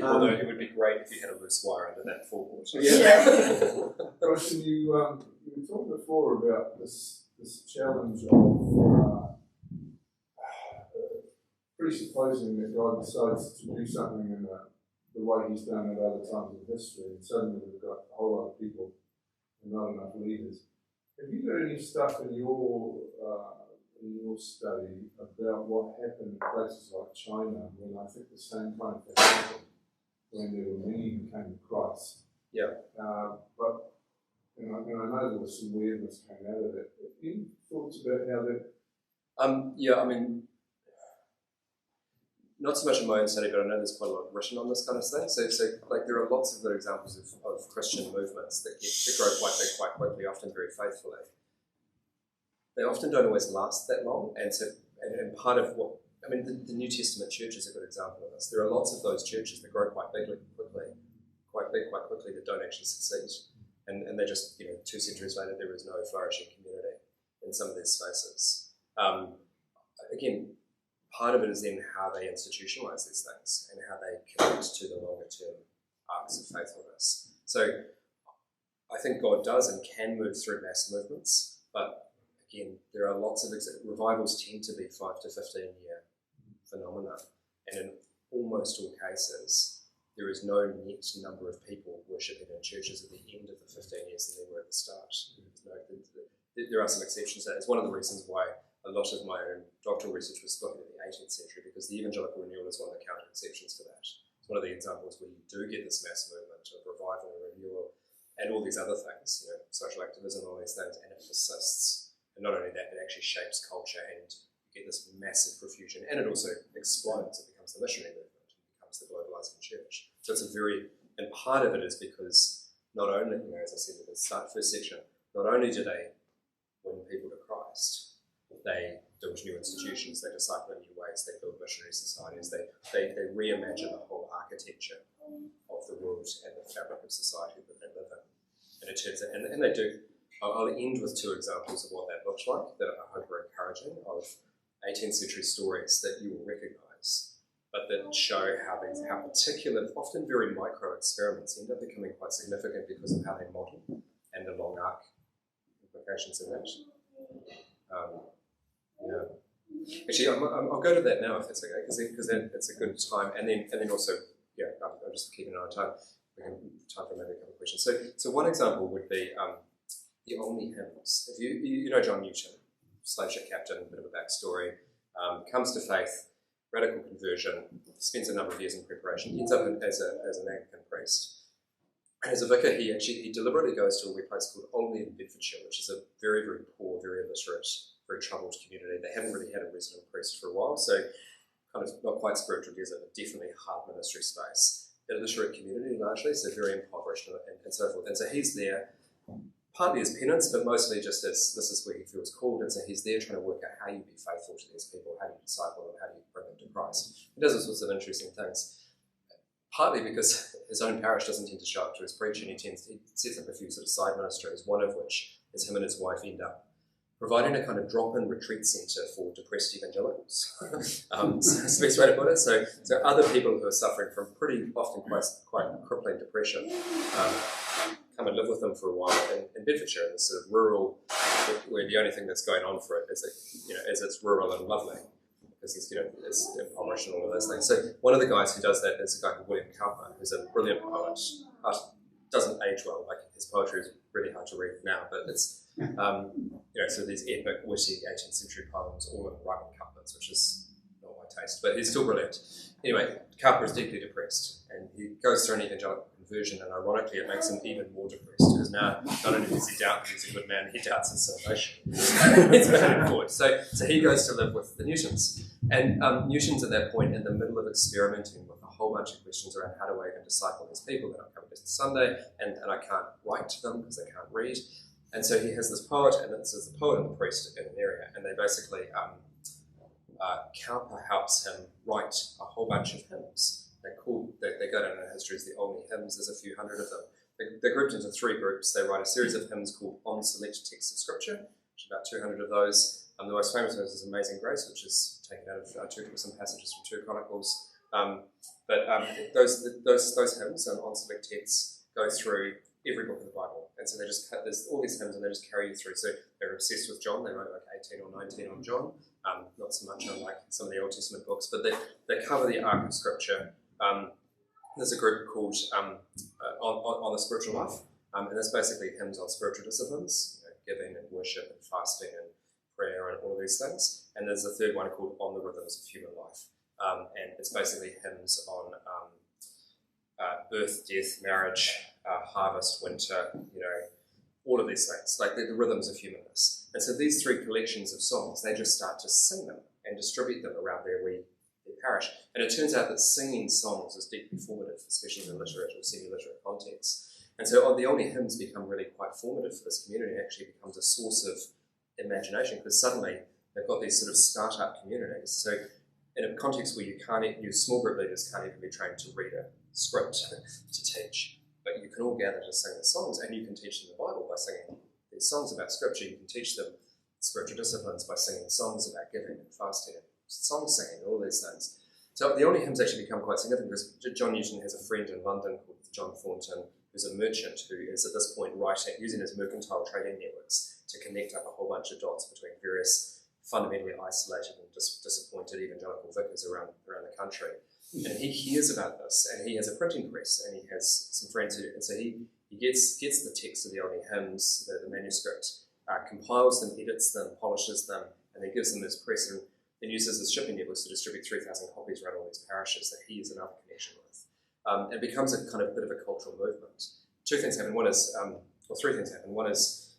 Although it would be great if you had a loose wire under that floorboard. Roshan, you talked before about this challenge of presupposing that God decides to do something in the way He's done at other times in history, and suddenly we've got a whole lot of people and not enough leaders. Have you got any stuff in your study about what happened in places like China when I think the same kind of thing happened, when there were many who came to Christ? Yeah. But I know there was some weirdness came out of it. Any thoughts about how that? Not so much in my own study, but I know there's quite a lot written on this kind of thing. So there are lots of good examples of Christian movements that grow quite big quite quickly, often very faithfully. They often don't always last that long, and part of the New Testament church is a good example of this. There are lots of those churches that grow quite big quite quickly, that don't actually succeed. And they're just, 2 centuries later, there is no flourishing community in some of these spaces. Again, part of it is then how they institutionalize these things and how they commit to the longer term arcs of faithfulness. So I think God does and can move through mass movements, but again, there are lots of revivals tend to be 5 to 15 year phenomena. And almost all cases, there is no net number of people worshipping in churches at the end of the 15 years than there were at the start. There are some exceptions to that. It's one of the reasons why a lot of my own doctoral research was looking at the 18th century, because the evangelical renewal is one of the counter-exceptions to that. It's one of the examples where you do get this mass movement of revival and renewal and all these other things, social activism, all these things, and it persists. And not only that, it actually shapes culture, and you get this massive profusion, and it also explodes. It becomes the missionary movement, it becomes the globalizing church. So it's and part of it is because not only, as I said at the first section, not only do they win people to Christ, they build new institutions, they disciple in new ways, they build missionary societies, they reimagine the whole architecture of the world and the fabric of society that they live in. And it turns out, and they do. I'll end with two examples of what that looks like that I hope are encouraging, of 18th century stories that you will recognise, but that show how particular, often very micro experiments end up becoming quite significant because of how they model and the long arc implications in that. Actually, I'll go to that now if that's okay, because it's a good time, and then also, I'm just keeping an eye on time. We have time for maybe a couple of questions. So one example would be the Omni hymns. If you know John Newton, slave ship captain, a bit of a backstory, comes to faith, radical conversion, spends a number of years in preparation, ends up as an Anglican priest. And as a vicar, he deliberately goes to a wee place called Olney in Bedfordshire, which is a very, very poor, very illiterate, very troubled community. They haven't really had a resident priest for a while, so kind of not quite spiritual desert, but definitely hard ministry space. Illiterate community largely, so very impoverished and so forth. And so he's there, partly as penance, but mostly just as this is where he feels called. And so he's there trying to work out how you be faithful to these people, how do you disciple them, how do you bring them to Christ. He does all sorts of interesting things. Partly because his own parish doesn't tend to show up to his preaching, he sets up a few sort of side ministries, one of which is him and his wife end up providing a kind of drop-in retreat centre for depressed evangelicals. So that's the best way to put it. So other people who are suffering from pretty often quite crippling depression come and live with them for a while in Bedfordshire, in this sort of rural, where the only thing that's going on for it is it's rural and lovely, because it's impoverished and all of those things. So one of the guys who does that is a guy called William Cowper, who's a brilliant poet. Doesn't age well. Like, his poetry is really hard to read now, but it's so these epic, witty 18th century poems, all in rhyming couplets, which is not my taste, but he's still brilliant. Anyway, Cowper is deeply depressed, and he goes through an evangelical conversion, and ironically it makes him even more depressed, because now not only does he doubt that he's a good man, he doubts his salvation. It's very forward. So he goes to live with the Newtons, and Newton's at that point in the middle of experimenting with a whole bunch of questions around how do I even disciple these people that are coming to Sunday, and I can't write to them because they can't read. And so he has this poet, and this is the poet and the priest in an area, and they basically, Cowper helps him write a whole bunch of hymns. They go down in the history as the Olney hymns. There's a few hundred of them. They're grouped into three groups. They write a series of hymns called On Select Texts of Scripture, which is about 200 of those. The most famous of those is Amazing Grace, which is taken out of some passages from 2 Chronicles. Those hymns and On Select Texts go through every book of the Bible. And so there's all these hymns, and they just carry you through. So they're obsessed with John. They wrote like 18 or 19 on John. Not so much on like some of the Old Testament books, but they cover the arc of Scripture. There's a group called on the Spiritual Life, and that's basically hymns on spiritual disciplines, giving and worship and fasting and prayer and all of these things. And there's a third one called On the Rhythms of Human Life, and it's basically hymns on birth, death, marriage, harvest, winter, all of these things, like the rhythms of humanness. And so these three collections of songs, they just start to sing them and distribute them around their parish. And it turns out that singing songs is deeply formative, especially in literate or semi-literate contexts. And so the Olney hymns become really quite formative for this community. It actually becomes a source of imagination, because suddenly they've got these sort of start-up communities. So in a context where your small group leaders can't even be trained to read a script to teach, but you can all gather to sing the songs, and you can teach them the Bible by singing these songs about Scripture. You can teach them spiritual disciplines by singing songs about giving and fasting and song singing, all these things. So the Olney hymns actually become quite significant, because John Newton has a friend in London called John Thornton, who's a merchant who is at this point using his mercantile trading networks to connect up a whole bunch of dots between various fundamentally isolated and disappointed evangelical vicars around the country. And he hears about this, and he has a printing press, and he has some friends who do, and so he gets the text of the early hymns, the manuscript, compiles them, edits them, polishes them, and then gives them his press, and then uses his shipping networks to distribute 3,000 copies around all these parishes that he has another connection with. It becomes a kind of bit of a cultural movement. Two things happen. One is, or three things happen. One is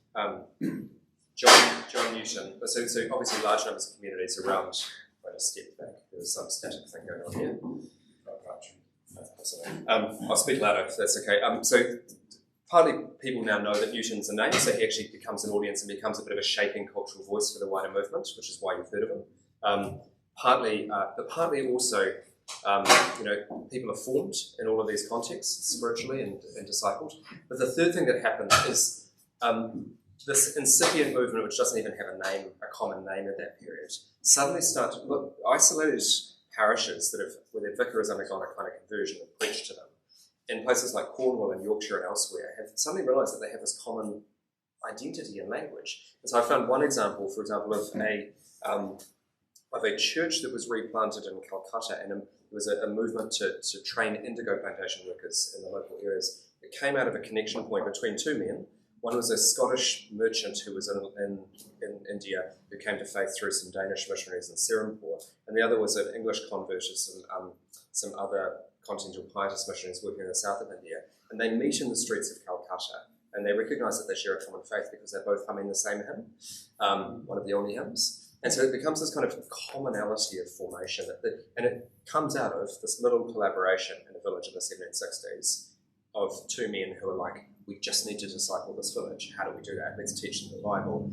John Newton. So obviously large numbers of communities around. If I just step back, there's some static thing going on here. I'll speak louder if that's okay. So partly people now know that Newton's a name, so he actually becomes an audience and becomes a bit of a shaping cultural voice for the wider movement, which is why you've heard of him. But partly also, people are formed in all of these contexts, spiritually and discipled. But the third thing that happens is this incipient movement, which doesn't even have a common name at that period, suddenly start to look isolated parishes where their vicar has undergone a kind of conversion and preached to them, in places like Cornwall and Yorkshire and elsewhere, have suddenly realised that they have this common identity and language. And so I found one example, for example, of a church that was replanted in Calcutta, and there was a movement to train indigo plantation workers in the local areas. It came out of a connection point between two men. One was a Scottish merchant who was in India, who came to faith through some Danish missionaries in Serampore, and the other was an English convert of some other continental pietist missionaries working in the south of India. And they meet in the streets of Calcutta, and they recognise that they share a common faith because they're both humming the same hymn, one of the only hymns. And so it becomes this kind of commonality of formation, and it comes out of this little collaboration in a village in the 1760s of two men who are like, we just need to disciple this village. How do we do that? Let's teach them the Bible.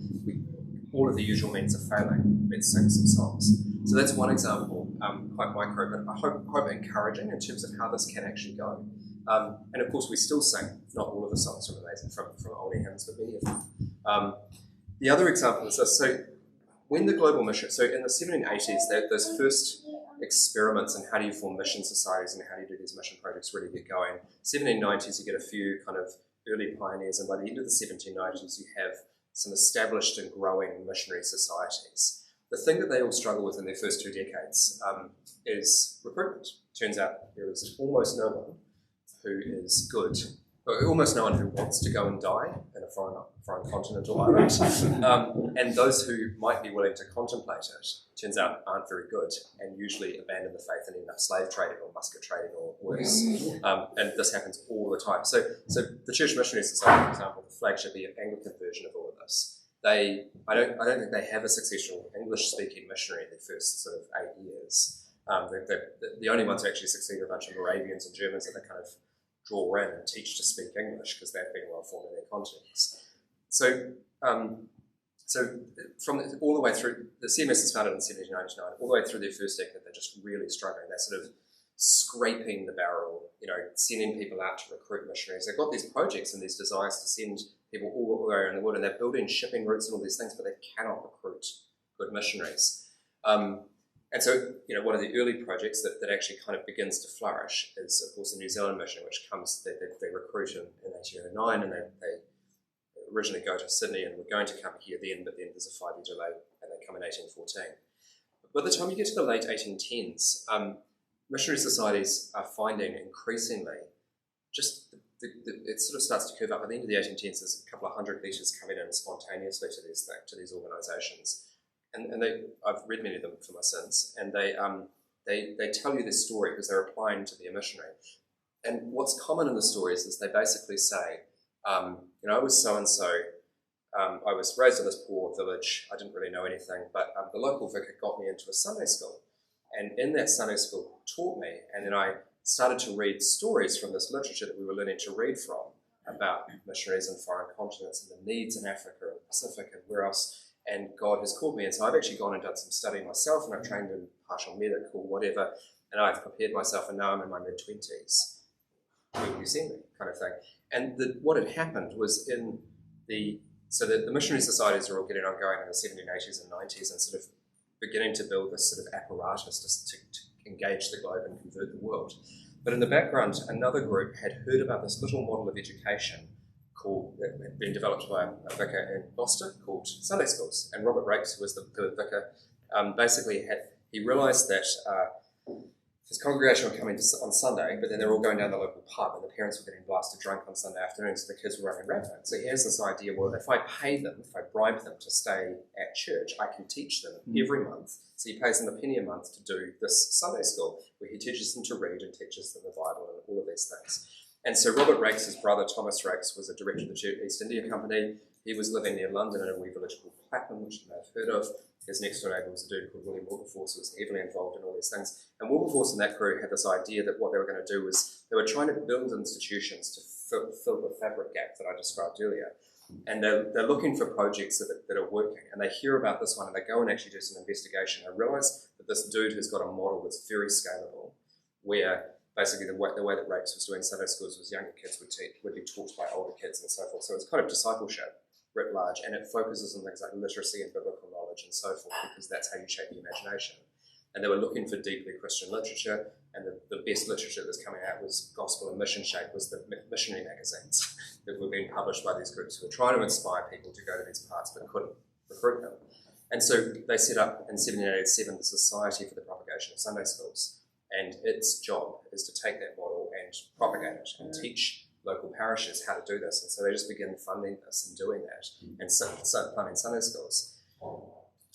All of the usual means are failing. Let's sing some songs. So that's one example, quite micro, but I hope encouraging in terms of how this can actually go. And of course, we still sing, not all of the songs from older hymns, but many of them. The other example is this. So when the global mission, so in the 1780s, those first experiments in how do you form mission societies and how do you do these mission projects really get going. 1790s, you get a few kind of early pioneers, and by the end of the 1790s, you have some established and growing missionary societies. The thing that they all struggle with in their first 2 decades is recruitment. Turns out there is almost no one who is good, or almost no one who wants to go and die in a foreign continent or island. And those who might be willing to contemplate it, turns out aren't very good and usually abandon the faith and end up slave trading or musket trading or worse. And this happens all the time. So the Church Missionary Society, for example, the flagship Anglican version of all of this, I don't think they have a successful English-speaking missionary in their first sort of 8 years. The only ones who actually succeed are a bunch of Moravians and Germans that they kind of draw in and teach to speak English because they've been well formed in their context. So from all the way through, the CMS was founded in 1799, all the way through their first decade, they're just really struggling. They're sort of scraping the barrel, sending people out to recruit missionaries. They've got these projects and these desires to send people all around the world, and they're building shipping routes and all these things, but they cannot recruit good missionaries. And so, one of the early projects that actually kind of begins to flourish is, of course, the New Zealand mission, which comes, they recruit in 1809, and they originally go to Sydney and were going to come here then, but then there's a 5-year delay, and they come in 1814. But by the time you get to the late 1810s, missionary societies are finding increasingly it sort of starts to curve up. At the end of the 1810s, there's a couple of hundred letters coming in spontaneously to these organisations. And I've read many of them for my sins, and they tell you this story because they're applying to be a missionary. And what's common in the stories is they basically say, I was so-and-so, I was raised in this poor village, I didn't really know anything, but the local vicar got me into a Sunday school. And in that Sunday school taught me, and then I started to read stories from this literature that we were learning to read from about missionaries in foreign continents and the needs in Africa and the Pacific and where else. And God has called me, and so I've actually gone and done some study myself, and I've trained in partial medical, whatever, and I've prepared myself, and now I'm in my mid-20s. Where will you send me, kind of thing. And what had happened was the missionary societies are all getting ongoing in the 1780s and 90s and sort of beginning to build this sort of apparatus to engage the globe and convert the world. But in the background, another group had heard about this little model of education that had been developed by a vicar in Gloucester called Sunday schools. And Robert Rakes, who was the vicar, basically he realised that his congregation were coming on Sunday, but then they were all going down the local pub, and the parents were getting blasted drunk on Sunday afternoon, so the kids were running rampant. So he has this idea, well, if I pay them, if I bribe them to stay at church, I can teach them every month. So he pays them a penny a month to do this Sunday school, where he teaches them to read and teaches them the Bible and all of these things. And so Robert Raikes' brother, Thomas Raikes, was a director of the East India Company. He was living near London in a wee village called Clapham, which you may have heard of. His next door neighbour was a dude called William Wilberforce, who was heavily involved in all these things. And Wilberforce and that crew had this idea that what they were going to do was they were trying to build institutions to fill the fabric gap that I described earlier. And they're looking for projects that are working. And they hear about this one and they go and actually do some investigation. They realise that this dude has got a model that's very scalable, where basically the way that Raikes was doing Sunday schools was younger kids would be taught by older kids and so forth. So it's kind of discipleship writ large, and it focuses on things like literacy and biblical knowledge and so forth, because that's how you shape the imagination. And they were looking for deeply Christian literature, and the best literature that's coming out was gospel and mission shape, was the missionary magazines that were being published by these groups who were trying to inspire people to go to these parts but couldn't recruit them. And so they set up in 1787 the Society for the Propagation of Sunday Schools, and its job is to take that model and propagate it and teach local parishes how to do this. And so they just begin funding this and doing that and start planning Sunday schools.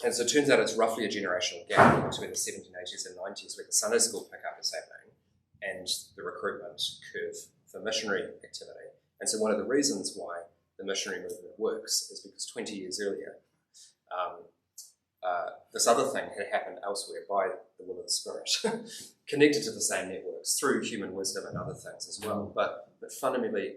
And so it turns out it's roughly a generational gap between the 1780s and 90s where the Sunday school pickup is happening and the recruitment curve for missionary activity. And so one of the reasons why the missionary movement works is because 20 years earlier, this other thing had happened elsewhere by the will of the Spirit, connected to the same networks through human wisdom and other things as well. But fundamentally,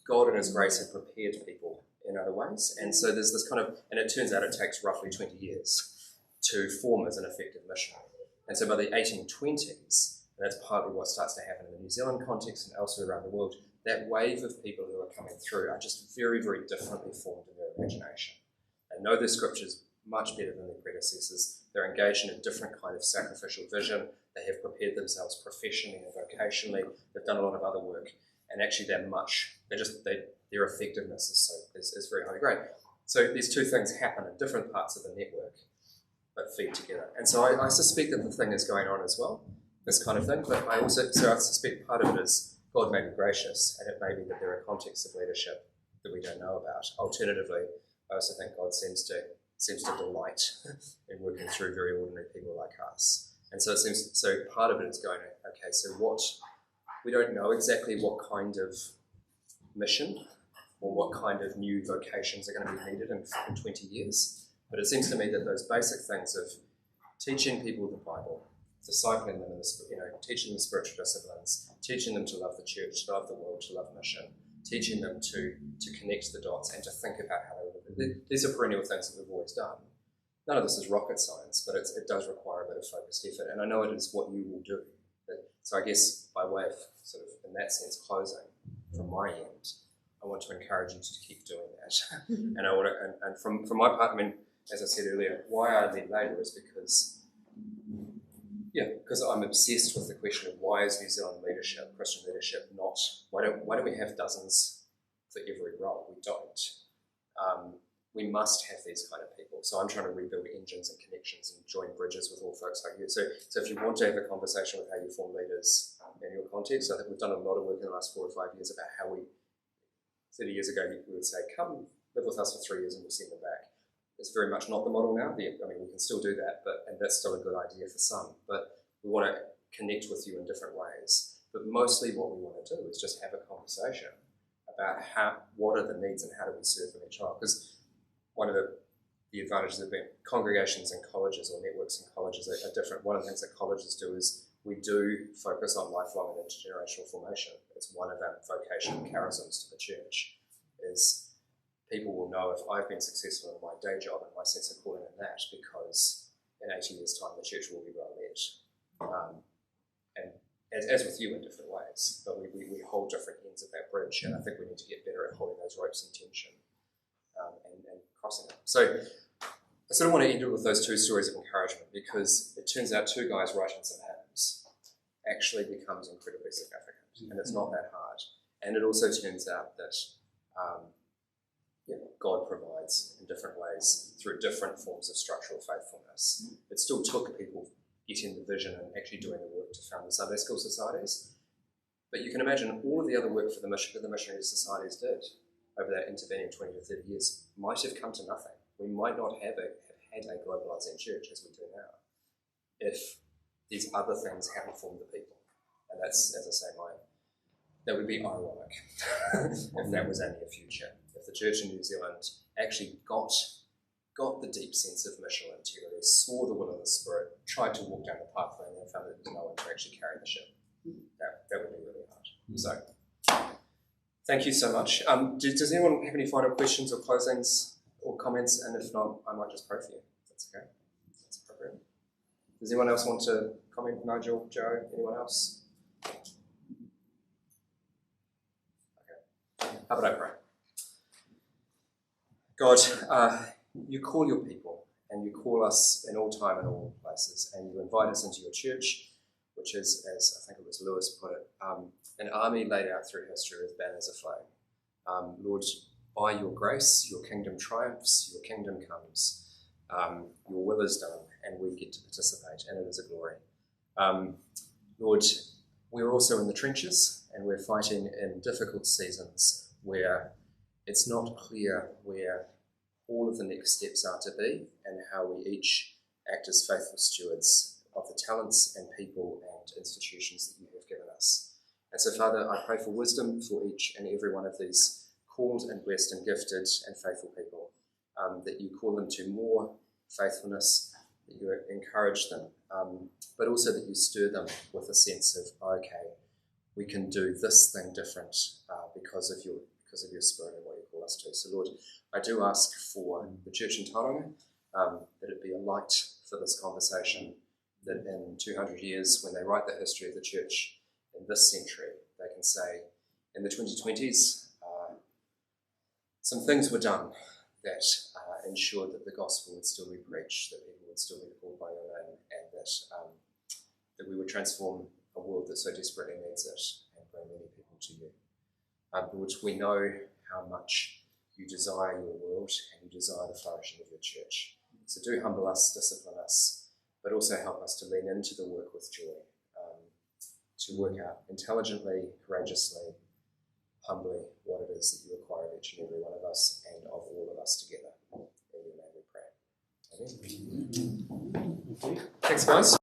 God in His grace had prepared people in other ways. And so there's this kind of, and it turns out it takes roughly 20 years to form as an effective missionary. And so by the 1820s, and that's partly what starts to happen in the New Zealand context and elsewhere around the world, that wave of people who are coming through are just very, very differently formed in their imagination. They know their scriptures much better than their predecessors. They're engaged in a different kind of sacrificial vision. They have prepared themselves professionally and vocationally. They've done a lot of other work, and actually their effectiveness is very highly great. So these two things happen in different parts of the network, but feed together. And so I suspect that the thing is going on as well, this kind of thing. But I suspect part of it is God may be gracious, and it may be that there are contexts of leadership that we don't know about. Alternatively, I also think God seems to delight in working through very ordinary people like us. And so part of it is going, okay, so we don't know exactly what kind of mission or what kind of new vocations are going to be needed in 20 years. But it seems to me that those basic things of teaching people the Bible, discipling them, teaching them spiritual disciplines, teaching them to love the church, to love the world, to love mission, teaching them to connect the dots and to think about how they live. These are perennial things that we've always done. None of this is rocket science, but it does require a bit of focused effort, and I know it is what you will do. So I guess by way of sort of, in that sense, closing from my end, I want to encourage you to keep doing that. And from my part, I mean, as I said earlier, why I lead Laidlaw is because I'm obsessed with the question of why is New Zealand leadership, Christian leadership, why don't we have dozens for every role? We don't. We must have these kind of people. So I'm trying to rebuild engines and connections and join bridges with all folks like you. So if you want to have a conversation with how you form leaders in your context, I think we've done a lot of work in the last 4 or 5 years about how 30 years ago, we would say, come live with us for 3 years and we'll send them back. It's very much not the model now. We can still do that, and that's still a good idea for some. But we want to connect with you in different ways. But mostly what we want to do is just have a conversation about what are the needs and how do we serve them each other. Because one of the advantages of being congregations and colleges or networks and colleges are different. One of the things that colleges do is we do focus on lifelong and intergenerational formation. It's one of our vocational charisms to the church, is people will know if I've been successful in my day job and my sense of calling in that, because in 80 years' time the church will be well led. And as with you in different ways, but we hold different ends of that bridge, and I think we need to get better at holding those ropes in tension and crossing them. So I sort of want to end it with those two stories of encouragement, because it turns out two guys writing some hymns actually becomes incredibly significant, and it's not that hard. And it also turns out that God provides in different ways through different forms of structural faithfulness. It still took people getting the vision and actually doing the work to found the Sunday school societies. But you can imagine all of the other work for the missionary societies did over that intervening 20 to 30 years might have come to nothing. We might not have had a globalising church as we do now if these other things hadn't formed the people. And that's, as I say, that would be ironic if that was only a future. If the church in New Zealand actually got the deep sense of missional integrity, saw the will of the Spirit, tried to walk down the pathway, and then found that there was no one to actually carry the ship. That would be really hard. So, thank you so much. Does anyone have any final questions or closings or comments? And if not, I might just pray for you. That's okay. That's appropriate. Does anyone else want to comment? Nigel, Joe, anyone else? Okay. How about I pray? God, you call your people, and you call us in all time and all places, and you invite us into your church, which is, as I think it was Lewis put it, an army laid out through history with banners aflame. Lord, by your grace, your kingdom triumphs, your kingdom comes, your will is done, and we get to participate, and it is a glory. Lord, we're also in the trenches, and we're fighting in difficult seasons where it's not clear where all of the next steps are to be and how we each act as faithful stewards of the talents and people and institutions that you have given us. And so, Father, I pray for wisdom for each and every one of these called and blessed and gifted and faithful people, that you call them to more faithfulness, that you encourage them, but also that you stir them with a sense of, okay, we can do this thing different because of your Spirit and what you call us to. So, Lord, I do ask for the church in Tauranga that it be a light for this conversation, that in 200 years, when they write the history of the church in this century, they can say, in the 2020s, some things were done that ensured that the gospel would still be preached, that people would still be called by your name, and that we would transform a world that so desperately needs it and bring many people to you. Lord, we know how much you desire your world and you desire the flourishing of your church. So do humble us, discipline us, but also help us to lean into the work with joy, to work out intelligently, courageously, humbly what it is that you require of each and every one of us and of all of us together. In your name we pray. Amen. Thanks, guys.